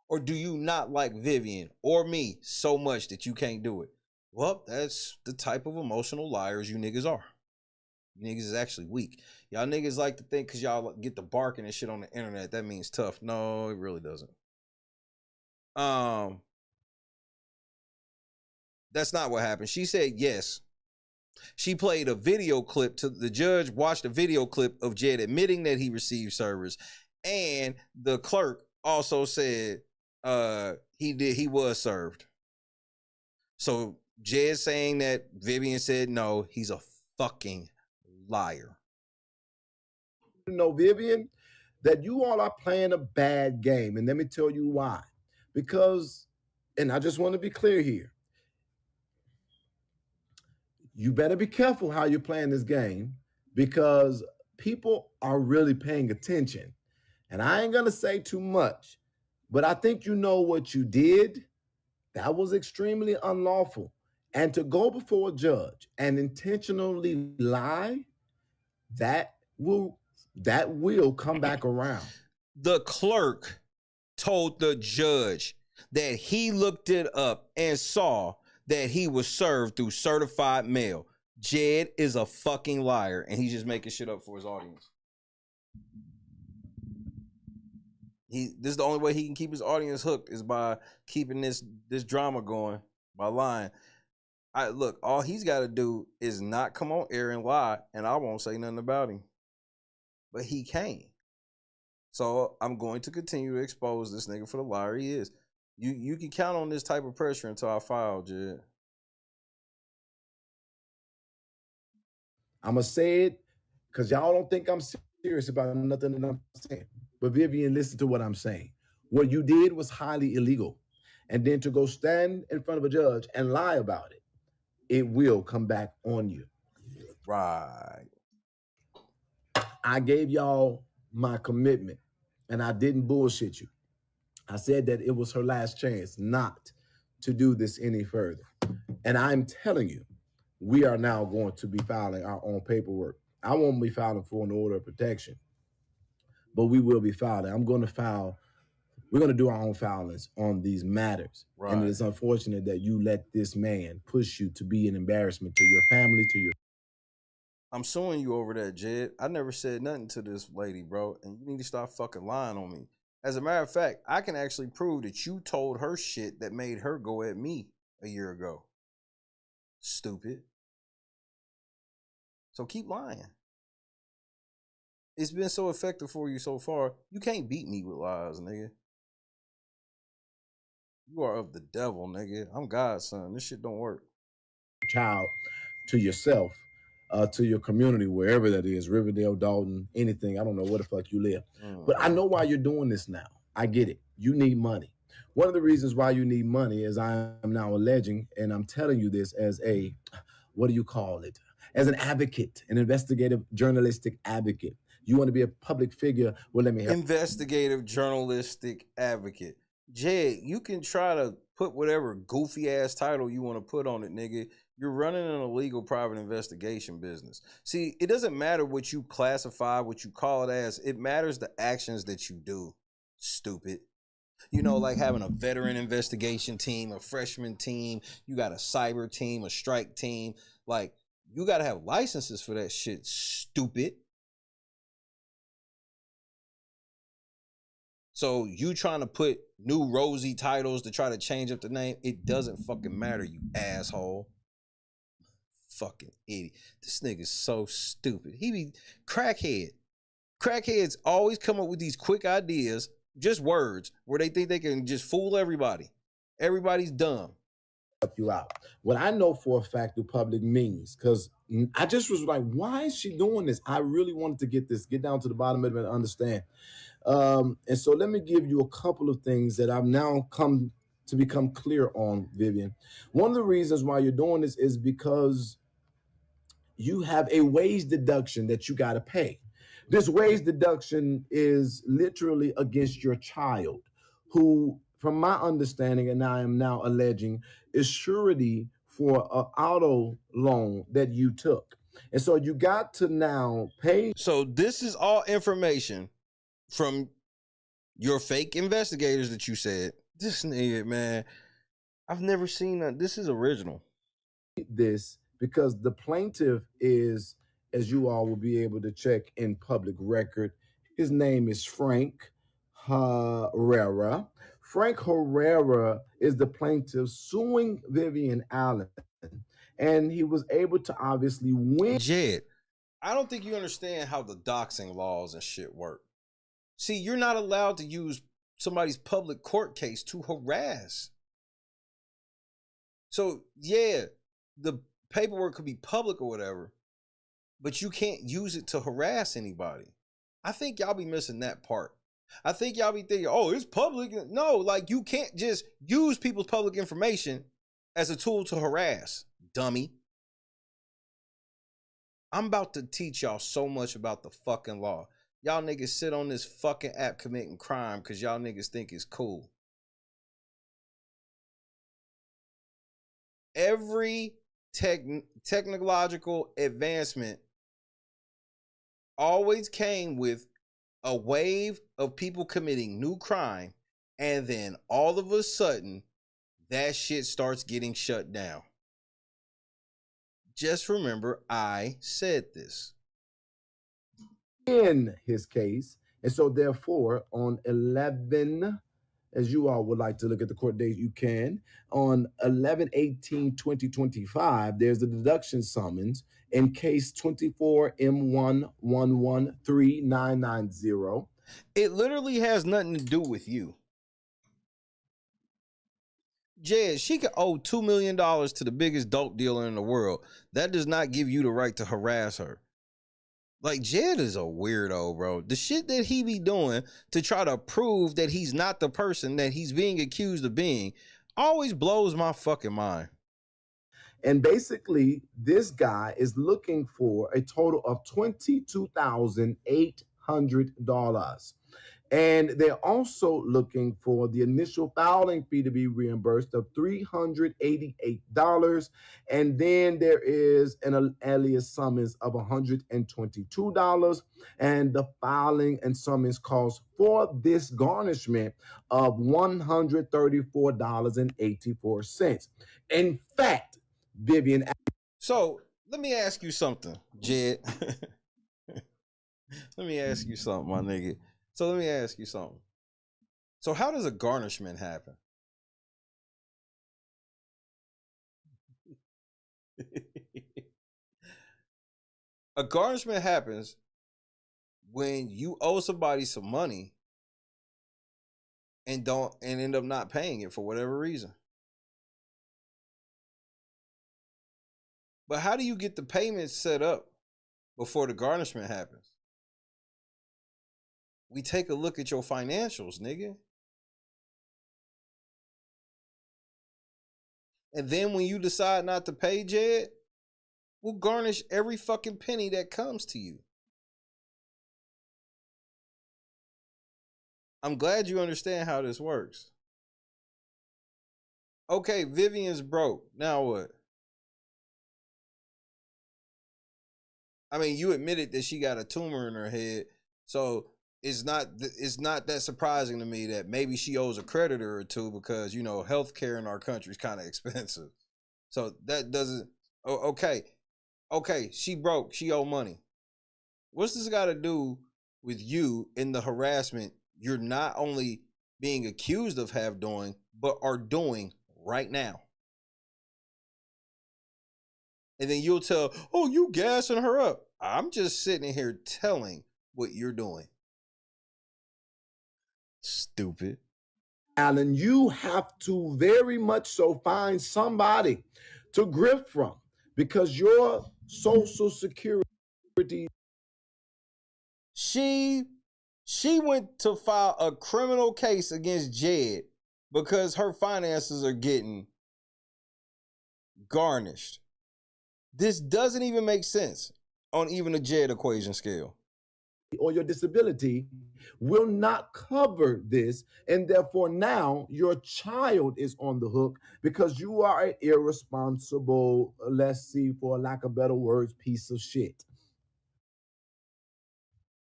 Or do you not like Vivian or me so much that you can't do it? Well, that's the type of emotional liars you niggas are. You niggas is actually weak. Y'all niggas like to think because y'all get the barking and shit on the internet, that means tough. No, it really doesn't. That's not what happened. She said yes. She played a video clip to the judge, watched a video clip of Jed admitting that he received servers. And the clerk also said he was served. So Jed saying that Vivian said no, he's a fucking liar. You know, Vivian, that you all are playing a bad game. And let me tell you why. Because, and I just want to be clear here, you better be careful how you're playing this game because people are really paying attention. And I ain't going to say too much, but I think you know what you did. That was extremely unlawful. And to go before a judge and intentionally lie, that will come back around. The clerk told the judge that he looked it up and saw that he was served through certified mail. Jed is a fucking liar, and he's just making shit up for his audience. This is the only way he can keep his audience hooked is by keeping this drama going, by lying. Look, all he's got to do is not come on air and lie, and I won't say nothing about him. But he can't. So I'm going to continue to expose this nigga for the liar he is. You can count on this type of pressure until I file, Jed. I'm going to say it because y'all don't think I'm serious about nothing that I'm saying. But Vivian, listen to what I'm saying. What you did was highly illegal. And then to go stand in front of a judge and lie about it, it will come back on you. Right. I gave y'all my commitment and I didn't bullshit you. I said that it was her last chance not to do this any further. And I'm telling you, we are now going to be filing our own paperwork. I won't be filing for an order of protection, but we will be filing. We're going to do our own filings on these matters. Right. And it is unfortunate that you let this man push you to be an embarrassment to your family, to your... I'm suing you over that, Jed. I never said nothing to this lady, bro, and you need to stop fucking lying on me. As a matter of fact, I can actually prove that you told her shit that made her go at me a year ago. Stupid. So keep lying. It's been so effective for you so far. You can't beat me with lies, nigga. You are of the devil, nigga. I'm God's son. This shit don't work. Child, to yourself, to your community, wherever that is, Riverdale, Dolton, anything. I don't know where the fuck you live. But I know why you're doing this now. I get it. You need money. One of the reasons why you need money is I am now alleging, and I'm telling you this as a, what do you call it? As an advocate, an investigative journalistic advocate. You want to be a public figure? Well, let me help. Investigative journalistic advocate. Jed, you can try to put whatever goofy ass title you want to put on it, nigga. You're running an illegal private investigation business. See, it doesn't matter what you classify, what you call it as. It matters the actions that you do, stupid. You know, like having a veteran investigation team, a freshman team, you got a cyber team, a strike team. Like, you got to have licenses for that shit, stupid. So you trying to put new rosy titles to try to change up the name, it doesn't fucking matter, you asshole. Fucking idiot. This nigga's so stupid. He be crackhead. Crackheads always come up with these quick ideas, just words, where they think they can just fool everybody. Everybody's dumb. Help you out. What I know for a fact the public means, because I just was like, why is she doing this? I really wanted to get down to the bottom of it and understand. And so let me give you a couple of things that I've now come to become clear on, Vivian. One of the reasons why you're doing this is because you have a wage deduction that you got to pay. This wage deduction is literally against your child, who, from my understanding, and I am now alleging, is surety for an auto loan that you took. And so you got to now pay. So this is all information from your fake investigators that you said. This nigga, man, I've never seen that. This is original. This because the plaintiff is, as you all will be able to check in public record, his name is Frank Herrera. Frank Herrera is the plaintiff suing Vivian Allen, and he was able to obviously win. Jed, I don't think you understand how the doxing laws and shit work. See, you're not allowed to use somebody's public court case to harass. So, yeah, the paperwork could be public or whatever, but you can't use it to harass anybody. I think y'all be missing that part. I think y'all be thinking, oh, it's public. No, like, you can't just use people's public information as a tool to harass, dummy. I'm about to teach y'all so much about the fucking law. Y'all niggas sit on this fucking app committing crime because y'all niggas think it's cool. Every technological advancement always came with a wave of people committing new crime, and then all of a sudden, that shit starts getting shut down. Just remember, I said this. In his case, and so therefore on 11, as you all would like to look at the court date, you can. On 11/18/2025, there's a deduction summons in case 24M113990. It literally has nothing to do with you. Jed, she could owe $2 million to the biggest dope dealer in the world. That does not give you the right to harass her. Like, Jed is a weirdo, bro. The shit that he be doing to try to prove that he's not the person that he's being accused of being always blows my fucking mind. And basically, this guy is looking for a total of $22,800. And they're also looking for the initial filing fee to be reimbursed of $388. And then there is an alias summons of $122. And the filing and summons cost for this garnishment of $134.84. In fact, Vivian. So let me ask you something, Jed. Let me ask you something, my nigga. So let me ask you something. So how does a garnishment happen? A garnishment happens when you owe somebody some money and end up not paying it for whatever reason. But how do you get the payments set up before the garnishment happens? We take a look at your financials, nigga. And then when you decide not to pay, Jed, we'll garnish every fucking penny that comes to you. I'm glad you understand how this works. Okay, Vivian's broke. Now what? I mean, you admitted that she got a tumor in her head. So it's not that surprising to me that maybe she owes a creditor or two, because, you know, healthcare in our country is kind of expensive. So that doesn't, okay, she broke, she owe money. What's this got to do with you in the harassment you're not only being accused of doing, but are doing right now? And then you'll tell, oh, you gassing her up. I'm just sitting here telling what you're doing. Stupid. Alan, you have to very much so find somebody to grift from, because your Social Security. She went to file a criminal case against Jed because her finances are getting garnished. This doesn't even make sense on even a Jed equation scale. Or your disability will not cover this, and therefore now your child is on the hook because you are an irresponsible, let's see, for lack of better words, piece of shit.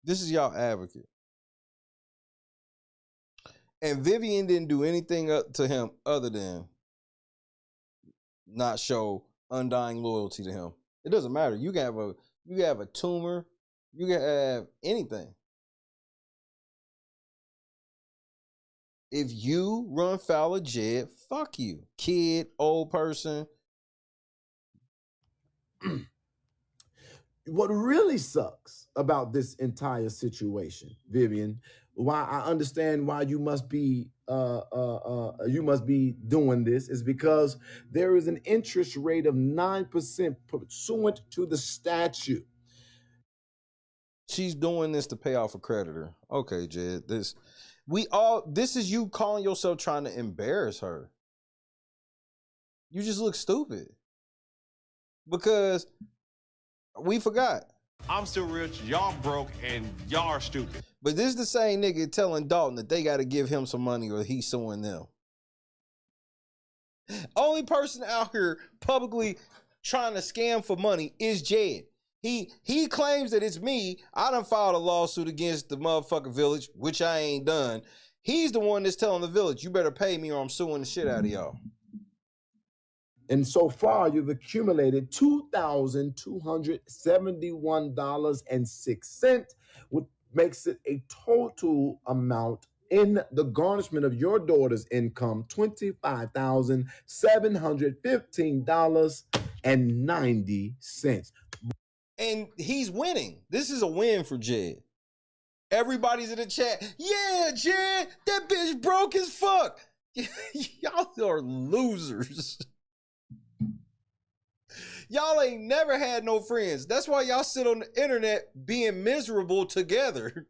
This is y'all advocate. And Vivian didn't do anything up to him other than not show undying loyalty to him. It doesn't matter. You can have a tumor. You can have anything. If you run foul of Jed, fuck you. Kid, old person. What really sucks about this entire situation, Vivian, why I understand why you must be doing this, is because there is an interest rate of 9% pursuant to the statute. She's doing this to pay off a creditor. Okay, Jed. This is you calling yourself trying to embarrass her. You just look stupid. Because we forgot. I'm still rich, y'all broke, and y'all are stupid. But this is the same nigga telling Dolton that they got to give him some money or he's suing them. Only person out here publicly trying to scam for money is Jed. He claims that it's me. I done filed a lawsuit against the motherfucking village, which I ain't done. He's the one that's telling the village, you better pay me or I'm suing the shit out of y'all. And so far, you've accumulated $2,271.06, which makes it a total amount in the garnishment of your daughter's income, $25,715.90. And he's winning. This is a win for Jed. Everybody's in the chat. Yeah, Jed, that bitch broke as fuck. Y'all are losers. Y'all ain't never had no friends. That's why y'all sit on the internet being miserable together.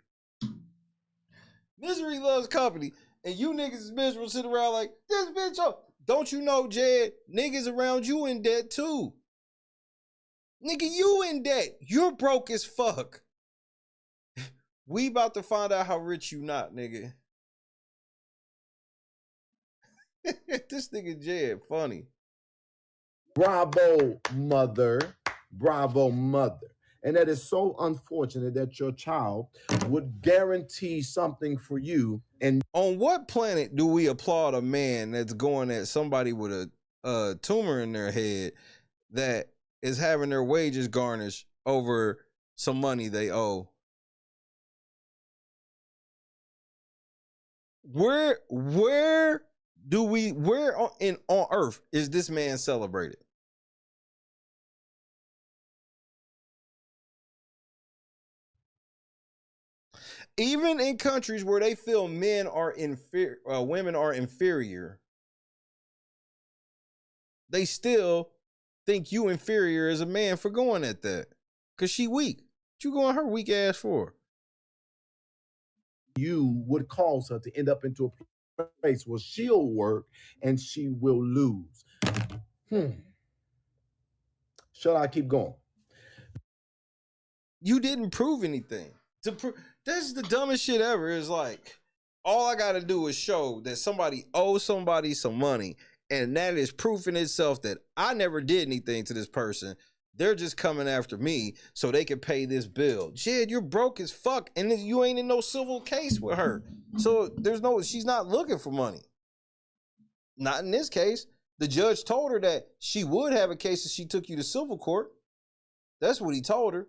Misery loves company. And you niggas is miserable sitting around like, this bitch, oh. Don't you know, Jed, niggas around you in debt too. Nigga, you in debt. You're broke as fuck. We about to find out how rich you not, nigga. This nigga Jed, funny. Bravo, mother. Bravo, mother. And that is so unfortunate that your child would guarantee something for you. And on what planet do we applaud a man that's going at somebody with a tumor in their head that is having their wages garnished over some money they owe? Where on earth is this man celebrated? Even in countries where they feel women are inferior, they still think you inferior as a man for going at that. Cause she weak. What you going her weak ass for? You would cause her to end up into a place where she'll work and she will lose. Shall I keep going? You didn't prove anything. That's the dumbest shit ever. Is like, all I gotta do is show that somebody owes somebody some money, and that is proof in itself that I never did anything to this person. They're just coming after me so they can pay this bill. Jed, you're broke as fuck, and you ain't in no civil case with her. So she's not looking for money. Not in this case. The judge told her that she would have a case if she took you to civil court. That's what he told her.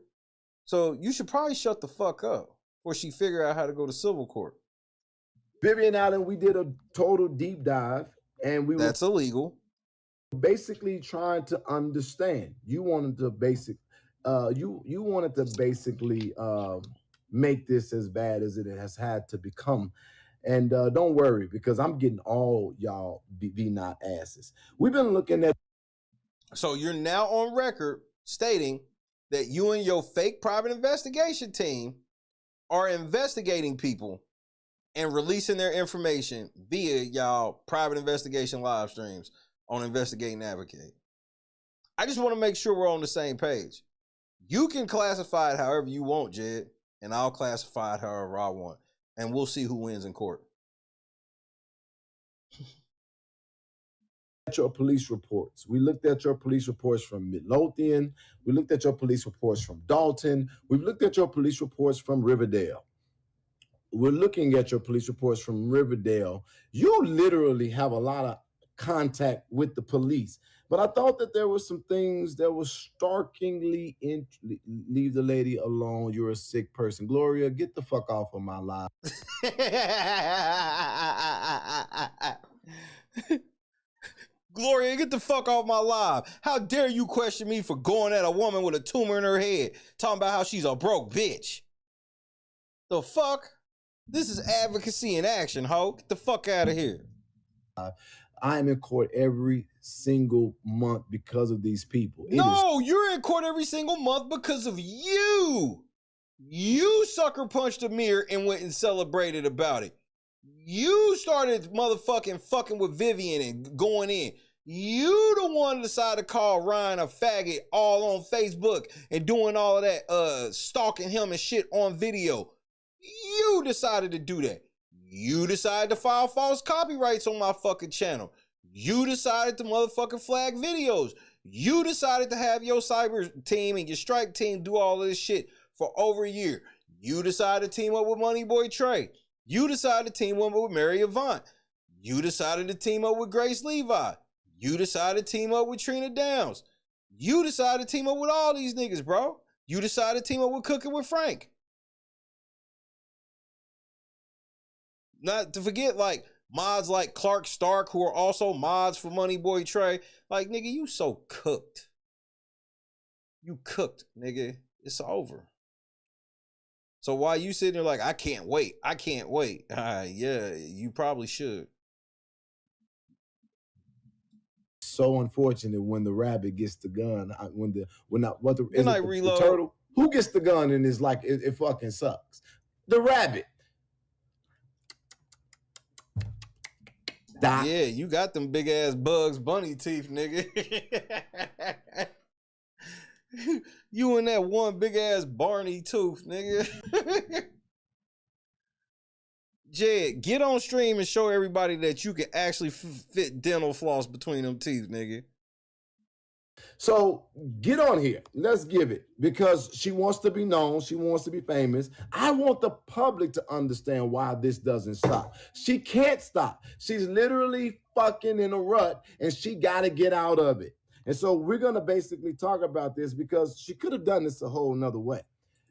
So you should probably shut the fuck up before she figure out how to go to civil court. Vivian Allen, we did a total deep dive, and that's illegal. Basically trying to understand. You wanted to you wanted to basically make this as bad as it has had to become. And don't worry, because I'm getting all y'all be not asses. We've been looking at. So you're now on record stating that you and your fake private investigation team are investigating people and releasing their information via y'all private investigation live streams on Investigate and Advocate. I just want to make sure we're on the same page. You can classify it however you want, Jed, and I'll classify it however I want, and we'll see who wins in court. Your police reports. We looked at your police reports from Midlothian. We looked at your police reports from Dolton. We've looked at your police reports from Riverdale. We're looking at your police reports from Riverdale. You literally have a lot of contact with the police. But I thought that there were some things that were starkingly leave the lady alone. You're a sick person. Gloria, get the fuck off of my live. Gloria, get the fuck off my live. How dare you question me for going at a woman with a tumor in her head, talking about how she's a broke bitch. The fuck? This is advocacy in action, ho. Get the fuck out of here. I'm in court every single month because of these people. You're in court every single month because of you. You sucker punched a mirror and went and celebrated about it. You started motherfucking fucking with Vivian and going in. You the one that decided to call Ryan a faggot all on Facebook and doing all of that, stalking him and shit on video. You decided to do that. You decided to file false copyrights on my fucking channel. You decided to motherfucking flag videos. You decided to have your cyber team and your strike team do all of this shit for over a year. You decided to team up with Money Boy Trey. You decided to team up with Mary Avant. You decided to team up with Grace Levi. You decided to team up with Trina Downs. You decided to team up with all these niggas, bro. You decided to team up with Cooking with Frank. Not to forget, like, mods like Clark Stark, who are also mods for Money Boy Trey. Like, nigga, you so cooked. You cooked, nigga. It's over. So while you sitting there like, I can't wait. Yeah, you probably should. So unfortunate when the rabbit gets the gun. The turtle? Who gets the gun and is like, it fucking sucks? The rabbit. Yeah, you got them big ass Bugs Bunny teeth, nigga. You and that one big ass Barney tooth, nigga. Jed, get on stream and show everybody that you can actually fit dental floss between them teeth, nigga. So get on here. Let's give it. Because she wants to be known. She wants to be famous. I want the public to understand why this doesn't stop. She can't stop. She's literally fucking in a rut and she got to get out of it. And so we're going to basically talk about this because she could have done this a whole nother way.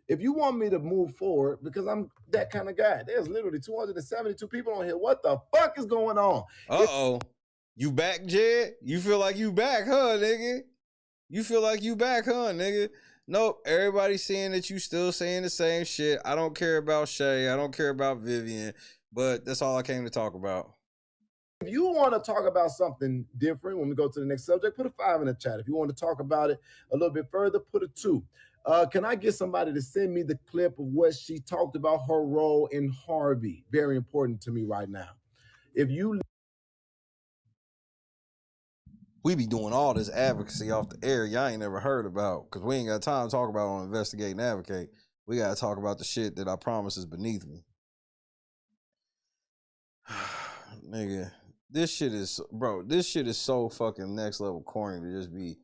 If you want me to move forward, because I'm that kind of guy, there's literally 272 people on here. What the fuck is going on? Uh-oh. You back, Jed? You feel like you back, huh, nigga? You feel like you back, huh, nigga? Nope. Everybody's saying that you still saying the same shit. I don't care about Shay. I don't care about Vivian. But that's all I came to talk about. If you want to talk about something different when we go to the next subject, put a 5 in the chat. If you want to talk about it a little bit further, put a 2. Can I get somebody to send me the clip of what she talked about her role in Harvey? Very important to me right now. If you... We be doing all this advocacy off the air y'all ain't never heard about because we ain't got time to talk about on Investigate and Advocate. We got to talk about the shit that I promise is beneath me. Nigga, this shit is so fucking next level corny to just be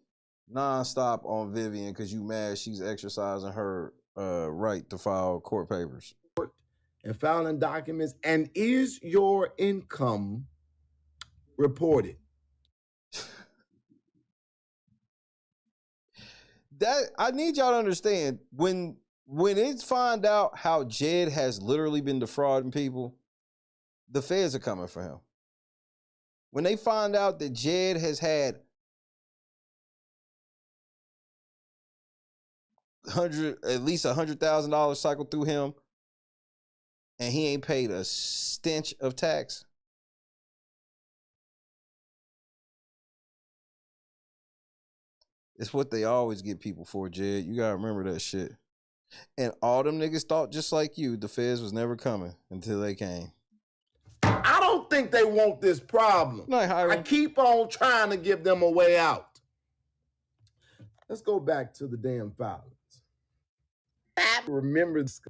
nonstop on Vivian because you mad she's exercising her right to file court papers. And filing documents, and is your income reported? That I need y'all to understand, when it's find out how Jed has literally been defrauding people, the feds are coming for him. When they find out that Jed has had at least $100,000 cycle through him, and he ain't paid a stench of tax. It's what they always get people for, Jed. You gotta remember that shit. And all them niggas thought just like you, the feds was never coming until they came. I don't think they want this problem. I keep on trying to give them a way out. Let's go back to the damn violence. Remember this.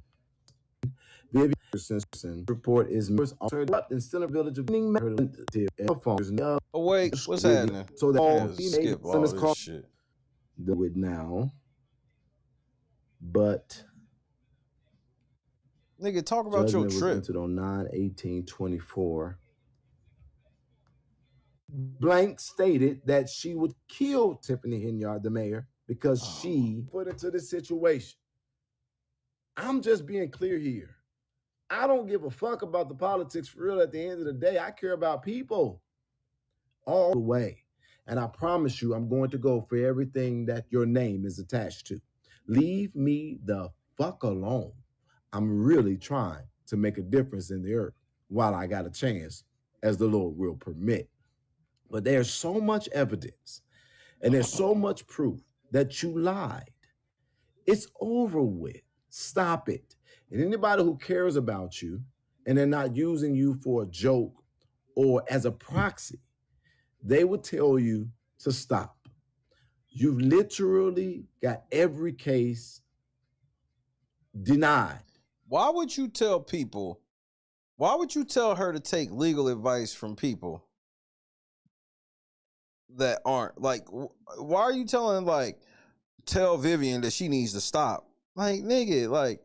Vivian Simpson report is up in still a village of oh wait, what's happening? So that all skip all this shit. Do it now. But nigga, talk about your trip. Was entered on 9/18/24. Blank stated that she would kill Tiffany Henyard, the mayor, because she put into this situation. I'm just being clear here. I don't give a fuck about the politics for real. At the end of the day, I care about people all the way. And I promise you, I'm going to go for everything that your name is attached to. Leave me the fuck alone. I'm really trying to make a difference in the earth while I got a chance, as the Lord will permit. But there's so much evidence and there's so much proof that you lied. It's over with. Stop it. And anybody who cares about you and they're not using you for a joke or as a proxy, they would tell you to stop. You've literally got every case denied. Why would you tell people, why would you tell her to take legal advice from people that aren't, like, why are you telling, like, tell Vivian that she needs to stop? Like, nigga, like,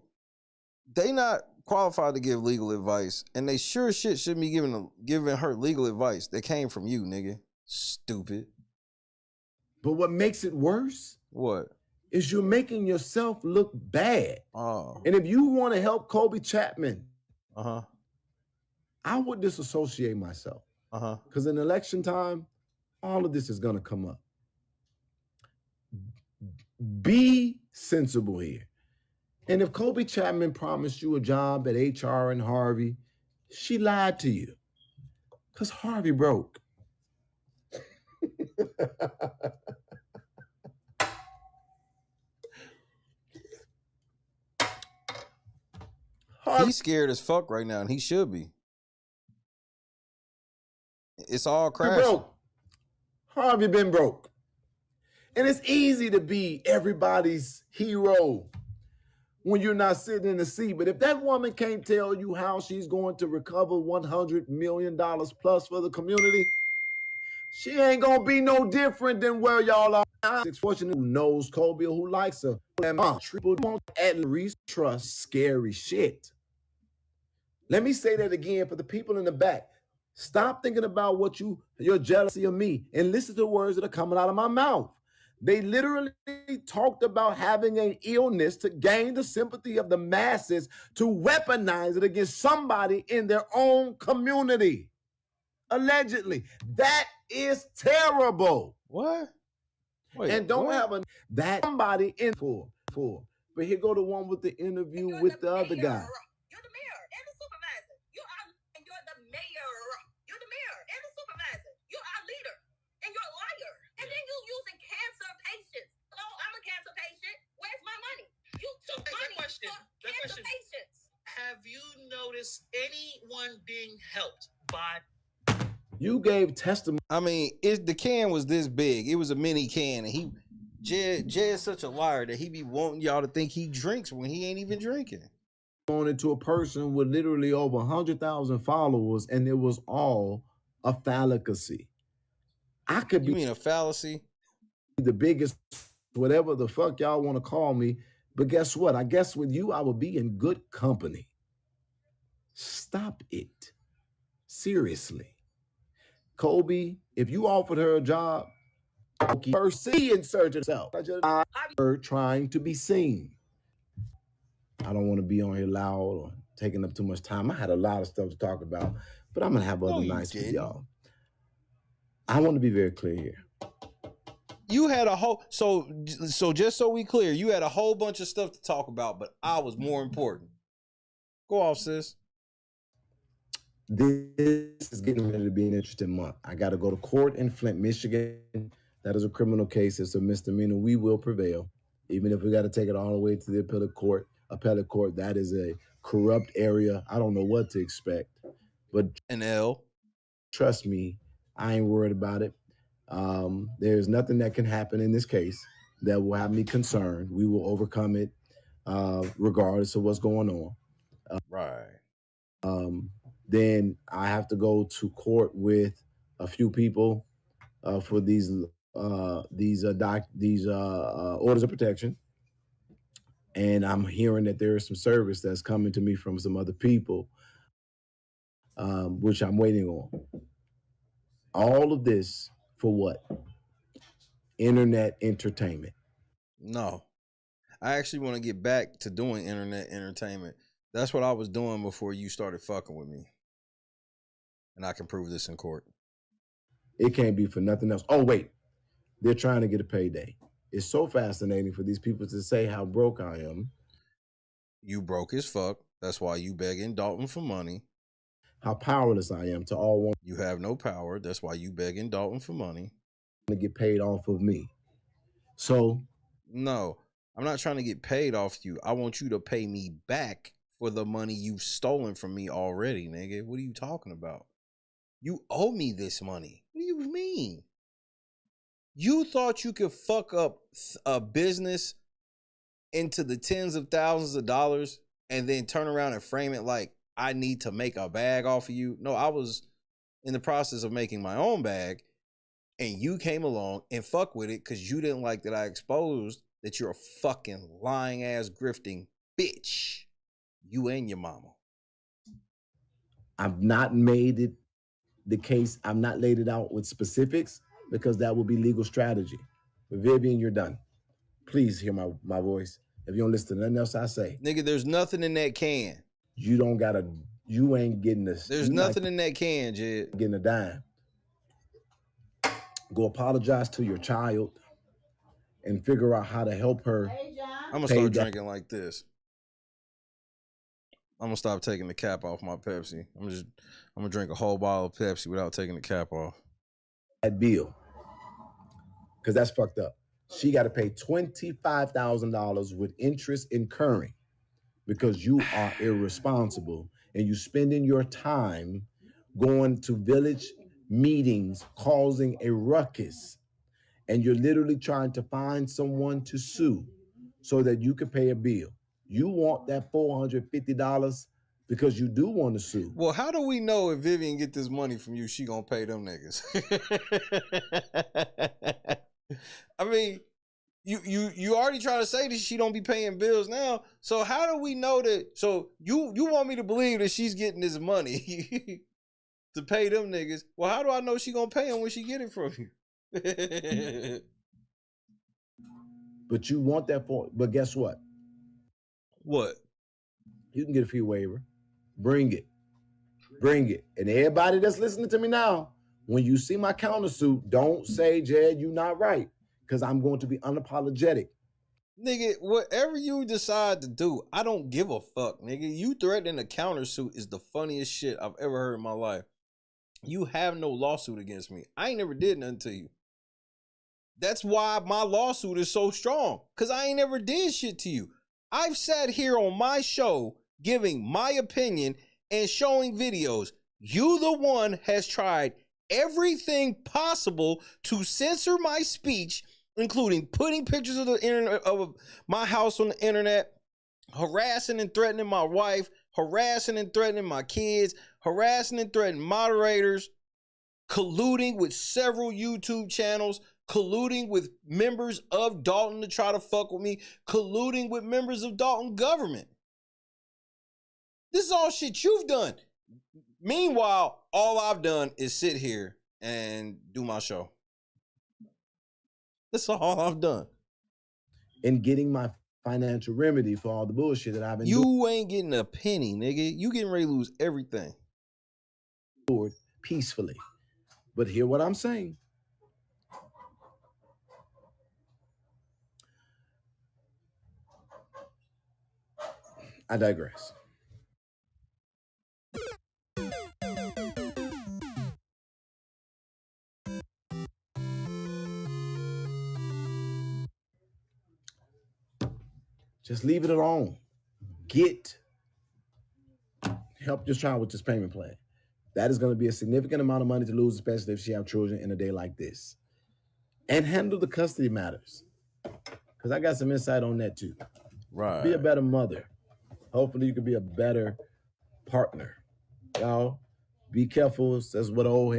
they not qualified to give legal advice, and they sure as shit shouldn't be giving her legal advice that came from you, nigga. Stupid. But what makes it worse? What? Is you're making yourself look bad. Oh. And if you want to help Kobe Chapman, I would disassociate myself. Because in election time, all of this is going to come up. Be sensible here. And if Kobe Chapman promised you a job at HR and Harvey, she lied to you. Because Harvey broke. He's scared as fuck right now, and he should be. It's all crashing. Broke. Harvey been broke. And it's easy to be everybody's hero when you're not sitting in the seat. But if that woman can't tell you how she's going to recover $100 million plus for the community, she ain't gonna be no different than where y'all are. It's fortunate who knows Kobe or who likes her. People don't at least trust scary shit. Let me say that again for the people in the back. Stop thinking about what your jealousy of me and listen to the words that are coming out of my mouth. They literally talked about having an illness to gain the sympathy of the masses to weaponize it against somebody in their own community. Allegedly. That is terrible. What? Wait, and don't what? have that somebody in for. But here go the one with the interview with the other guy. You're the mayor and the supervisor. You're the mayor. You're the mayor and the supervisor. You're our leader and you're a liar. And then you using cancer patients. Hello, I'm a cancer patient. Where's my money? You took money for cancer patients. Have you noticed anyone being helped by? You gave testimony. I mean, the can was this big. It was a mini can, and Jed's such a liar that he be wanting y'all to think he drinks when he ain't even drinking. On into a person with literally over 100,000 followers, and it was all a fallacy. I could be. You mean a fallacy? the biggest, whatever the fuck y'all want to call me. But guess what? I guess with you, I will be in good company. Stop it. Seriously. Kobe, if you offered her a job, first see insert yourself. Her trying to be seen. I don't want to be on here loud or taking up too much time. I had a lot of stuff to talk about, but I'm gonna have other nights with y'all. I want to be very clear here. You had a whole so just so we clear, you had a whole bunch of stuff to talk about, but I was more important. Go off, sis. This is getting ready to be an interesting month. I got to go to court in Flint, Michigan. That is a criminal case. It's a misdemeanor. We will prevail, even if we got to take it all the way to the appellate court. That is a corrupt area. I don't know what to expect, but an L. Trust me, I ain't worried about it. There's nothing that can happen in this case that will have me concerned. We will overcome it, regardless of what's going on. Right. Then I have to go to court with a few people for these orders of protection, and I'm hearing that there is some service that's coming to me from some other people, which I'm waiting on. All of this for what? Internet entertainment. No, I actually want to get back to doing internet entertainment. That's what I was doing before you started fucking with me. And I can prove this in court. It can't be for nothing else. Oh, wait. They're trying to get a payday. It's so fascinating for these people to say how broke I am. You broke as fuck. That's why you begging Dolton for money. How powerless I am to all want. You have no power. That's why you begging Dolton for money. To get paid off of me. So. No, I'm not trying to get paid off you. I want you to pay me back for the money you've stolen from me already, nigga. What are you talking about? You owe me this money. What do you mean? You thought you could fuck up a business into the tens of thousands of dollars and then turn around and frame it like I need to make a bag off of you? No, I was in the process of making my own bag, and you came along and fuck with it because you didn't like that I exposed that you're a fucking lying ass grifting bitch. You and your mama. I've not made it the case. I've not laid it out with specifics because that will be legal strategy. But Vivian, you're done. Please hear my voice. If you don't listen to nothing else I say. Nigga, there's nothing in that can. You ain't getting this. There's nothing in that can, Jed. Getting a dime. Go apologize to your child and figure out how to help her. I'm gonna start drinking like this. I'm gonna stop taking the cap off my Pepsi. I'm gonna drink a whole bottle of Pepsi without taking the cap off. That bill, because that's fucked up. She got to pay $25,000 with interest incurring because you are irresponsible and you spending your time going to village meetings causing a ruckus, and you're literally trying to find someone to sue so that you can pay a bill. You want that $450 because you do want to sue. Well, how do we know if Vivian get this money from you, she gonna pay them niggas? I mean, you already trying to say that she don't be paying bills now. So how do we know that? So you want me to believe that she's getting this money to pay them niggas? Well, how do I know she gonna pay them when she get it from you? But you want that but guess what? What? You can get a fee waiver. Bring it. Bring it. And everybody that's listening to me now, when you see my countersuit, don't say, Jed, you not right. Because I'm going to be unapologetic. Nigga, whatever you decide to do, I don't give a fuck, nigga. You threatening a countersuit is the funniest shit I've ever heard in my life. You have no lawsuit against me. I ain't never did nothing to you. That's why my lawsuit is so strong. Because I ain't never did shit to you. I've sat here on my show giving my opinion and showing videos. You, the one, has tried everything possible to censor my speech, including putting pictures of the internet of my house on the internet, harassing and threatening my wife, harassing and threatening my kids, harassing and threatening moderators, colluding with several YouTube channels, colluding with members of Dolton to try to fuck with me, colluding with members of Dolton government. This is all shit you've done. Meanwhile, all I've done is sit here and do my show. That's all I've done. And getting my financial remedy for all the bullshit that I've been doing. You ain't getting a penny, nigga. You getting ready to lose everything. Peacefully. But hear what I'm saying. I digress. Just leave it alone. Get help your child with this payment plan. That is going to be a significant amount of money to lose, especially if she have children in a day like this. And handle the custody matters. Because I got some insight on that too. Right. Be a better mother. Hopefully you can be a better partner. Y'all, be careful. That's what old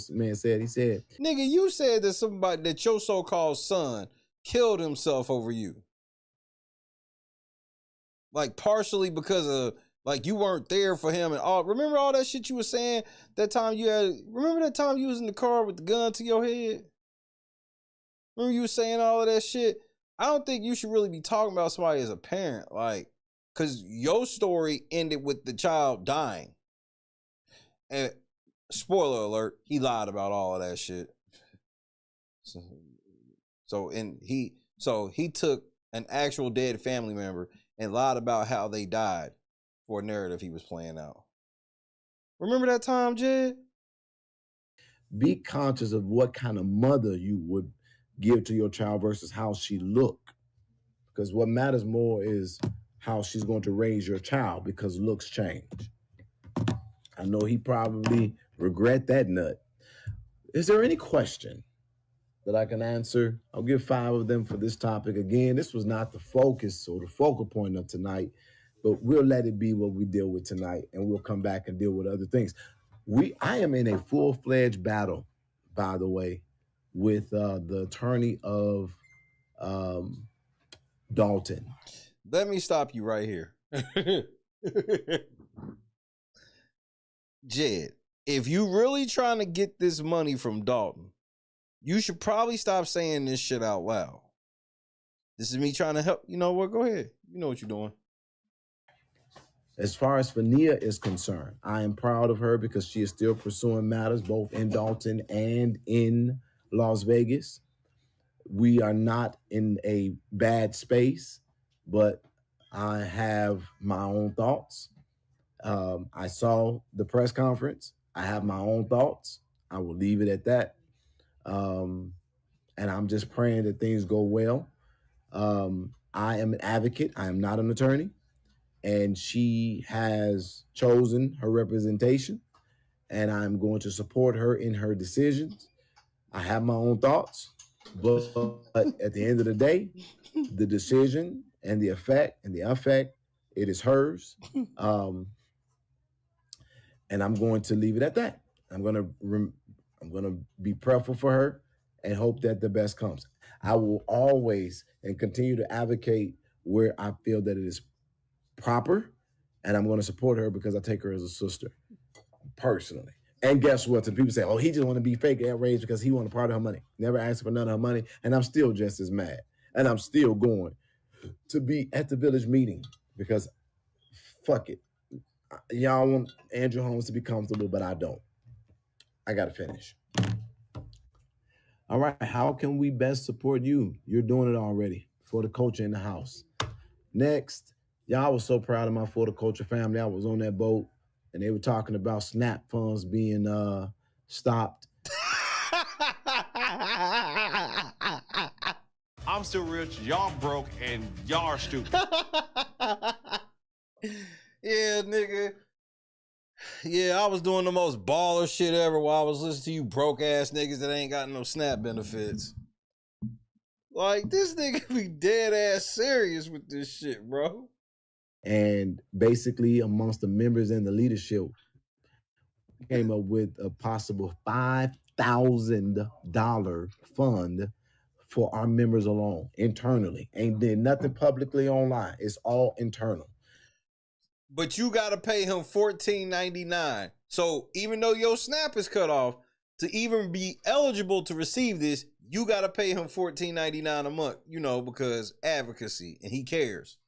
man said. He said, nigga, you said that somebody, that your so-called son killed himself over you. Like partially because of, like, you weren't there for him and all. Remember all that shit you were saying that time you had, remember that time you was in the car with the gun to your head? Remember you were saying all of that shit? I don't think you should really be talking about somebody as a parent, like, because your story ended with the child dying. And spoiler alert, he lied about all of that shit. So he took an actual dead family member and lied about how they died for a narrative he was playing out. Remember that time, Jed? be conscious of what kind of mother you would give to your child versus how she looked. Because what matters more is how she's going to raise your child, because looks change. I know he probably regret that nut. Is there any question that I can answer? I'll give 5 of them for this topic. Again, this was not the focus or the focal point of tonight, but we'll let it be what we deal with tonight, and we'll come back and deal with other things. I am in a full-fledged battle, by the way, with the attorney of Dolton. Let me stop you right here. Jed, if you really trying to get this money from Dolton, you should probably stop saying this shit out loud. This is me trying to help. You know what? Go ahead. You know what you're doing. As far as Fania is concerned, I am proud of her because she is still pursuing matters both in Dolton and in Las Vegas. We are not in a bad space, but I have my own thoughts. I saw the press conference. I have my own thoughts. I will leave it at that. And I'm just praying that things go well. I am an advocate. I am not an attorney. And she has chosen her representation, and I'm going to support her in her decisions. I have my own thoughts, but at the end of the day, the decision and the effect, it is hers. And I'm going to leave it at that. I'm going to be prayerful for her and hope that the best comes. I will always and continue to advocate where I feel that it is proper, and I'm going to support her because I take her as a sister, personally. And guess what? Some people say, oh, he just want to be fake outraged because he want a part of her money. Never asked for none of her money, and I'm still just as mad. And I'm still going to be at the village meeting because fuck it. Y'all want Andrew Holmes to be comfortable, but I don't. I got to finish. All right, how can we best support you? You're doing it already for the culture in the house. Next, y'all was so proud of my For the Culture family. I was on that boat, and they were talking about SNAP funds being stopped. I'm still rich, y'all broke, and y'all are stupid. Yeah, nigga. Yeah, I was doing the most baller shit ever while I was listening to you broke ass niggas that ain't got no SNAP benefits. Like, this nigga be dead ass serious with this shit, bro. And basically, amongst the members and the leadership, came up with a possible $5,000 $40,000 fund for our members alone, internally. Ain't did nothing publicly online. It's all internal. But you gotta pay him $14.99. So even though your snap is cut off, to even be eligible to receive this, you gotta pay him $14.99 a month, you know, because advocacy, and he cares.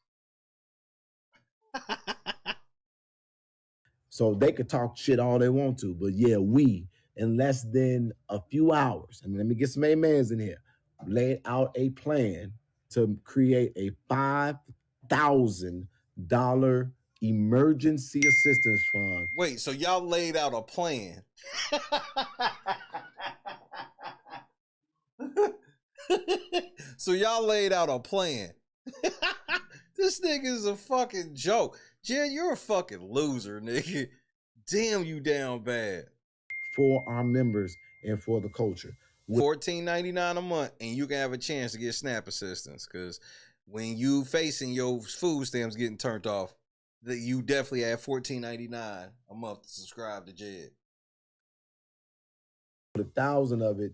So they could talk shit all they want to, but yeah, we, in less than a few hours, and let me get some amens in here, laid out a plan to create a $5,000 emergency assistance fund. Wait, so y'all laid out a plan. So y'all laid out a plan. This nigga is a fucking joke. Jed, you're a fucking loser, nigga. Damn, you down bad. For our members and for the culture. $14.99 a month, and you can have a chance to get SNAP assistance. Because when you facing your food stamps getting turned off, that you definitely have $14.99 a month to subscribe to Jed. 1,000 of it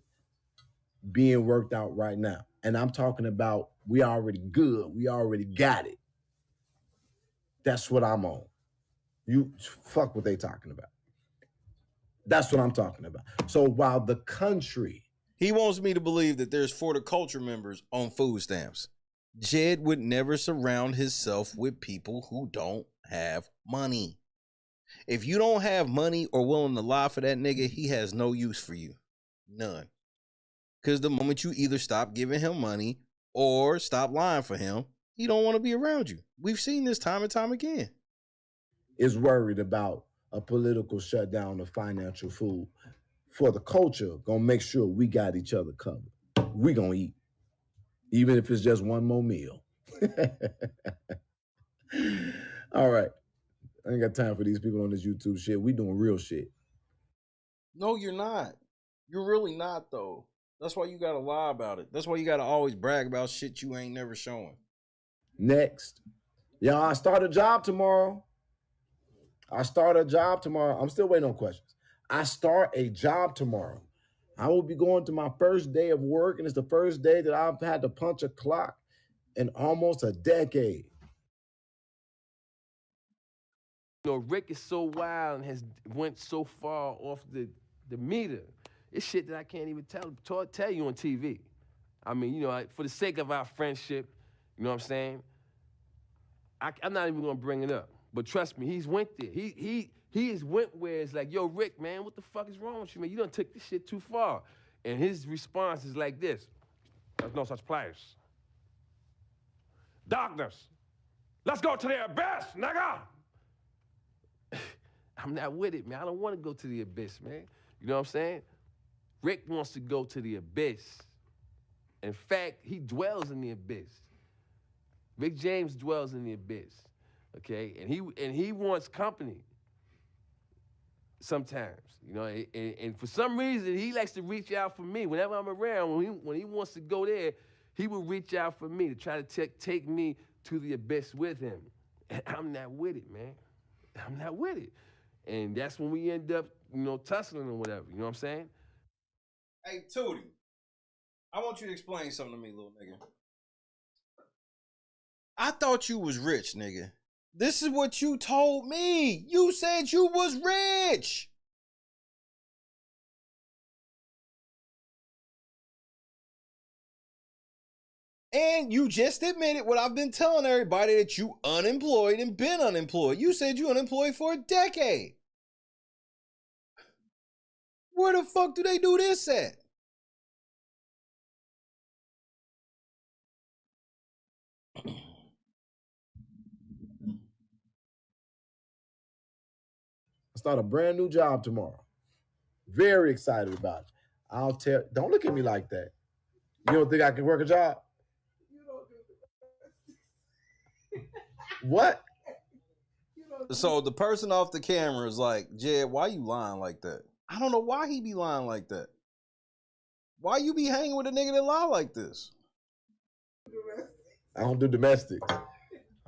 being worked out right now. And I'm talking about we already good. We already got it. That's what I'm on. You fuck what they talking about. That's what I'm talking about. So while the country... He wants me to believe that there's for the culture members on food stamps. Jed would never surround himself with people who don't have money. If you don't have money or willing to lie for that nigga, he has no use for you. None. Because the moment you either stop giving him money or stop lying for him, he don't want to be around you. We've seen this time and time again. Is worried about a political shutdown of financial food. For the culture, gonna make sure we got each other covered. We gonna eat. Even if it's just one more meal. All right. I ain't got time for these people on this YouTube shit. We doing real shit. No, you're not. You're really not, though. That's why you gotta lie about it. That's why you gotta always brag about shit you ain't never showing. Next. Y'all, I start a job tomorrow. I'm still waiting on questions. I start a job tomorrow. I will be going to my first day of work, and it's the first day that I've had to punch a clock in almost a decade. You know, Rick is so wild and has went so far off the meter. It's shit that I can't even tell you on TV. I mean, you know, for the sake of our friendship, you know what I'm saying? I'm not even gonna bring it up. But trust me, he's went there. He has went where it's like, yo, Rick, man, what the fuck is wrong with you, man? You done took this shit too far. And his response is like this: there's no such place. Darkness. Let's go to the abyss, nigga. I'm not with it, man. I don't want to go to the abyss, man. You know what I'm saying? Rick wants to go to the abyss. In fact, he dwells in the abyss. Rick James dwells in the abyss, okay? And he wants company sometimes, you know? And for some reason, he likes to reach out for me. Whenever I'm around, when he wants to go there, he will reach out for me to try to take me to the abyss with him. And I'm not with it, man. I'm not with it. And that's when we end up, you know, tussling or whatever, you know what I'm saying? Hey, Tootie, I want you to explain something to me, little nigga. I thought you was rich, nigga. This is what you told me. You said you was rich. And you just admitted what I've been telling everybody, that you unemployed and been unemployed. You said you unemployed for a decade. Where the fuck do they do this at? I start a brand new job tomorrow. Very excited about it. Don't look at me like that. You don't think I can work a job? What? So the person off the camera is like, Jed, why you lying like that? I don't know why he be lying like that. Why you be hanging with a nigga that lie like this? I don't do domestics.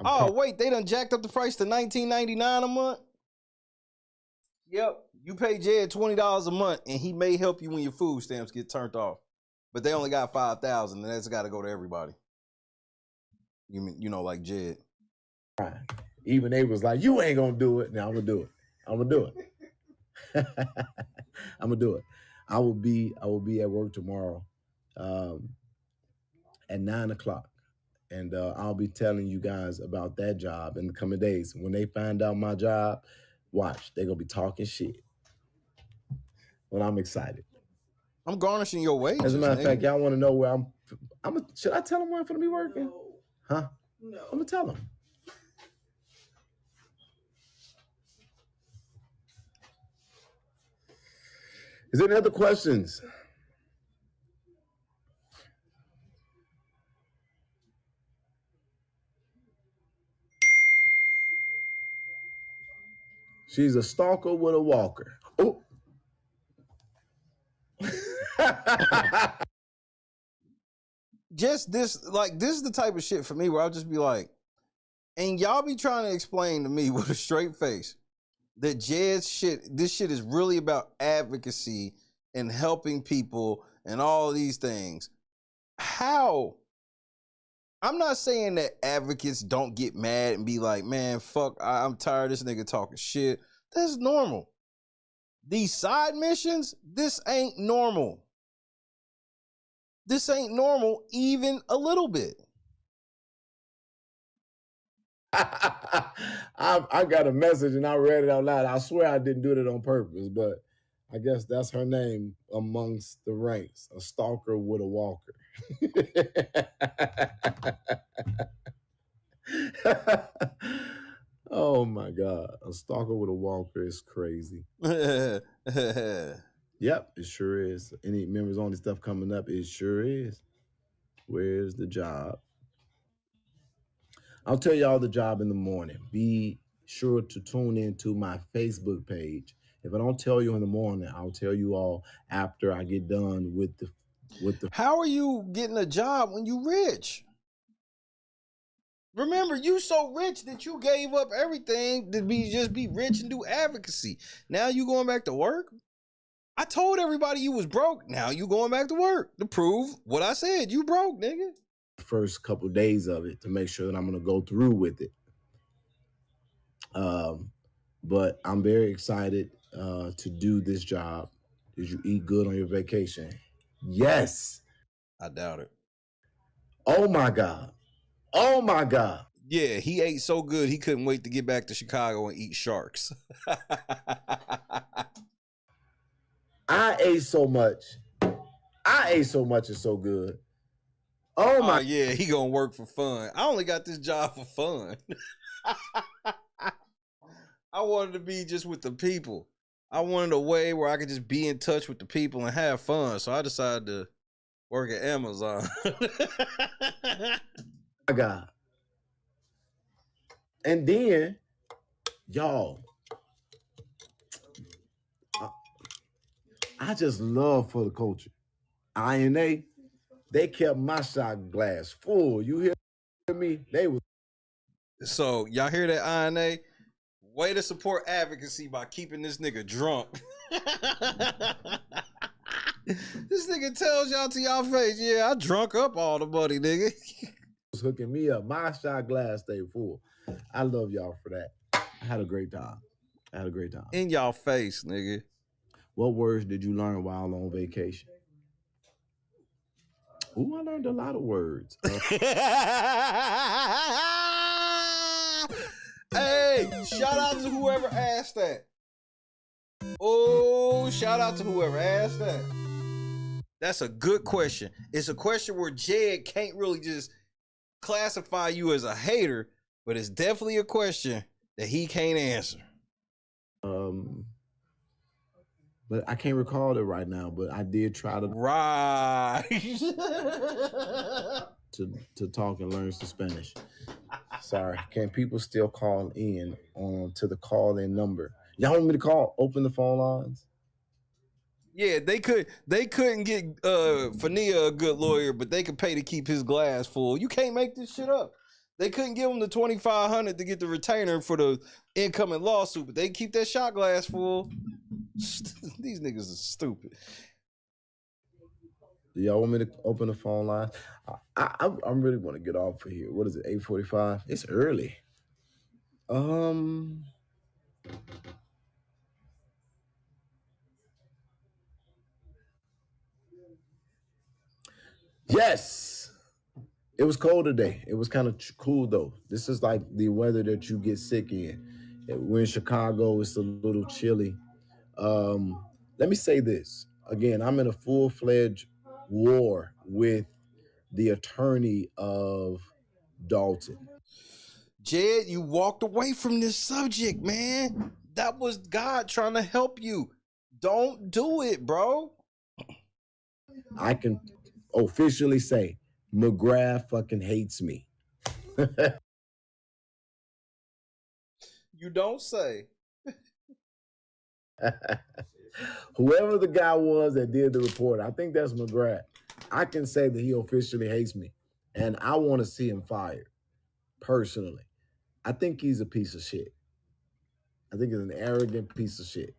Oh, wait, they done jacked up the price to $19.99 a month? Yep. You pay Jed $20 a month, and he may help you when your food stamps get turned off. But they only got 5,000, and that's got to go to everybody. You know, like Jed. Even they was like, "You ain't gonna do it." Now I'm gonna do it. I'm gonna do it. I'm gonna do it. I will be at work tomorrow at 9 o'clock. And I'll be telling you guys about that job in the coming days. When they find out my job, watch, they're gonna be talking shit. But I'm excited. I'm garnishing your wages. As a matter of fact, y'all want to know where should I tell them where I'm gonna be working? No. Huh? No. I'm gonna tell them. Is there any other questions? She's a stalker with a walker. Oh. Just this, like, this is the type of shit for me where I'll just be like, and y'all be trying to explain to me with a straight face that Jed's shit, this shit is really about advocacy and helping people and all these things. How? I'm not saying that advocates don't get mad and be like, man, fuck, I'm tired of this nigga talking shit. That's normal. These side missions, this ain't normal. This ain't normal even a little bit. I got a message and I read it out loud. I swear I didn't do it on purpose, but I guess that's her name amongst the ranks, a stalker with a walker. Oh my God, a stalker with a walker is crazy. Yep, it sure is. Any members only stuff coming up, it sure is. Where's the job? I'll tell y'all the job in the morning. Be sure to tune into my Facebook page. If I don't tell you in the morning, I'll tell you all after I get done with the. How are you getting a job when you rich? Remember, you so rich that you gave up everything to just be rich and do advocacy. Now you going back to work? I told everybody you was broke. Now you going back to work to prove what I said. You broke, nigga. First couple of days of it to make sure that I'm going to go through with it. But I'm very excited to do this job. Did you eat good on your vacation? Yes. I doubt it. Oh my God. Oh my God. Yeah, he ate so good he couldn't wait to get back to Chicago and eat sharks. I ate so much. It's so good. Oh my. Yeah, he gonna work for fun. I only got this job for fun. I wanted to be just with the people. I wanted a way where I could just be in touch with the people and have fun. So I decided to work at Amazon. My God. And then, y'all, I just love for the culture. INA, they kept my shot glass full. You hear me? They was. So y'all hear that, INA? Way to support advocacy by keeping this nigga drunk. This nigga tells y'all to y'all face, yeah, I drunk up all the money, nigga. Was hooking me up. My shot glass stayed full. I love y'all for that. I had a great time. In y'all face, nigga. What words did you learn while on vacation? Ooh, I learned a lot of words. Hey, shout out to whoever asked that. Oh, shout out to whoever asked that. That's a good question. It's a question where Jed can't really just classify you as a hater, but it's definitely a question that he can't answer. But I can't recall it right now, but I did try to to talk and learn some Spanish. Sorry. Can people still call in to the call-in number? Y'all want me to open the phone lines? Yeah, they couldn't get Fania a good lawyer, but they could pay to keep his glass full. You can't make this shit up. They couldn't give him the $2,500 to get the retainer for the incoming lawsuit, but they keep that shot glass full. These niggas are stupid. Do y'all want me to open the phone line? I really want to get off of here. What is it, 8:45? It's early. Yes. It was cold today. It was kind of cool though. This is like the weather that you get sick in. We're in Chicago. It's a little chilly. Let me say this. Again, I'm in a full-fledged war with the attorney of Dolton. Jed, you walked away from this subject, man. That was God trying to help you. Don't do it, bro. I can officially say McGrath fucking hates me. You don't say. Whoever the guy was that did the report, I think that's McGrath. I can say that he officially hates me, and I want to see him fired, personally. I think he's a piece of shit. I think he's an arrogant piece of shit.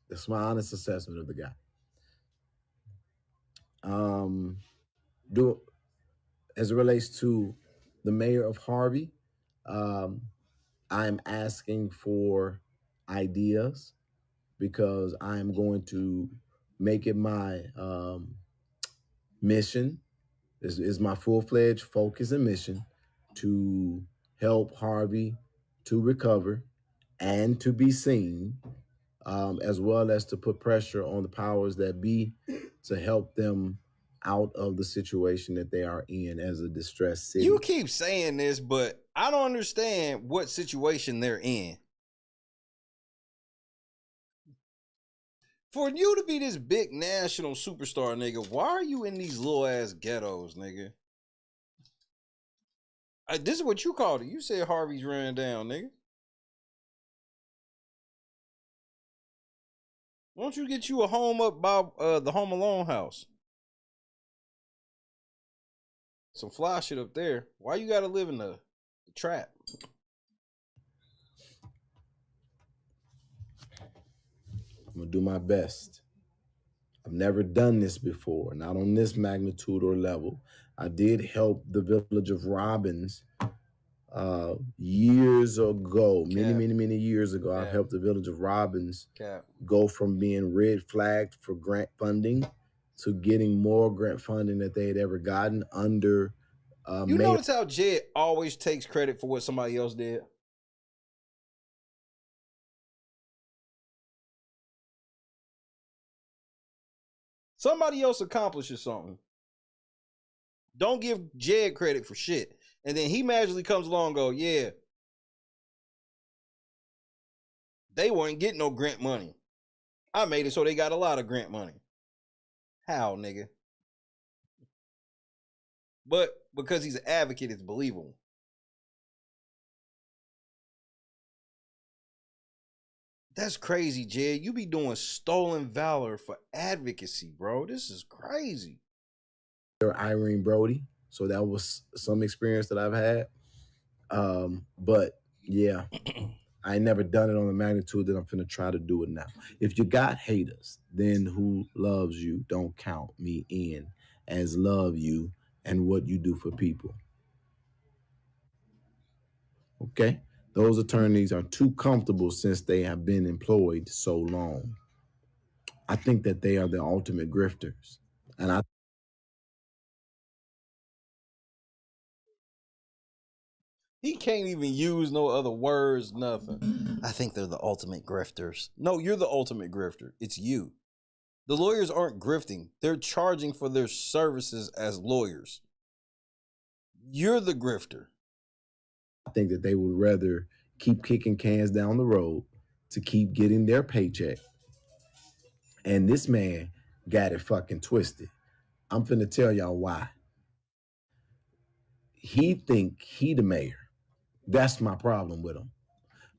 That's my honest assessment of the guy. As it relates to the mayor of Harvey, I am asking for ideas because I am going to make it my mission. This is my full-fledged focus and mission to help Harvey to recover and to be seen, as well as to put pressure on the powers that be to help them out of the situation that they are in as a distressed city. You keep saying this, but I don't understand what situation they're in. For you to be this big national superstar, nigga, why are you in these little ass ghettos, nigga? This is what you called it. You said Harvey's ran down, nigga. Why don't you get you a home up by the Home Alone house? Some fly shit up there. Why you gotta live in the trap? I'm gonna do my best. I've never done this before, not on this magnitude or level. I did help the village of Robbins years ago, many years ago. I helped the village of Robbins go from being red flagged for grant funding to getting more grant funding that they had ever gotten under. You notice how Jed always takes credit for what somebody else did? Somebody else accomplishes something. Don't give Jed credit for shit. And then he magically comes along and go, yeah, they weren't getting no grant money. I made it so they got a lot of grant money. How, nigga? But because he's an advocate, it's believable. That's crazy, Jed. You be doing stolen valor for advocacy, bro. This is crazy. Irene Brody. So that was some experience that I've had. But yeah, I ain't never done it on the magnitude that I'm finna try to do it now. If you got haters, then who loves you? Don't count me in as love you and what you do for people. Okay? Those attorneys are too comfortable since they have been employed so long. I think that they are the ultimate grifters. And He can't even use no other words, nothing. I think they're the ultimate grifters. No, you're the ultimate grifter. It's you. The lawyers aren't grifting. They're charging for their services as lawyers. You're the grifter. I think that they would rather keep kicking cans down the road to keep getting their paycheck. And this man got it fucking twisted. I'm finna tell y'all why. He think he the mayor. That's my problem with him.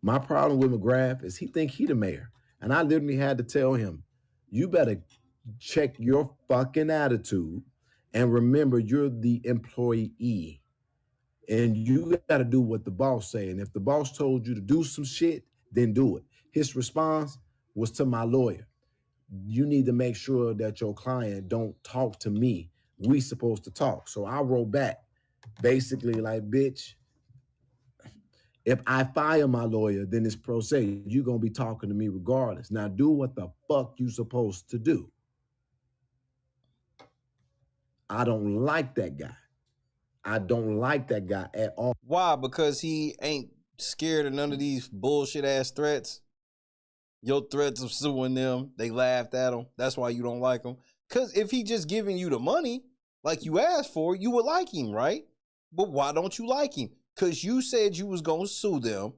My problem with McGrath is he think he the mayor. And I literally had to tell him, you better check your fucking attitude and remember you're the employee. And you got to do what the boss say. And if the boss told you to do some shit, then do it. His response was to my lawyer. You need to make sure that your client don't talk to me. We supposed to talk. So I wrote back basically like, bitch, if I fire my lawyer, then it's pro se. You're going to be talking to me regardless. Now do what the fuck you supposed to do. I don't like that guy. I don't like that guy at all. Why? Because he ain't scared of none of these bullshit ass threats. Your threats of suing them, they laughed at him. That's why you don't like him. Because if he just giving you the money like you asked for, you would like him, right? But why don't you like him? Because you said you was going to sue them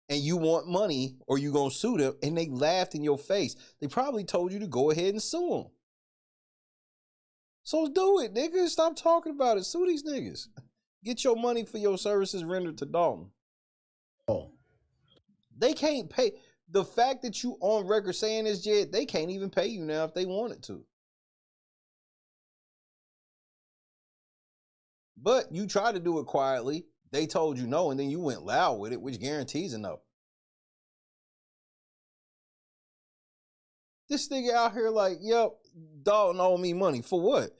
and you want money or you going to sue them, and they laughed in your face. They probably told you to go ahead and sue them. So do it, nigga. Stop talking about it. Sue these niggas. Get your money for your services rendered to Dolton. Oh. They can't pay. The fact that you on record saying this, Jed, they can't even pay you now if they wanted to. But you tried to do it quietly. They told you no, and then you went loud with it, which guarantees a no. This nigga out here like, yep, Dolton owe me money. For what?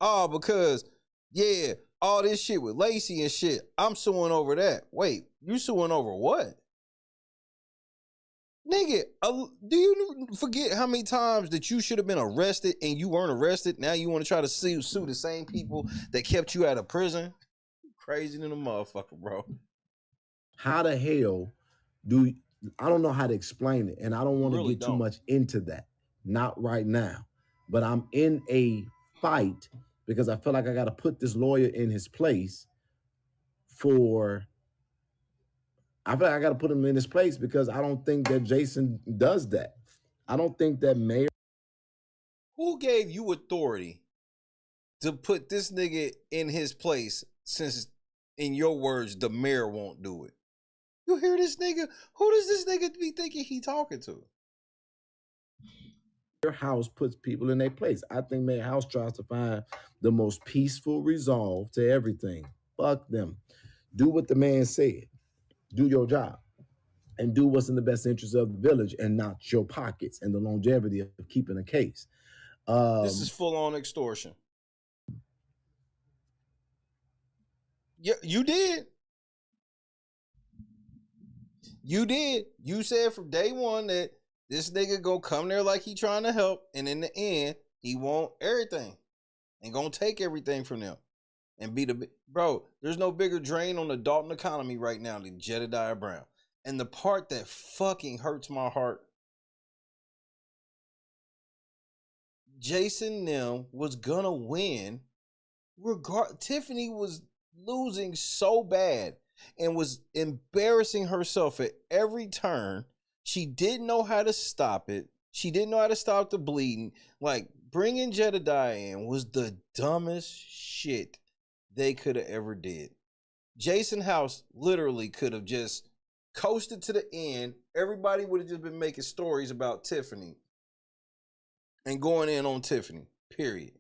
Oh, because, yeah, all this shit with Lacey and shit, I'm suing over that. Wait, you suing over what? Nigga, do you forget how many times that you should have been arrested and you weren't arrested? Now you want to try to sue the same people that kept you out of prison? Crazy than a motherfucker, bro. How the hell do I don't know how to explain it, and I don't want to get too much into that. Not right now. But I'm in a fight because I feel like I got to put this lawyer in his place I feel like I got to put him in his place because I don't think that Jason does that. I don't think that Mayor. Who gave you authority to put this nigga in his place since, in your words, the mayor won't do it? You hear this nigga? Who does this nigga be thinking he talking to? Mayor House puts people in their place. I think Mayor House tries to find the most peaceful resolve to everything. Fuck them. Do what the man said. Do your job. And do what's in the best interest of the village and not your pockets and the longevity of keeping a case. This is full-on extortion. Yeah, you did. You did. You said from day one that this nigga gonna come there like he trying to help, and in the end, he want everything and gonna take everything from them and be the bro. There's no bigger drain on the Dolton economy right now than Jedidiah Brown. And the part that fucking hurts my heart, Jason Nim was gonna win. Tiffany was losing so bad and was embarrassing herself at every turn. She didn't know how to stop it. She didn't know how to stop the bleeding. Like, bringing Jedidiah in was the dumbest shit they could have ever did. Jason House literally could have just coasted to the end. Everybody would have just been making stories about Tiffany and going in on Tiffany, period.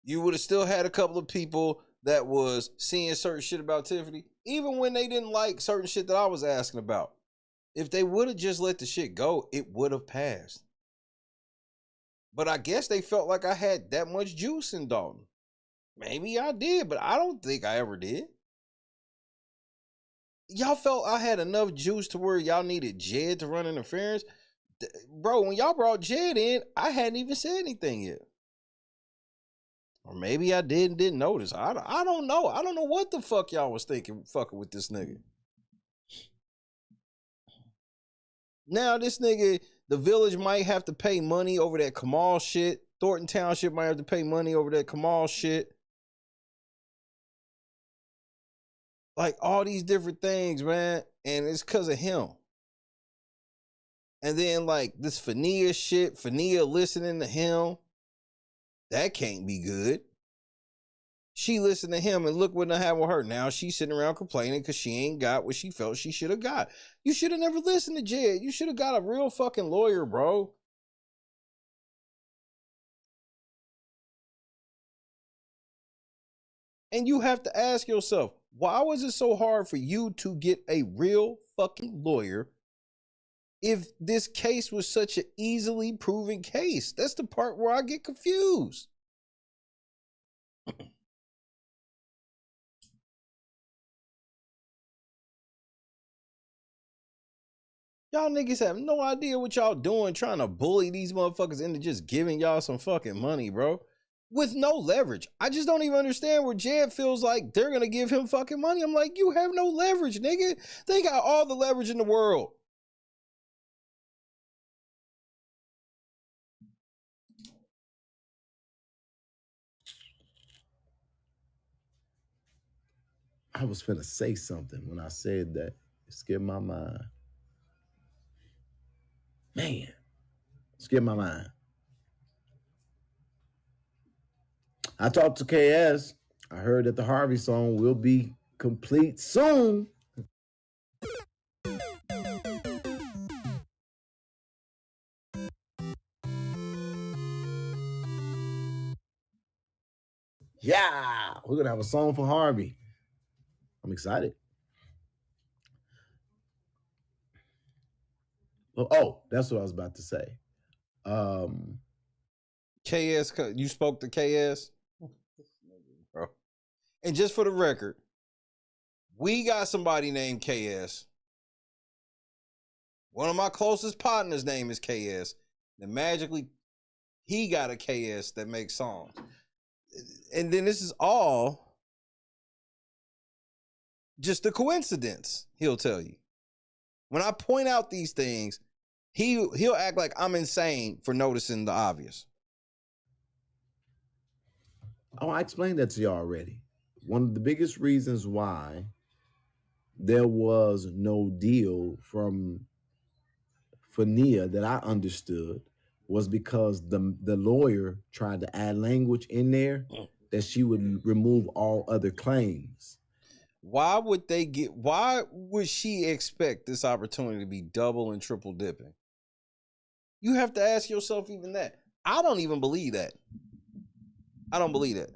You would have still had a couple of people that was seeing certain shit about Tiffany, even when they didn't like certain shit that I was asking about. If they would have just let the shit go, it would have passed. But I guess they felt like I had that much juice in Dolton. Maybe I did, but I don't think I ever did. Y'all felt I had enough juice to where y'all needed Jed to run interference? Bro, when y'all brought Jed in, I hadn't even said anything yet. Or maybe I didn't notice. I don't know. I don't know what the fuck y'all was thinking fucking with this nigga. Now this nigga, the village might have to pay money over that Kamal shit. Thornton Township might have to pay money over that Kamal shit. Like all these different things, man. And it's because of him. And then like this Fania shit, Fania listening to him. That can't be good. She listened to him and look what happened with her. Now she's sitting around complaining because she ain't got what she felt she should have got. You should have never listened to Jed. You should have got a real fucking lawyer, bro. And you have to ask yourself, why was it so hard for you to get a real fucking lawyer if this case was such an easily proven case? That's the part where I get confused. Y'all niggas have no idea what y'all doing trying to bully these motherfuckers into just giving y'all some fucking money, bro. With no leverage. I just don't even understand where Jed feels like they're going to give him fucking money. I'm like, you have no leverage, nigga. They got all the leverage in the world. I was finna say something when I said that. It skipped my mind. Man, skipped my mind. I talked to KS. I heard that the Harvey song will be complete soon. Yeah, we're gonna have a song for Harvey. I'm excited. Oh, that's what I was about to say. KS, you spoke to KS? Bro. And just for the record, we got somebody named KS. One of my closest partners' name is KS. And magically, he got a KS that makes songs. And then this is all just a coincidence, he'll tell you. When I point out these things, he'll act like I'm insane for noticing the obvious. Oh, I explained that to you already. One of the biggest reasons why there was no deal from Nia that I understood was because the lawyer tried to add language in there that she would remove all other claims. Why would she expect this opportunity to be double and triple dipping? You have to ask yourself even that. I don't even believe that. I don't believe that.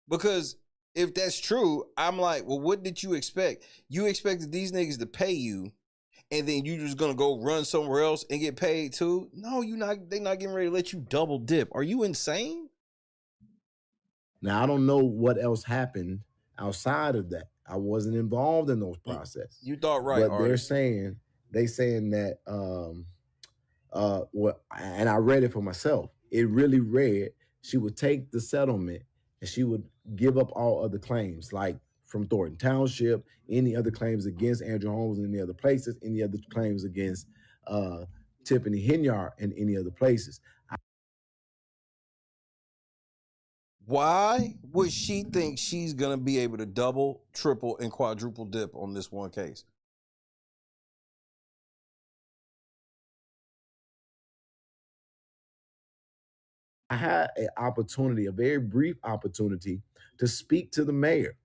Because if that's true, I'm like, well, what did you expect? You expected these niggas to pay you and then you just gonna go run somewhere else and get paid too? No, they're not getting ready to let you double dip. Are you insane? Now, I don't know what else happened outside of that. I wasn't involved in those processes. You thought right. But they're saying that and I read it for myself. It really read she would take the settlement and she would give up all other claims, like from Thornton Township, any other claims against Andrew Holmes in any other places, any other claims against Tiffany Henyard in any other places. Why would she think she's going to be able to double, triple, and quadruple dip on this one case? I had an opportunity, a very brief opportunity, to speak to the mayor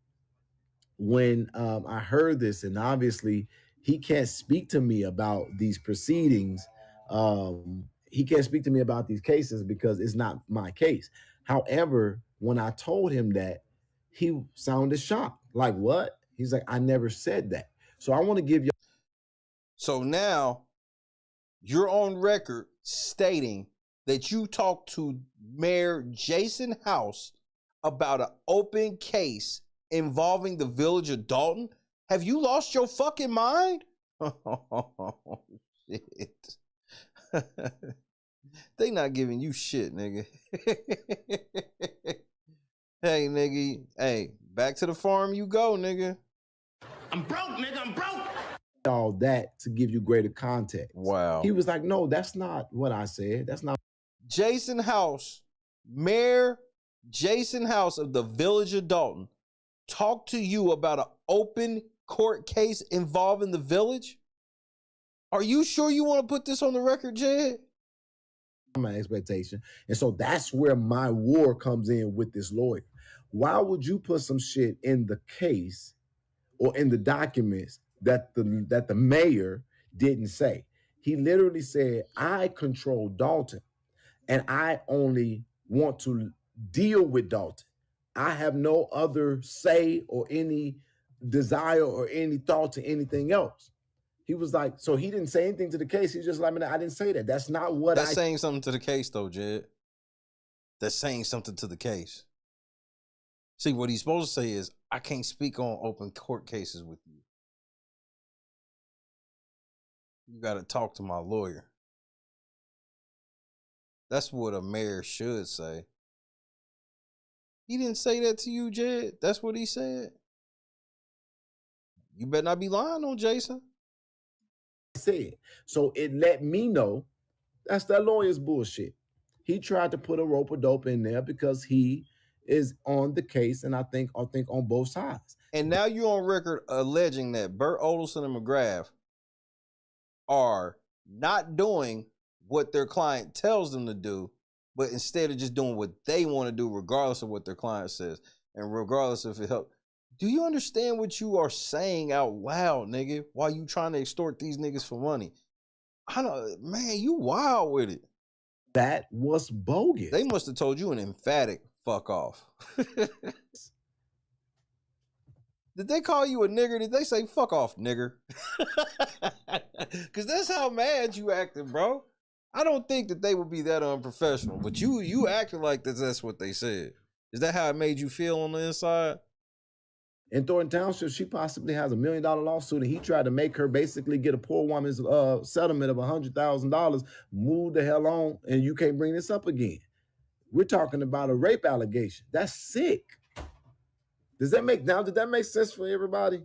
when I heard this, and obviously he can't speak to me about these proceedings. He can't speak to me about these cases because it's not my case. However, when I told him that, he sounded shocked. Like, what? He's like, I never said that. So I want to give you. So now you're on record stating that you talked to Mayor Jason House about an open case involving the village of Dolton. Have you lost your fucking mind? Oh, shit. They not giving you shit, nigga. Hey, nigga. Hey, back to the farm you go, nigga. I'm broke, nigga. I'm broke. All that to give you greater context. Wow. He was like, no, that's not what I said. That's not. Jason House, Mayor Jason House of the village of Dolton, talked to you about an open court case involving the village? Are you sure you want to put this on the record, Jed? My expectation. And so that's where my war comes in with this lawyer. Why would you put some shit in the case or in the documents that the mayor didn't say? He literally said, I control Dolton and I only want to deal with Dolton. I have no other say or any desire or any thought to anything else. He was like, so he didn't say anything to the case. He's just like, I didn't say that. That's not what That's saying something to the case, though, Jed. That's saying something to the case. See, what he's supposed to say is, I can't speak on open court cases with you. You got to talk to my lawyer. That's what a mayor should say. He didn't say that to you, Jed. That's what he said. You better not be lying on Jason. Said. So it let me know that's that lawyer's bullshit. He tried to put a rope of dope in there because he is on the case, and I think on both sides. And now you're on record alleging that Bert Olson and McGrath are not doing what their client tells them to do, but instead of just doing what they want to do, regardless of what their client says, and regardless if it helps. Do you understand what you are saying out loud, nigga, while you trying to extort these niggas for money? I don't, man, you wild with it. That was bogus. They must have told you an emphatic fuck off. Did they call you a nigger? Did they say fuck off, nigger? Because that's how mad you acting, bro. I don't think that they would be that unprofessional, but you acting like that's what they said. Is that how it made you feel on the inside? In Thornton Township, she possibly has $1 million lawsuit, and he tried to make her basically get a poor woman's settlement of $100,000. Move the hell on, and you can't bring this up again. We're talking about a rape allegation. That's sick. Did that make sense for everybody?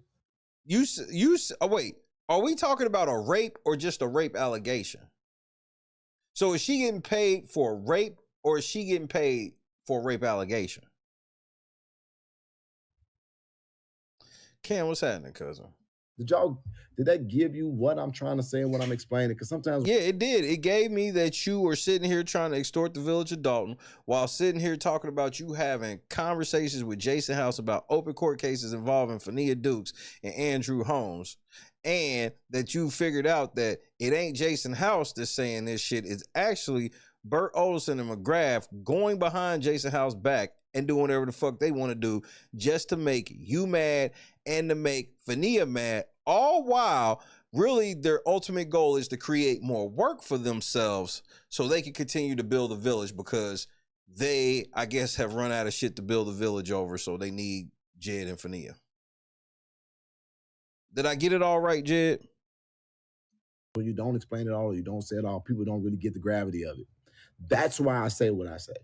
Oh, wait, are we talking about a rape or just a rape allegation? So is she getting paid for rape, or is she getting paid for a rape allegation? Cam, what's happening, cousin? Did that give you what I'm trying to say and what I'm explaining? Because sometimes... Yeah, it did. It gave me that you were sitting here trying to extort the village of Dolton while sitting here talking about you having conversations with Jason House about open court cases involving Fania Dukes and Andrew Holmes, and that you figured out that it ain't Jason House that's saying this shit. It's actually Bert Olson and McGrath going behind Jason House's back and doing whatever the fuck they want to do just to make you mad and to make Fania mad, all while really their ultimate goal is to create more work for themselves so they can continue to build a village, because they, I guess, have run out of shit to build a village over, so they need Jed and Fania. Did I get it all right, Jed? When you don't explain it all, you don't say it all, people don't really get the gravity of it. That's why I say what I say.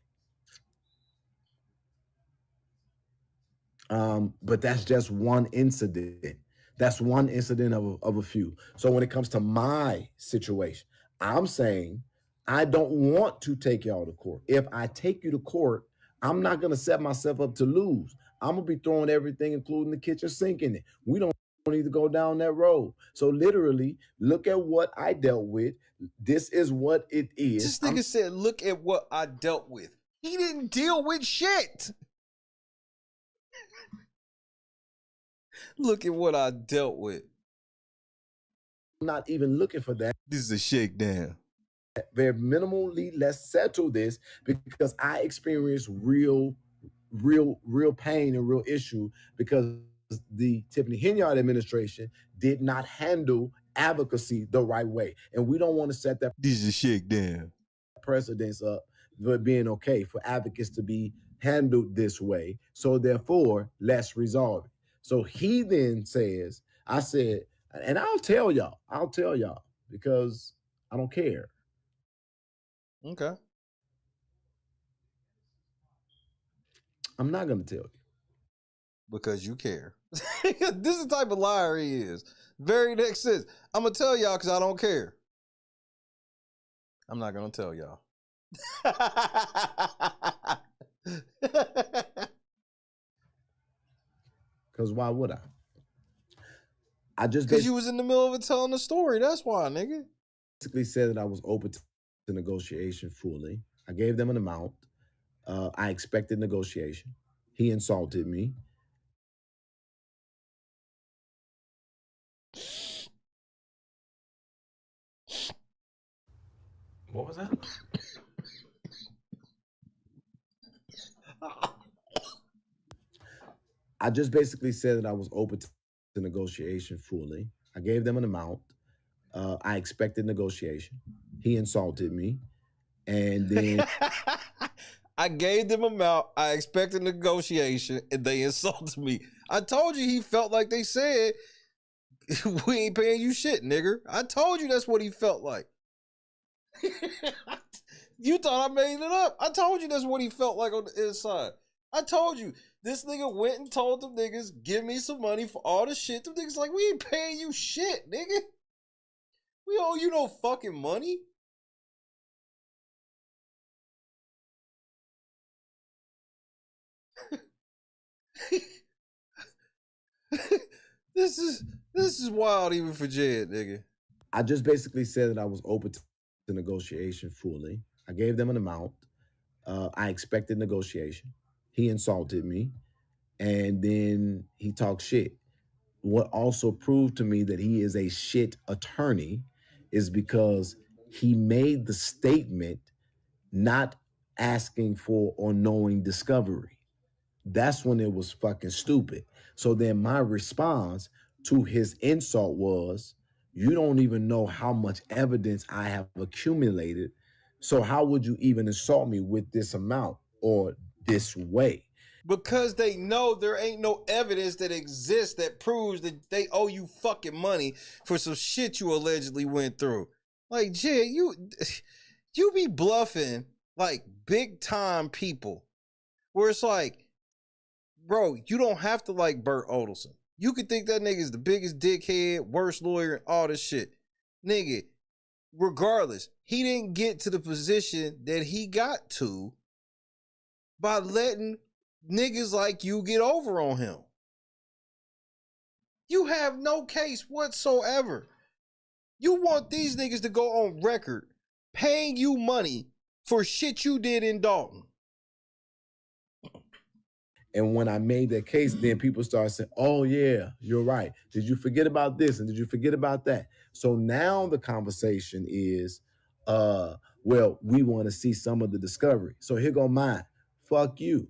But that's just one incident. That's one incident of a few. So when it comes to my situation, I'm saying I don't want to take y'all to court. If I take you to court, I'm not going to set myself up to lose. I'm going to be throwing everything, including the kitchen sink, in it. We don't need to go down that road. So literally, look at what I dealt with. This is what it is. This nigga said, look at what I dealt with. He didn't deal with shit. Look at what I dealt with. I'm not even looking for that. This is a shakedown. Very minimally, let's settle this, because I experienced real pain and real issue because the Tiffany Henyard administration did not handle advocacy the right way. And we don't want to set that This is a shakedown precedence up for being okay for advocates to be handled this way. So therefore, let's resolve it. So he then says, I said, and I'll tell y'all because I don't care. Okay. I'm not going to tell you. Because you care. This is the type of liar he is. Very next sentence. I'm going to tell y'all because I don't care. I'm not going to tell y'all. Because why would I? Because you was in the middle of it telling the story. That's why, nigga. Basically said that I was open to negotiation fully. I gave them an amount. I expected negotiation. He insulted me. What was that? I just basically said that I was open to negotiation fully. I gave them an amount. I expected negotiation. He insulted me. And then I gave them amount. I expected negotiation, and they insulted me. I told you he felt like they said, we ain't paying you shit, nigger. I told you that's what he felt like. You thought I made it up. I told you that's what he felt like on the inside. I told you. This nigga went and told them niggas, give me some money for all the shit. Them niggas like, we ain't paying you shit, nigga. We owe you no fucking money. This is wild even for Jed, nigga. I just basically said that I was open to negotiation fully. I gave them an amount. I expected negotiation. He insulted me. And then he talked shit. What also proved to me that he is a shit attorney is because he made the statement not asking for or knowing discovery. That's when it was fucking stupid. So then my response to his insult was, you don't even know how much evidence I have accumulated. So how would you even insult me with this amount or this way? Because they know there ain't no evidence that exists that proves that they owe you fucking money for some shit you allegedly went through. Like, Jay, you be bluffing like big time people where it's like, bro, you don't have to like Bert Odelson. You could think that nigga's the biggest dickhead, worst lawyer, and all this shit. Nigga, regardless, he didn't get to the position that he got to by letting niggas like you get over on him. You have no case whatsoever. You want these niggas to go on record paying you money for shit you did in Dolton. And when I made that case, then people started saying, oh yeah, you're right. Did you forget about this? And did you forget about that? So now the conversation is, well, we want to see some of the discovery. So here go mine. Fuck you.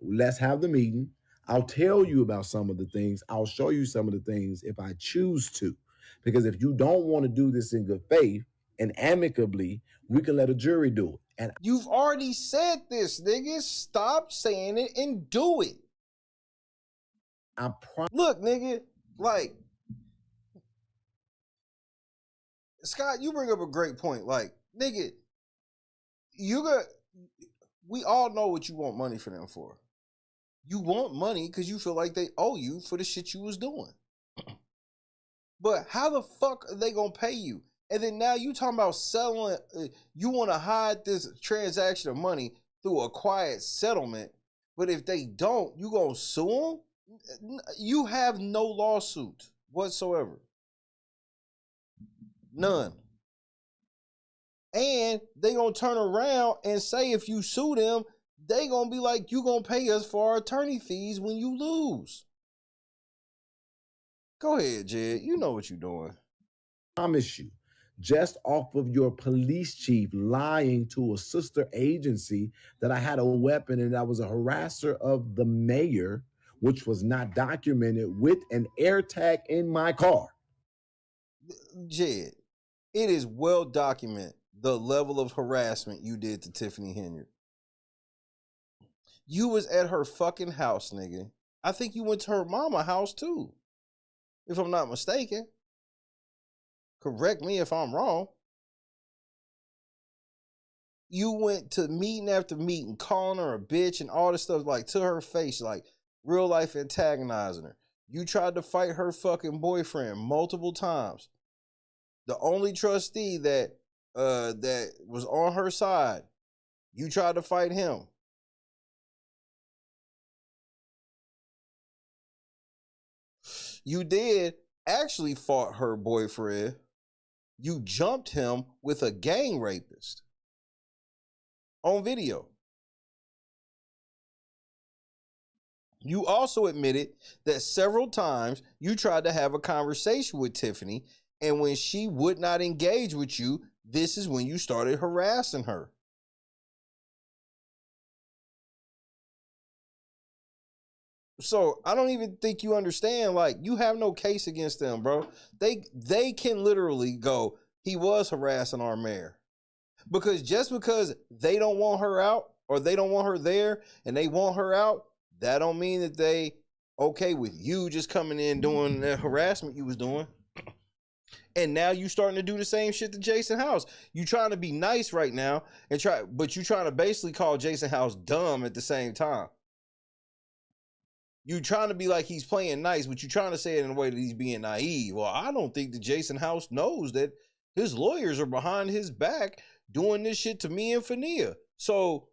Let's have the meeting. I'll tell you about some of the things. I'll show you some of the things if I choose to. Because if you don't want to do this in good faith and amicably, we can let a jury do it. And you've already said this, nigga. Stop saying it and do it. Look, nigga, like, Scott, you bring up a great point. Like, nigga, we all know what you want money for them for. You want money because you feel like they owe you for the shit you was doing. But how the fuck are they gonna pay you? And then now you talking about selling, you want to hide this transaction of money through a quiet settlement, but if they don't, you gonna sue them? You have no lawsuit whatsoever. None. And they gonna turn around and say if you sue them, they gonna be like, you gonna pay us for our attorney fees when you lose. Go ahead, Jed. You know what you're doing. I promise you, just off of your police chief lying to a sister agency that I had a weapon and I was a harasser of the mayor, which was not documented, with an air tag in my car. Jed, it is well documented the level of harassment you did to Tiffany Henry. You was at her fucking house, nigga. I think you went to her mama house too, if I'm not mistaken. Correct me if I'm wrong. You went to meeting after meeting, calling her a bitch and all this stuff, like to her face, like real life antagonizing her. You tried to fight her fucking boyfriend multiple times. The only trustee that was on her side, you tried to fight him. You did actually fought her boyfriend. You jumped him with a gang rapist on video. You also admitted that several times you tried to have a conversation with Tiffany, and when she would not engage with you, this is when you started harassing her. So I don't even think you understand. Like, you have no case against them, bro. They can literally go, he was harassing our mayor. Because just because they don't want her out or they don't want her there and they want her out, that don't mean that they okay with you just coming in doing the harassment you was doing. And now you starting to do the same shit to Jason House. You trying to be nice right now but you trying to basically call Jason House dumb at the same time. You trying to be like he's playing nice, but you trying to say it in a way that he's being naive. Well, I don't think that Jason House knows that his lawyers are behind his back doing this shit to me and Fania. So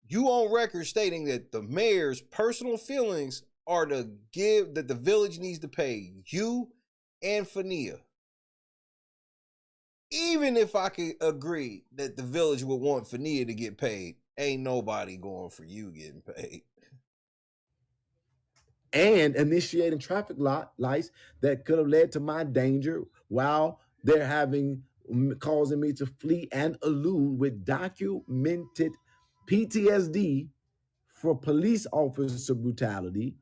you on record stating that the mayor's personal feelings are to give, that the village needs to pay you and Fania. Even if I could agree that the village would want Fania to get paid, ain't nobody going for you getting paid. And initiating traffic lights that could have led to my danger while they're causing me to flee and elude with documented PTSD for police officer brutality.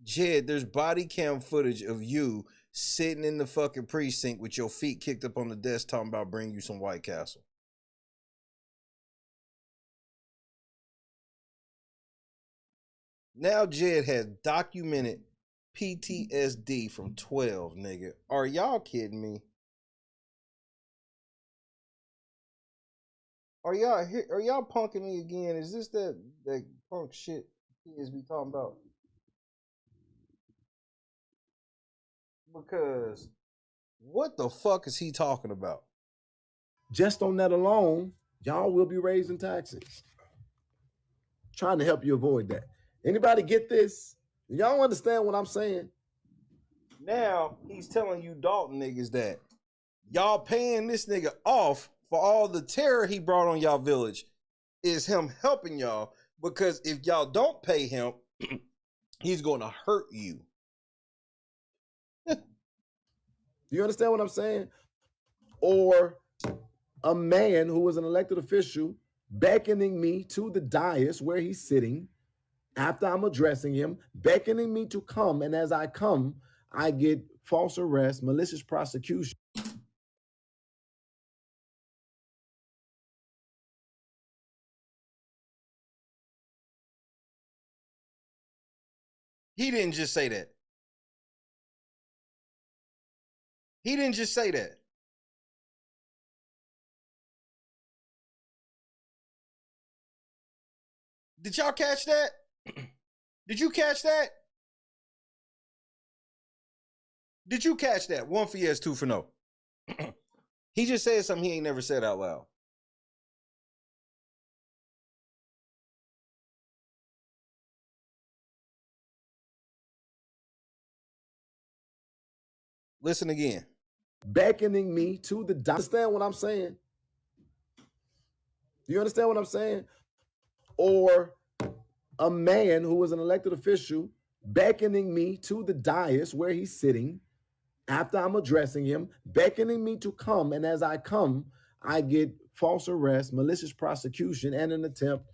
Jed, there's body cam footage of you sitting in the fucking precinct with your feet kicked up on the desk talking about bring you some White Castle. Now Jed has documented PTSD from 12, nigga. Are y'all kidding me? Are y'all punking me again? Is this that punk shit kids be talking about? Because what the fuck is he talking about? Just on that alone, y'all will be raising taxes. Trying to help you avoid that. Anybody get this? Y'all understand what I'm saying? Now he's telling you Dolton niggas that y'all paying this nigga off for all the terror he brought on y'all village is him helping y'all, because if y'all don't pay him, he's going to hurt you. Do you understand what I'm saying? Or a man who was an elected official beckoning me to the dais where he's sitting after I'm addressing him, beckoning me to come, and as I come, I get false arrest, malicious prosecution. He didn't just say that. He didn't just say that. Did y'all catch that? Did you catch that? Did you catch that? 1 for yes, 2 for no. He just said something he ain't never said out loud. Listen again. Beckoning me to the dais. Understand what I'm saying? Do you understand what I'm saying? Or a man who was an elected official beckoning me to the dais where he's sitting after I'm addressing him, beckoning me to come, and as I come, I get false arrest, malicious prosecution, and an attempt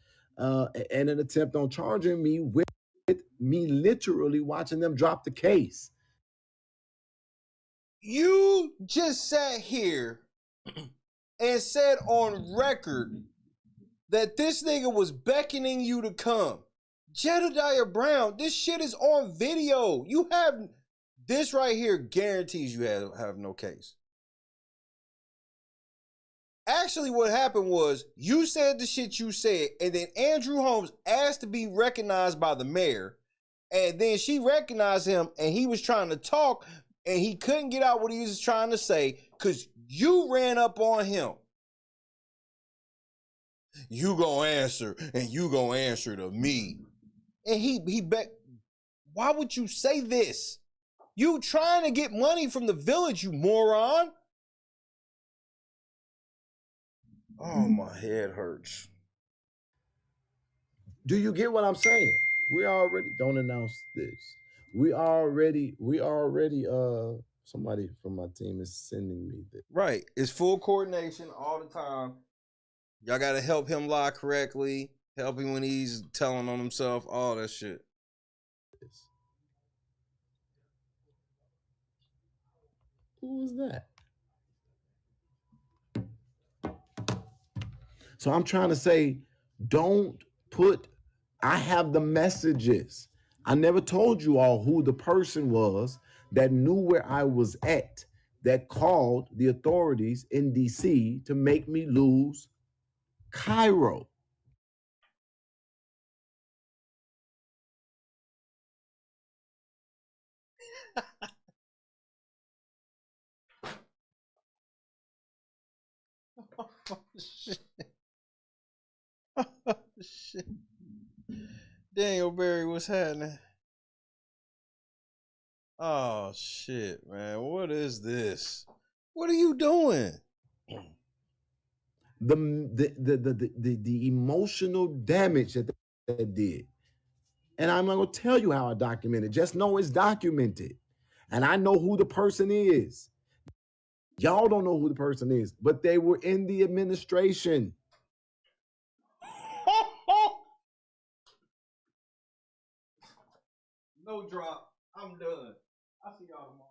on charging me with me literally watching them drop the case. You just sat here and said on record that this nigga was beckoning you to come. Jedidiah Brown, this shit is on video. You have this right here guarantees you have no case. Actually, what happened was you said the shit you said, and then Andrew Holmes asked to be recognized by the mayor, and then she recognized him, and he was trying to talk, and he couldn't get out what he was trying to say because you ran up on him. You gonna answer, and you gonna answer to me. And he bet. Why would you say this? You trying to get money from the village, you moron. Oh, my head hurts. Do you get what I'm saying? We already, don't announce this. We already, somebody from my team is sending me this. Right. It's full coordination all the time. Y'all got to help him lie correctly. helping when he's telling on himself, all that shit. Who was that? So I'm trying to say, don't put, I have the messages. I never told you all who the person was that knew where I was at, that called the authorities in DC to make me lose Cairo. Oh, shit. Oh, shit. Daniel Berry, what's happening? Oh shit, man. What is this? What are you doing? The emotional damage that did. And I'm not gonna tell you how I documented. Just know it's documented. And I know who the person is. Y'all don't know who the person is, but they were in the administration. No drop. I'm done. I'll see y'all tomorrow.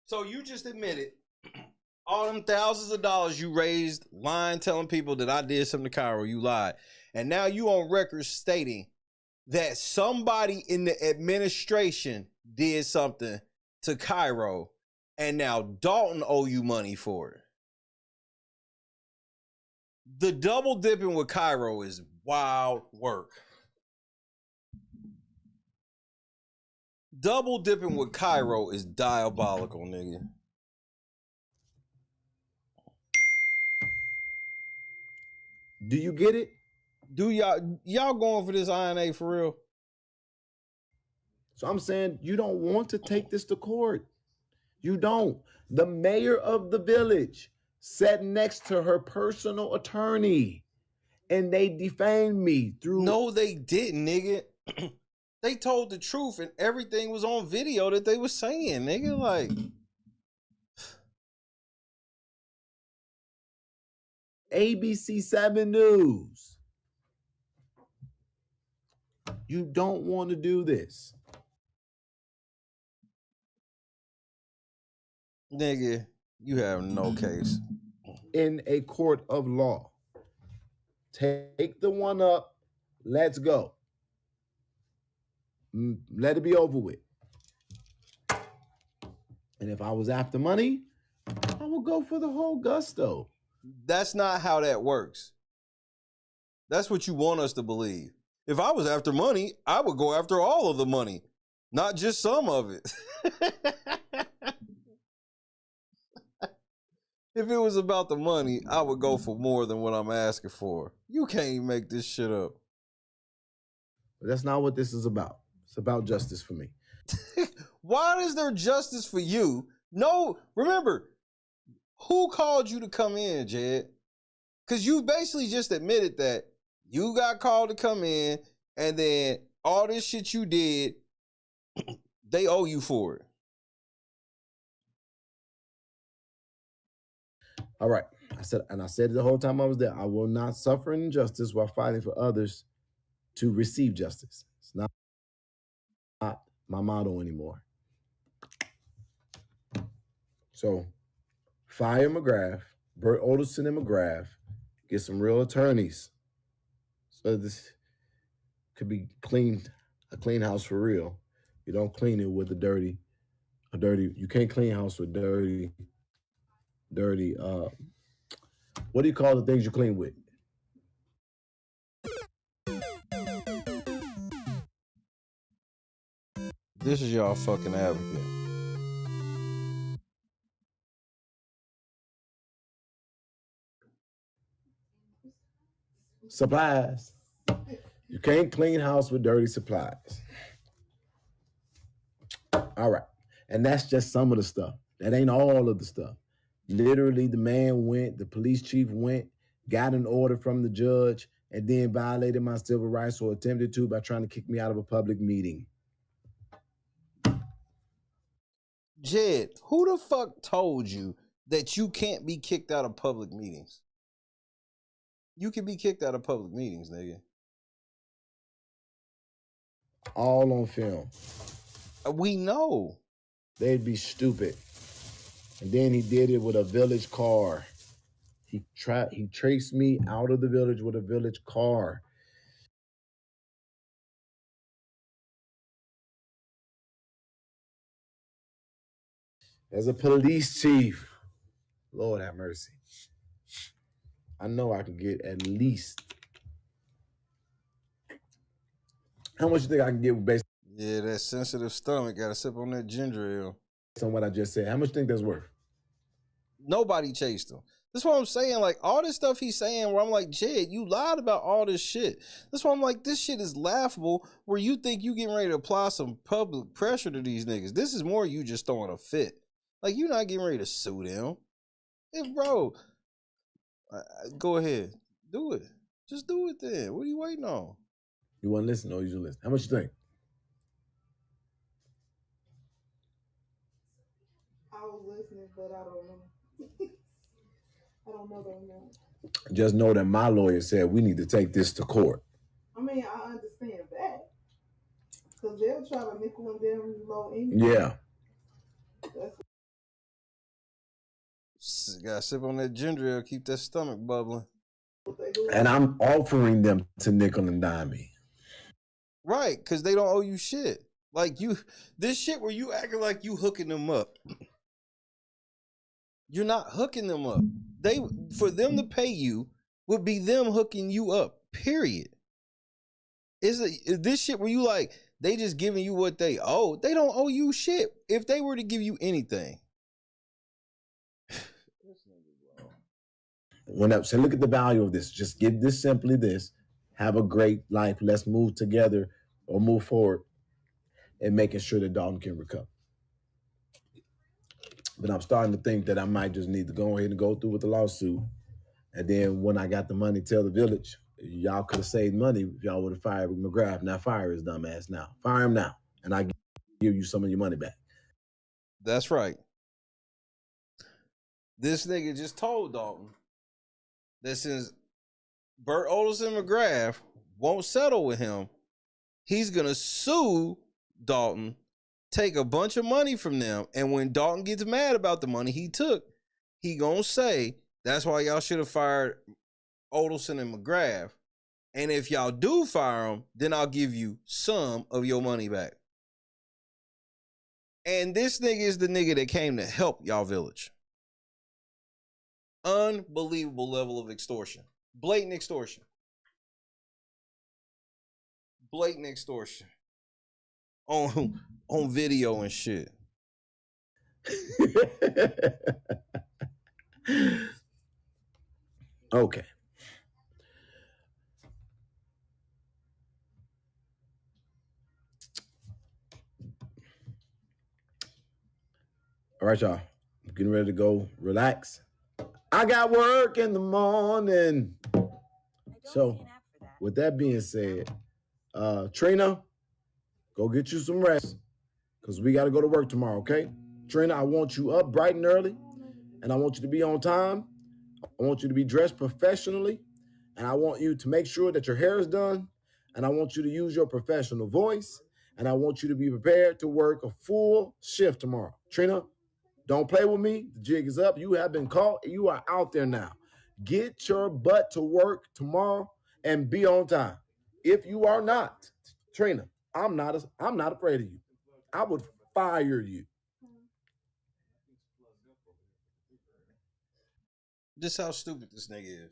So you just admitted all them thousands of dollars you raised lying, telling people that I did something to Cairo, you lied. And now you on record stating that somebody in the administration did something to Cairo, and now Dolton owe you money for it. The double dipping with Cairo is wild work. Double dipping with Cairo is diabolical, nigga. Do you get it? Do y'all going for this INA for real? So I'm saying you don't want to take this to court. You don't. The mayor of the village sat next to her personal attorney, and they defamed me through. No, they didn't, nigga. They told the truth, and everything was on video that they were saying, nigga. Like, ABC 7 News. You don't want to do this. Nigga, you have no case. In a court of law. Take the one up. Let's go. Let it be over with. And if I was after money, I would go for the whole gusto. That's not how that works. That's what you want us to believe. If I was after money, I would go after all of the money, not just some of it. If it was about the money, I would go for more than what I'm asking for. You can't make this shit up. But that's not what this is about. It's about justice for me. Why is there justice for you? No, remember, who called you to come in, Jed? Because you basically just admitted that you got called to come in, and then all this shit you did, they owe you for it. All right. I said it the whole time I was there. I will not suffer injustice while fighting for others to receive justice. It's not my motto anymore. So fire McGrath, Bert Olderson and McGrath, get some real attorneys. So this could be cleaned, a clean house for real. You don't clean it with a dirty, you can't clean house with dirty, what do you call the things you clean with? This is y'all fucking advocate. Supplies. You can't clean house with dirty supplies. All right. And that's just some of the stuff. That ain't all of the stuff. Literally, the man went, the police chief went, got an order from the judge, and then violated my civil rights or attempted to by trying to kick me out of a public meeting. Jed, who the fuck told you that you can't be kicked out of public meetings? You can be kicked out of public meetings, nigga. All on film. We know. They'd be stupid. And then he did it with a village car. He traced me out of the village with a village car. As a police chief, Lord have mercy. I know I can get at least. How much you think I can get based? Yeah, that sensitive stomach got to sip on that ginger ale. Based on what I just said, how much you think that's worth? Nobody chased him. That's what I'm saying. Like, all this stuff he's saying where I'm like, Jed, you lied about all this shit. That's why I'm like, this shit is laughable where you think you getting ready to apply some public pressure to these niggas. This is more you just throwing a fit. Like, you're not getting ready to sue them. Bro, go ahead. Do it. Just do it then. What are you waiting on? You want to listen or you just listen? How much you think? I was listening, but I don't know. I don't know that amount. Just know that my lawyer said we need to take this to court. I mean, I understand that. Because they'll try to nickel and dime you low anyway. Yeah. Gotta sip on that ginger ale, keep that stomach bubbling. And I'm offering them to nickel and dime me. Right, because they don't owe you shit. Like this shit where you acting like you hooking them up. You're not hooking them up. For them to pay you would be them hooking you up, period. Is this shit where you like, they just giving you what they owe? They don't owe you shit. If they were to give you anything. So look at the value of this. Just give this simply this. Have a great life. Let's move together or move forward and making sure that Dolton can recover. But I'm starting to think that I might just need to go ahead and go through with the lawsuit. And then when I got the money, tell the village, y'all could have saved money if y'all would have fired McGrath. Now fire his dumb ass now. Fire him now. And I give you some of your money back. That's right. This nigga just told Dolton that since Bert Olson McGrath won't settle with him, he's going to sue Dolton, take a bunch of money from them, and when Dolton gets mad about the money he took, he going to say, that's why y'all should have fired Olson and McGrath, and if y'all do fire them, then I'll give you some of your money back. And this nigga is the nigga that came to help y'all village. Unbelievable level of extortion. Blatant extortion. Blatant extortion. On video and shit. Okay. All right, y'all. I'm getting ready to go relax. I got work in the morning. So, with that being said, Trina, go get you some rest because we got to go to work tomorrow, okay? Trina, I want you up bright and early, and I want you to be on time. I want you to be dressed professionally, and I want you to make sure that your hair is done, and I want you to use your professional voice, and I want you to be prepared to work a full shift tomorrow. Trina, don't play with me. The jig is up. You have been caught. You are out there now. Get your butt to work tomorrow and be on time. If you are not, Trina, I'm not afraid of you. I would fire you. This is how stupid this nigga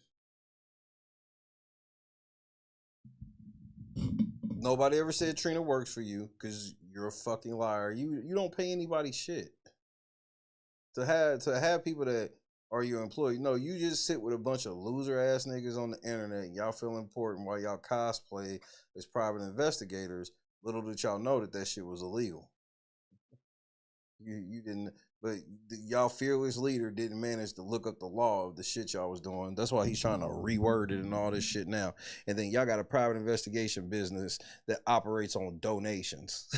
is. Nobody ever said Trina works for you because you're a fucking liar. You don't pay anybody shit. To have people that are your employee. No, you just sit with a bunch of loser ass niggas on the internet and y'all feel important while y'all cosplay as private investigators. Little did y'all know that shit was illegal. You didn't, But y'all fearless leader didn't manage to look up the law of the shit y'all was doing. That's why he's trying to reword it and all this shit now. And then y'all got a private investigation business that operates on donations.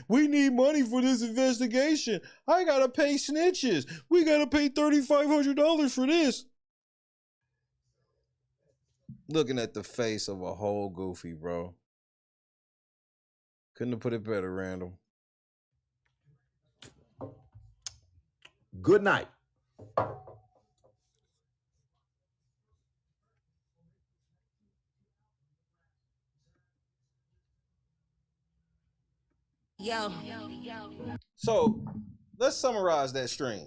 We need money for this investigation. I gotta pay snitches. We gotta pay $3,500 for this. Looking at the face of a whole goofy, bro. Couldn't have put it better, Randall. Good night. Yo. So let's summarize that stream.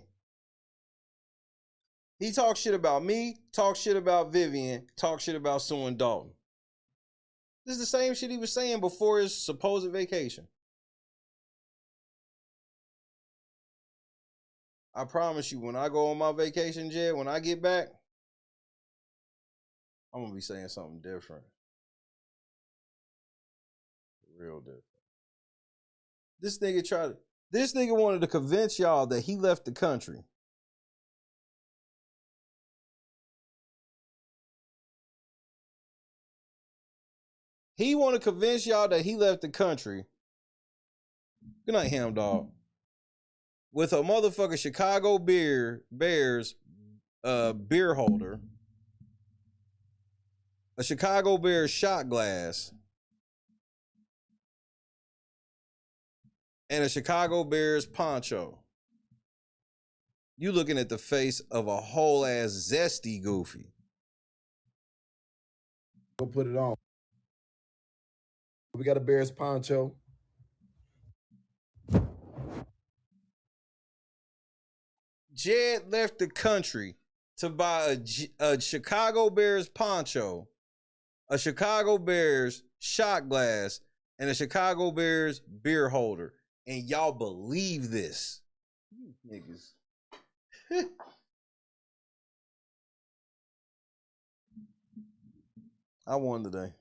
He talks shit about me, talks shit about Vivian, talks shit about suing Dolton. This is the same shit he was saying before his supposed vacation. I promise you, when I go on my vacation, Jed, when I get back, I'm gonna be saying something different. Real different. This nigga wanted to convince y'all that he left the country. He want to convince y'all that he left the country. Good night, Ham Dog. With a motherfucking Chicago Bears beer holder, a Chicago Bears shot glass, and a Chicago Bears poncho. You looking at the face of a whole ass zesty goofy. Go put it on. We got a Bears poncho. Jed left the country to buy a Chicago Bears poncho, a Chicago Bears shot glass, and a Chicago Bears beer holder. And y'all believe this. You niggas. I won today.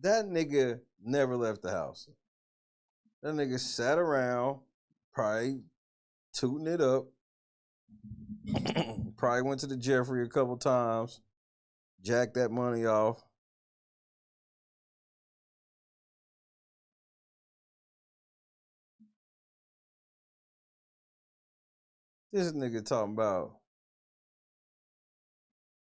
That nigga never left the house. That nigga sat around, probably tooting it up. Probably went to the Jeffrey a couple times. Jacked that money off. This nigga talking about,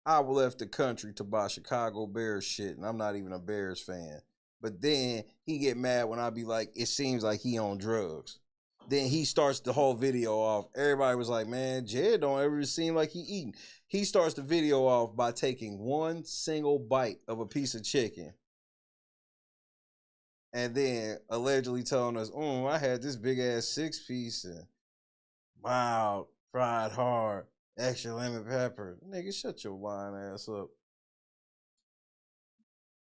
I left the country to buy Chicago Bears shit, and I'm not even a Bears fan. But then he get mad when I be like, it seems like he on drugs. Then he starts the whole video off. Everybody was like, man, Jed don't ever seem like he eating. He starts the video off by taking one single bite of a piece of chicken. And then allegedly telling us, I had this big ass 6-piece and mild, fried hard, extra lemon pepper. Nigga, shut your lying ass up.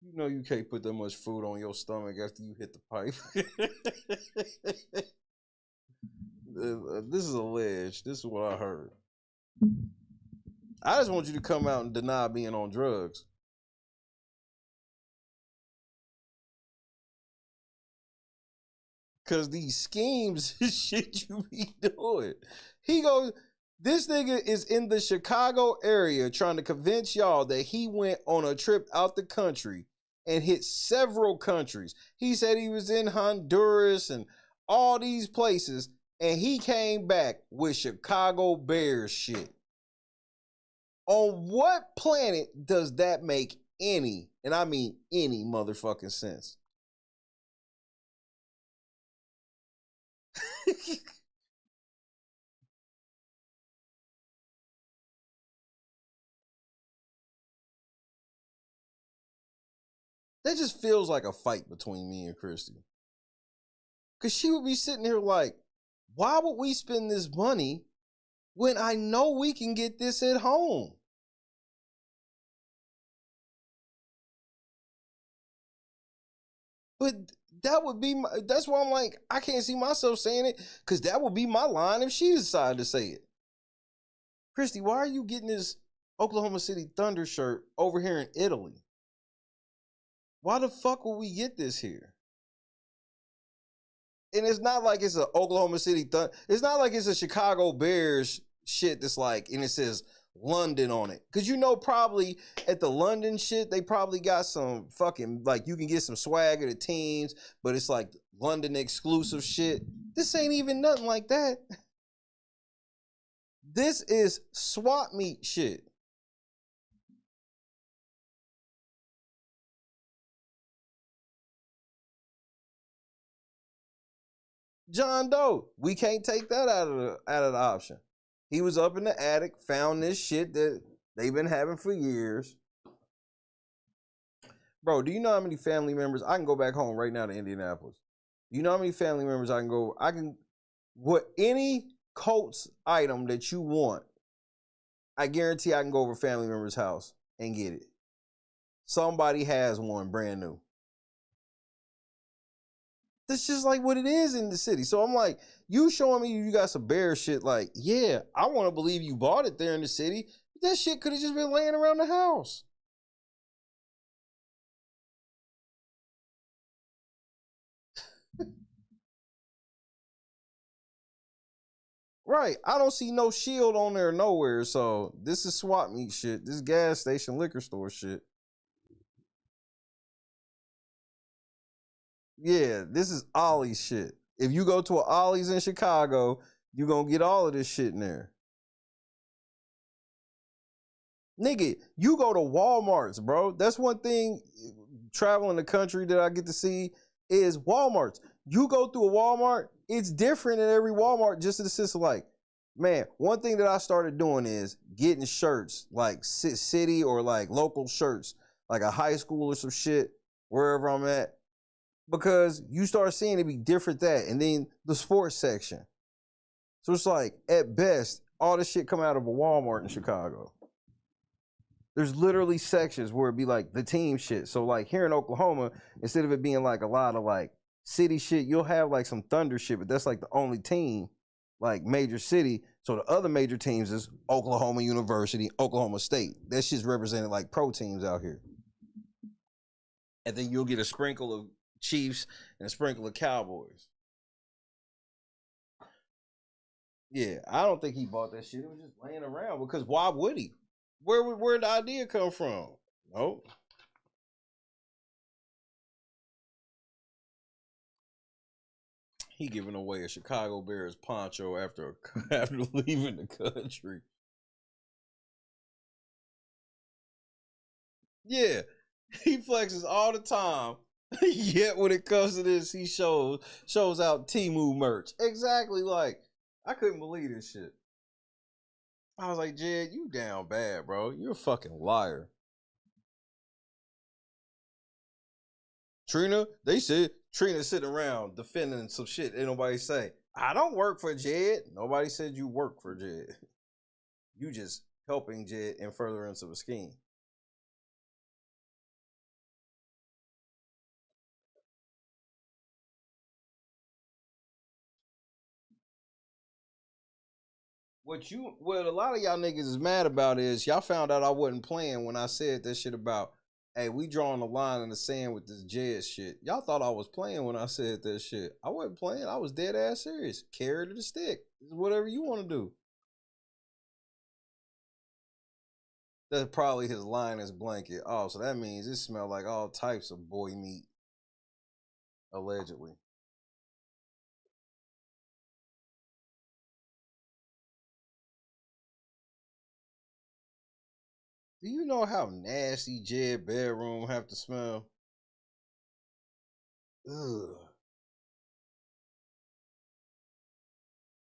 You know you can't put that much food on your stomach after you hit the pipe. This is alleged. This is what I heard. I just want you to come out and deny being on drugs. Cause these schemes is shit you be doing. This nigga is in the Chicago area trying to convince y'all that he went on a trip out the country and hit several countries. He said he was in Honduras and all these places, and he came back with Chicago Bears shit. On what planet does that make any, and I mean any motherfucking sense? That just feels like a fight between me and Christy. Because she would be sitting here like, why would we spend this money when I know we can get this at home? But that would be that's why I'm like, I can't see myself saying it, because that would be my line if she decided to say it. Christy, why are you getting this Oklahoma City Thunder shirt over here in Italy? Why the fuck would we get this here? And it's not like it's a Oklahoma City it's not like it's a Chicago Bears shit that's like, and it says London on it. Cause you know, probably at the London shit, they probably got some fucking, like, you can get some swag of the teams, but it's like London exclusive shit. This ain't even nothing like that. This is swap meet shit. John Doe, we can't take that out of the option. He was up in the attic, found this shit that they've been having for years. Bro, do you know how many family members? I can go back home right now to Indianapolis. You know how many family members what any Colts item that you want, I guarantee I can go over a family member's house and get it. Somebody has one brand new. That's just like what it is in the city. So I'm like, you showing me you got some bear shit, like, yeah, I want to believe you bought it there in the city. That shit could have just been laying around the house. Right. I don't see no shield on there nowhere. So this is swap meet shit. This gas station liquor store shit. Yeah, this is Ollie's shit. If you go to an Ollie's in Chicago, you're going to get all of this shit in there. Nigga, you go to Walmart's, bro. That's one thing traveling the country that I get to see is Walmart's. You go through a Walmart, it's different in every Walmart, just in the sense of like, man, one thing that I started doing is getting shirts, like city or like local shirts, like a high school or some shit, wherever I'm at. Because you start seeing it be different that. And then the sports section. So it's like, at best, all this shit come out of a Walmart in Chicago. There's literally sections where it'd be like the team shit. So like here in Oklahoma, instead of it being like a lot of like city shit, you'll have like some Thunder shit, but that's like the only team, like major city. So the other major teams is Oklahoma University, Oklahoma State. That shit's represented like pro teams out here. And then you'll get a sprinkle of Chiefs and a sprinkle of Cowboys. Yeah, I don't think he bought that shit. It was just laying around, because why would he? Where'd the idea come from? Nope. He giving away a Chicago Bears poncho after leaving the country. Yeah, he flexes all the time. Yet when it comes to this, he shows out Temu merch. Exactly, like, I couldn't believe this shit. I was like, Jed, you down bad, bro. You're a fucking liar. Trina, they said Trina sitting around defending some shit. Ain't nobody say, I don't work for Jed. Nobody said you work for Jed. You just helping Jed in furtherance of a scheme. What a lot of y'all niggas is mad about is y'all found out I wasn't playing when I said that shit about, hey, we drawing the line in the sand with this Jed shit. Y'all thought I was playing when I said that shit. I wasn't playing. I was dead ass serious. Carrot to the stick. Whatever you want to do. That's probably his Linus blanket. Oh, so that means it smelled like all types of boy meat. Allegedly. Do you know how nasty Jed bedroom have to smell? Ugh.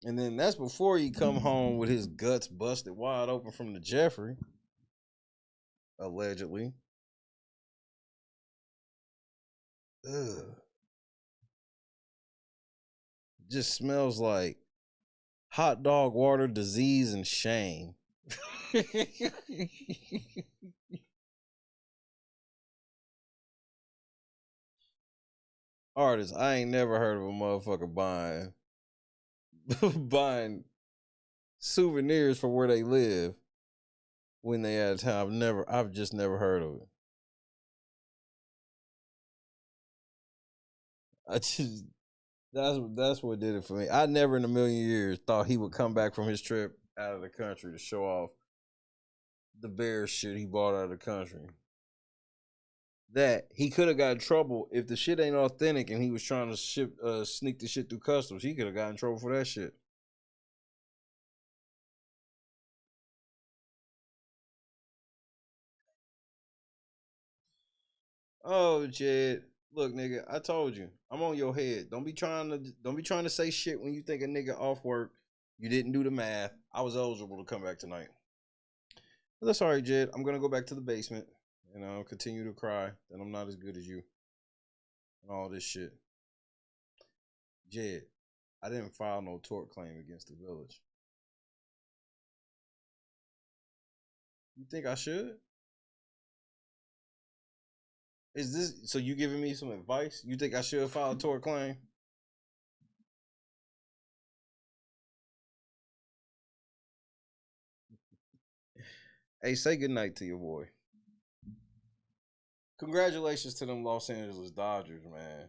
And then that's before he come home with his guts busted wide open from the Jeffrey. Allegedly. Ugh. Just smells like hot dog water, disease, and shame. Artists, I ain't never heard of a motherfucker buying souvenirs for where they live when they out of town. I've just never heard of it. That's what did it for me. I never in a million years thought he would come back from his trip out of the country to show off the Bears shit he bought out of the country. That he could have got in trouble if the shit ain't authentic and he was trying to sneak the shit through customs. He could have got in trouble for that shit. Oh, Jed. Look, nigga, I told you. I'm on your head. Don't be trying to say shit when you think a nigga off work. You didn't do the math. I was eligible to come back tonight. But that's all right, Jed. I'm gonna go back to the basement and continue to cry that I'm not as good as you. And all this shit. Jed, I didn't file no tort claim against the village. You think I should? Is this so you giving me some advice? You think I should file a tort claim? Hey, say goodnight to your boy. Congratulations to them Los Angeles Dodgers, man.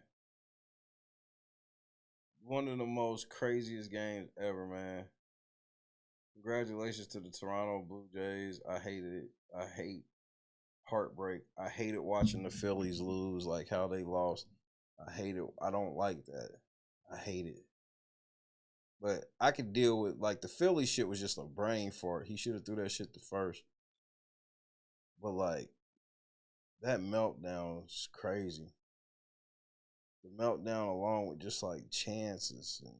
One of the most craziest games ever, man. Congratulations to the Toronto Blue Jays. I hated it. I hate heartbreak. I hated watching the Phillies lose, like how they lost. I hate it. I don't like that. I hate it. But I could deal with, like, the Philly shit was just a brain fart. He should have threw that shit to first. But, like, that meltdown is crazy. The meltdown along with just, like, chances and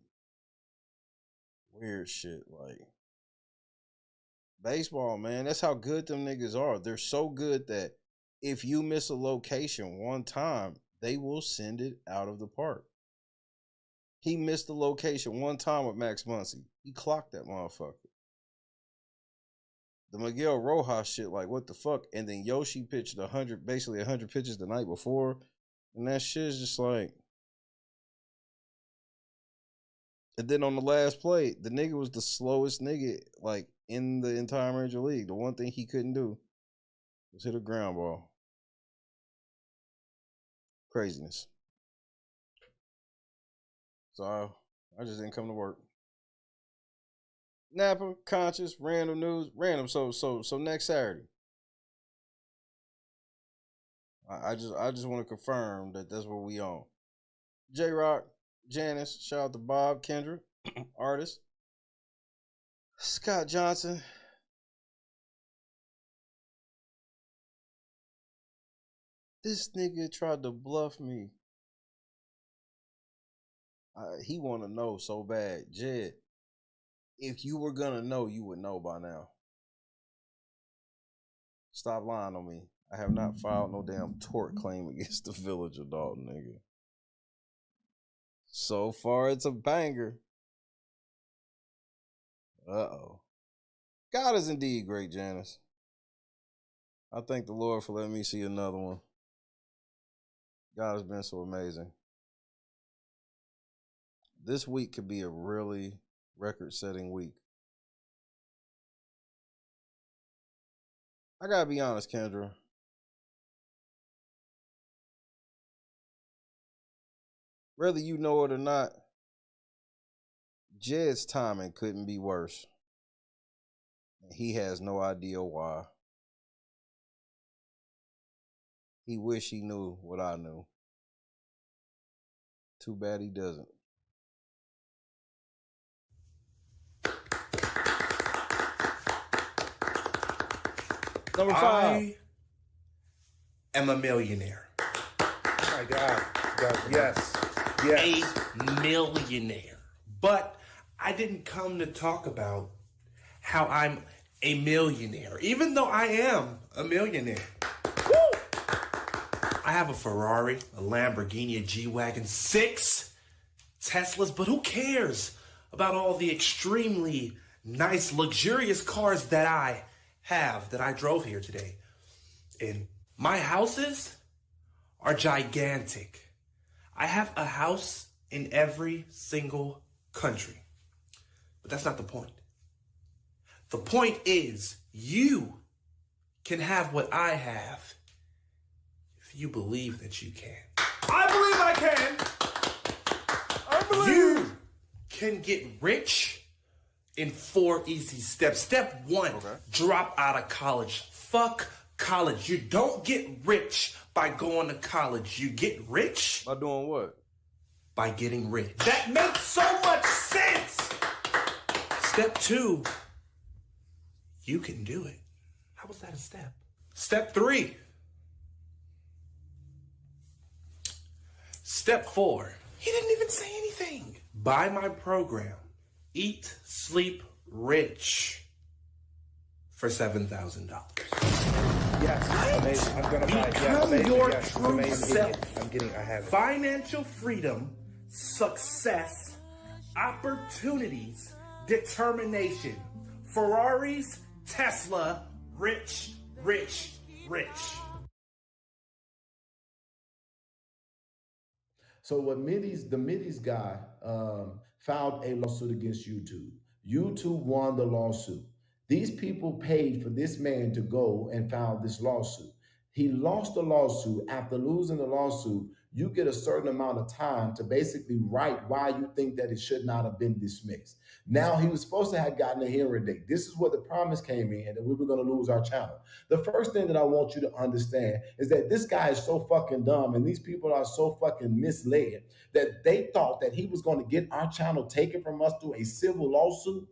weird shit. Like, baseball, man, that's how good them niggas are. They're so good that if you miss a location one time, they will send it out of the park. He missed the location one time with Max Muncy. He clocked that motherfucker. The Miguel Rojas shit, like, what the fuck? And then Yoshi pitched 100 pitches the night before. And that shit is just like. And then on the last play, the nigga was the slowest nigga, like, in the entire Major League. The one thing he couldn't do was hit a ground ball. Craziness. So I just didn't come to work. Napa, conscious, random news, random. So next Saturday. I just want to confirm that that's what we on. J-Rock, Janice, shout out to Bob, Kendra, artist. Scott Johnson. This nigga tried to bluff me. He want to know so bad. Jed, if you were going to know, you would know by now. Stop lying on me. I have not filed no damn tort claim against the village of Dolton, nigga. So far, it's a banger. Uh-oh. God is indeed great, Janice. I thank the Lord for letting me see another one. God has been so amazing. This week could be a really record-setting week. I gotta be honest, Kendra. Whether you know it or not, Jed's timing couldn't be worse. He has no idea why. He wish he knew what I knew. Too bad he doesn't. Number 5. I am a millionaire. Oh my God. Yes. A millionaire. But I didn't come to talk about how I'm a millionaire, even though I am a millionaire. Woo! I have a Ferrari, a Lamborghini, a G-Wagon, 6 Teslas, but who cares about all the extremely nice, luxurious cars that I have, that I drove here today? And my houses are gigantic. I have a house in every single country. But that's not the point. The point is, you can have what I have if you believe that you can. I believe I can. I'm You can get rich in 4 easy steps. Step 1, drop out of college. Fuck college. You don't get rich by going to college. You get rich by doing what? By getting rich. That makes so much sense. Step 2, you can do it. How was that a step? Step 3. Step 4. He didn't even say anything. Buy my program. Eat, Sleep, Rich for $7,000. Yes, amazing. I'm gonna buy it. Become Yes, your yes, true amazing. self. I have it. Financial freedom, success, opportunities, determination. Ferraris, Tesla, rich, rich, rich. So what the Middies guy filed a lawsuit against YouTube. YouTube won the lawsuit. These people paid for this man to go and file this lawsuit. He lost the lawsuit. After losing the lawsuit, you get a certain amount of time to basically write why you think that it should not have been dismissed. Now, he was supposed to have gotten a hearing date. This is where the promise came in that we were going to lose our channel. The first thing that I want you to understand is that this guy is so fucking dumb and these people are so fucking misled that they thought that he was going to get our channel taken from us through a civil lawsuit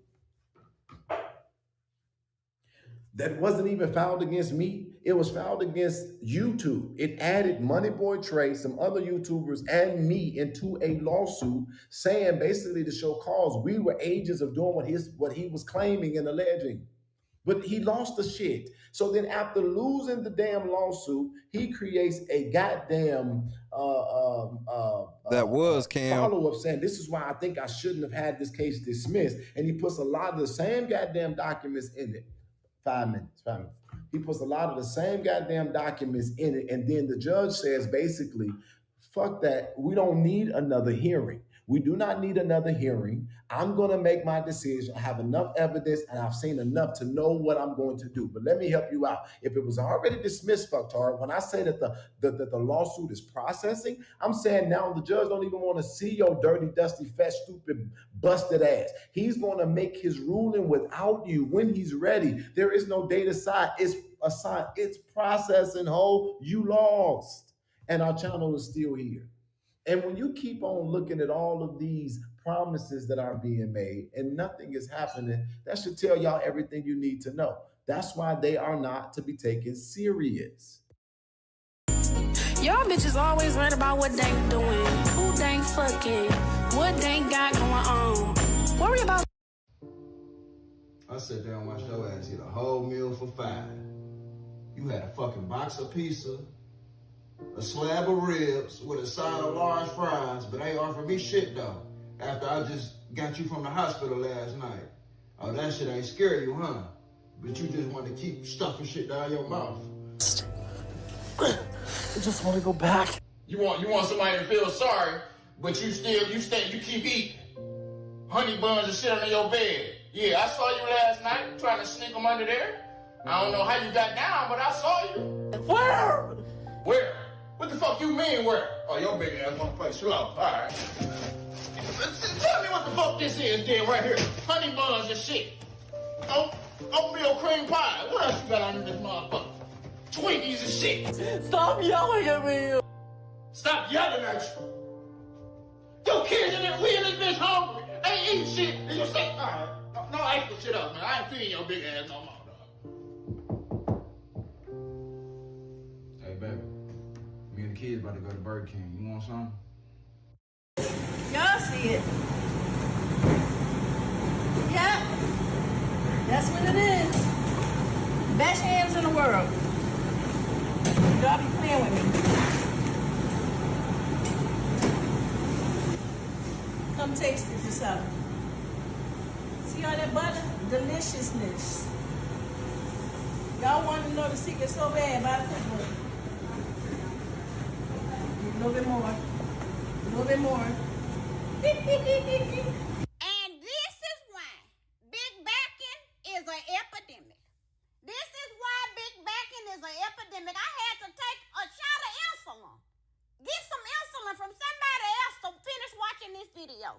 that wasn't even filed against me. It was filed against YouTube. It added Money Boy Trey, some other YouTubers, and me into a lawsuit saying basically to show cause we were agents of doing what he was claiming and alleging. But he lost the shit. So then after losing the damn lawsuit, he creates a goddamn follow-up saying, this is why I think I shouldn't have had this case dismissed. And he puts a lot of the same goddamn documents in it. 5 minutes. He puts a lot of the same goddamn documents in it. And then the judge says, basically, fuck that. We don't need another hearing. We do not need another hearing. I'm going to make my decision. I have enough evidence and I've seen enough to know what I'm going to do. But let me help you out. If it was already dismissed, fucktard, when I say that the lawsuit is processing, I'm saying now the judge don't even want to see your dirty, dusty, fat, stupid, busted ass. He's going to make his ruling without you when he's ready. There is no date aside. It's assigned. It's processing, ho. You lost. And our channel is still here. And when you keep on looking at all of these promises that are being made and nothing is happening, that should tell y'all everything you need to know. That's why they are not to be taken serious. Y'all bitches always worried about what they doing, who they fucking, what they got going on. Worry about. I sat there and watched your ass eat a whole meal for $5. You had a fucking box of pizza, a slab of ribs with a side of large fries, but ain't offered me shit though. After I just got you from the hospital last night. Oh, that shit ain't scare you, huh? But you just want to keep stuffing shit down your mouth. I just want to go back. You want somebody to feel sorry, but you keep eating. Honey buns and shit under your bed. Yeah, I saw you last night trying to sneak them under there. I don't know how you got down, but I saw you. Where? Where? What the fuck you mean where? Oh, your big ass wanna play slow. All right. Tell me what the fuck this is then right here. Honey buns and shit. Oatmeal cream pie. What else you got under this motherfucker? Twinkies and shit. Stop yelling at me. Stop yelling at you. Your kids in there, we in this bitch hungry. Ain't eating shit. And you say, all right, no extra shit up, man. I ain't feeding your big ass no more, dog. Hey, baby. Me and the kids about to go to Burger King. You want something? Y'all see it. Yep. That's what it is. Best hands in the world. Y'all be playing with me. Come taste it yourself. See all that butter? Deliciousness. Y'all want to know the secret so bad about it? A little bit more. A little bit more. And this is why big backing is an epidemic. This is why big backing is an epidemic. I had to take a shot of insulin. Get some insulin from somebody else to finish watching this video.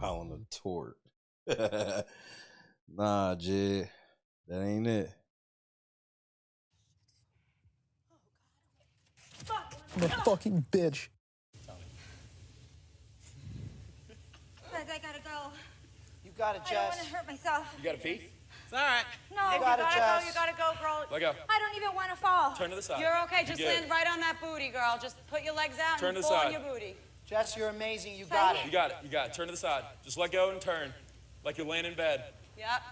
Filing a tort. Nah, Jed. That ain't it. The fucking bitch. Guys, I gotta go. You got it, I don't want to hurt myself. You got a pee? It's all right. No, You you got it, gotta Jess. go. You gotta go, girl. Let go. I don't even want to fall. Turn to the side. You're okay. Just You're good. land right on that booty, girl. Just put your legs out Turn and to the pull on side. your booty. Jess, you're amazing. You Say got it. it. You got it. You got it. Turn to the side. Just let go and turn. Like you're laying in bed. Yep.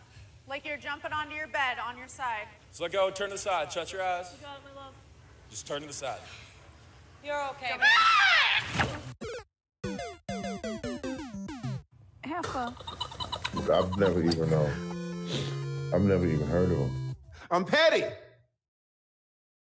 Like you're jumping onto your bed on your side. Just let go and turn to the side. Shut your eyes. You got it, my love. Just turn to the side. You're okay. Have fun. I've never even heard of him. I'm petty.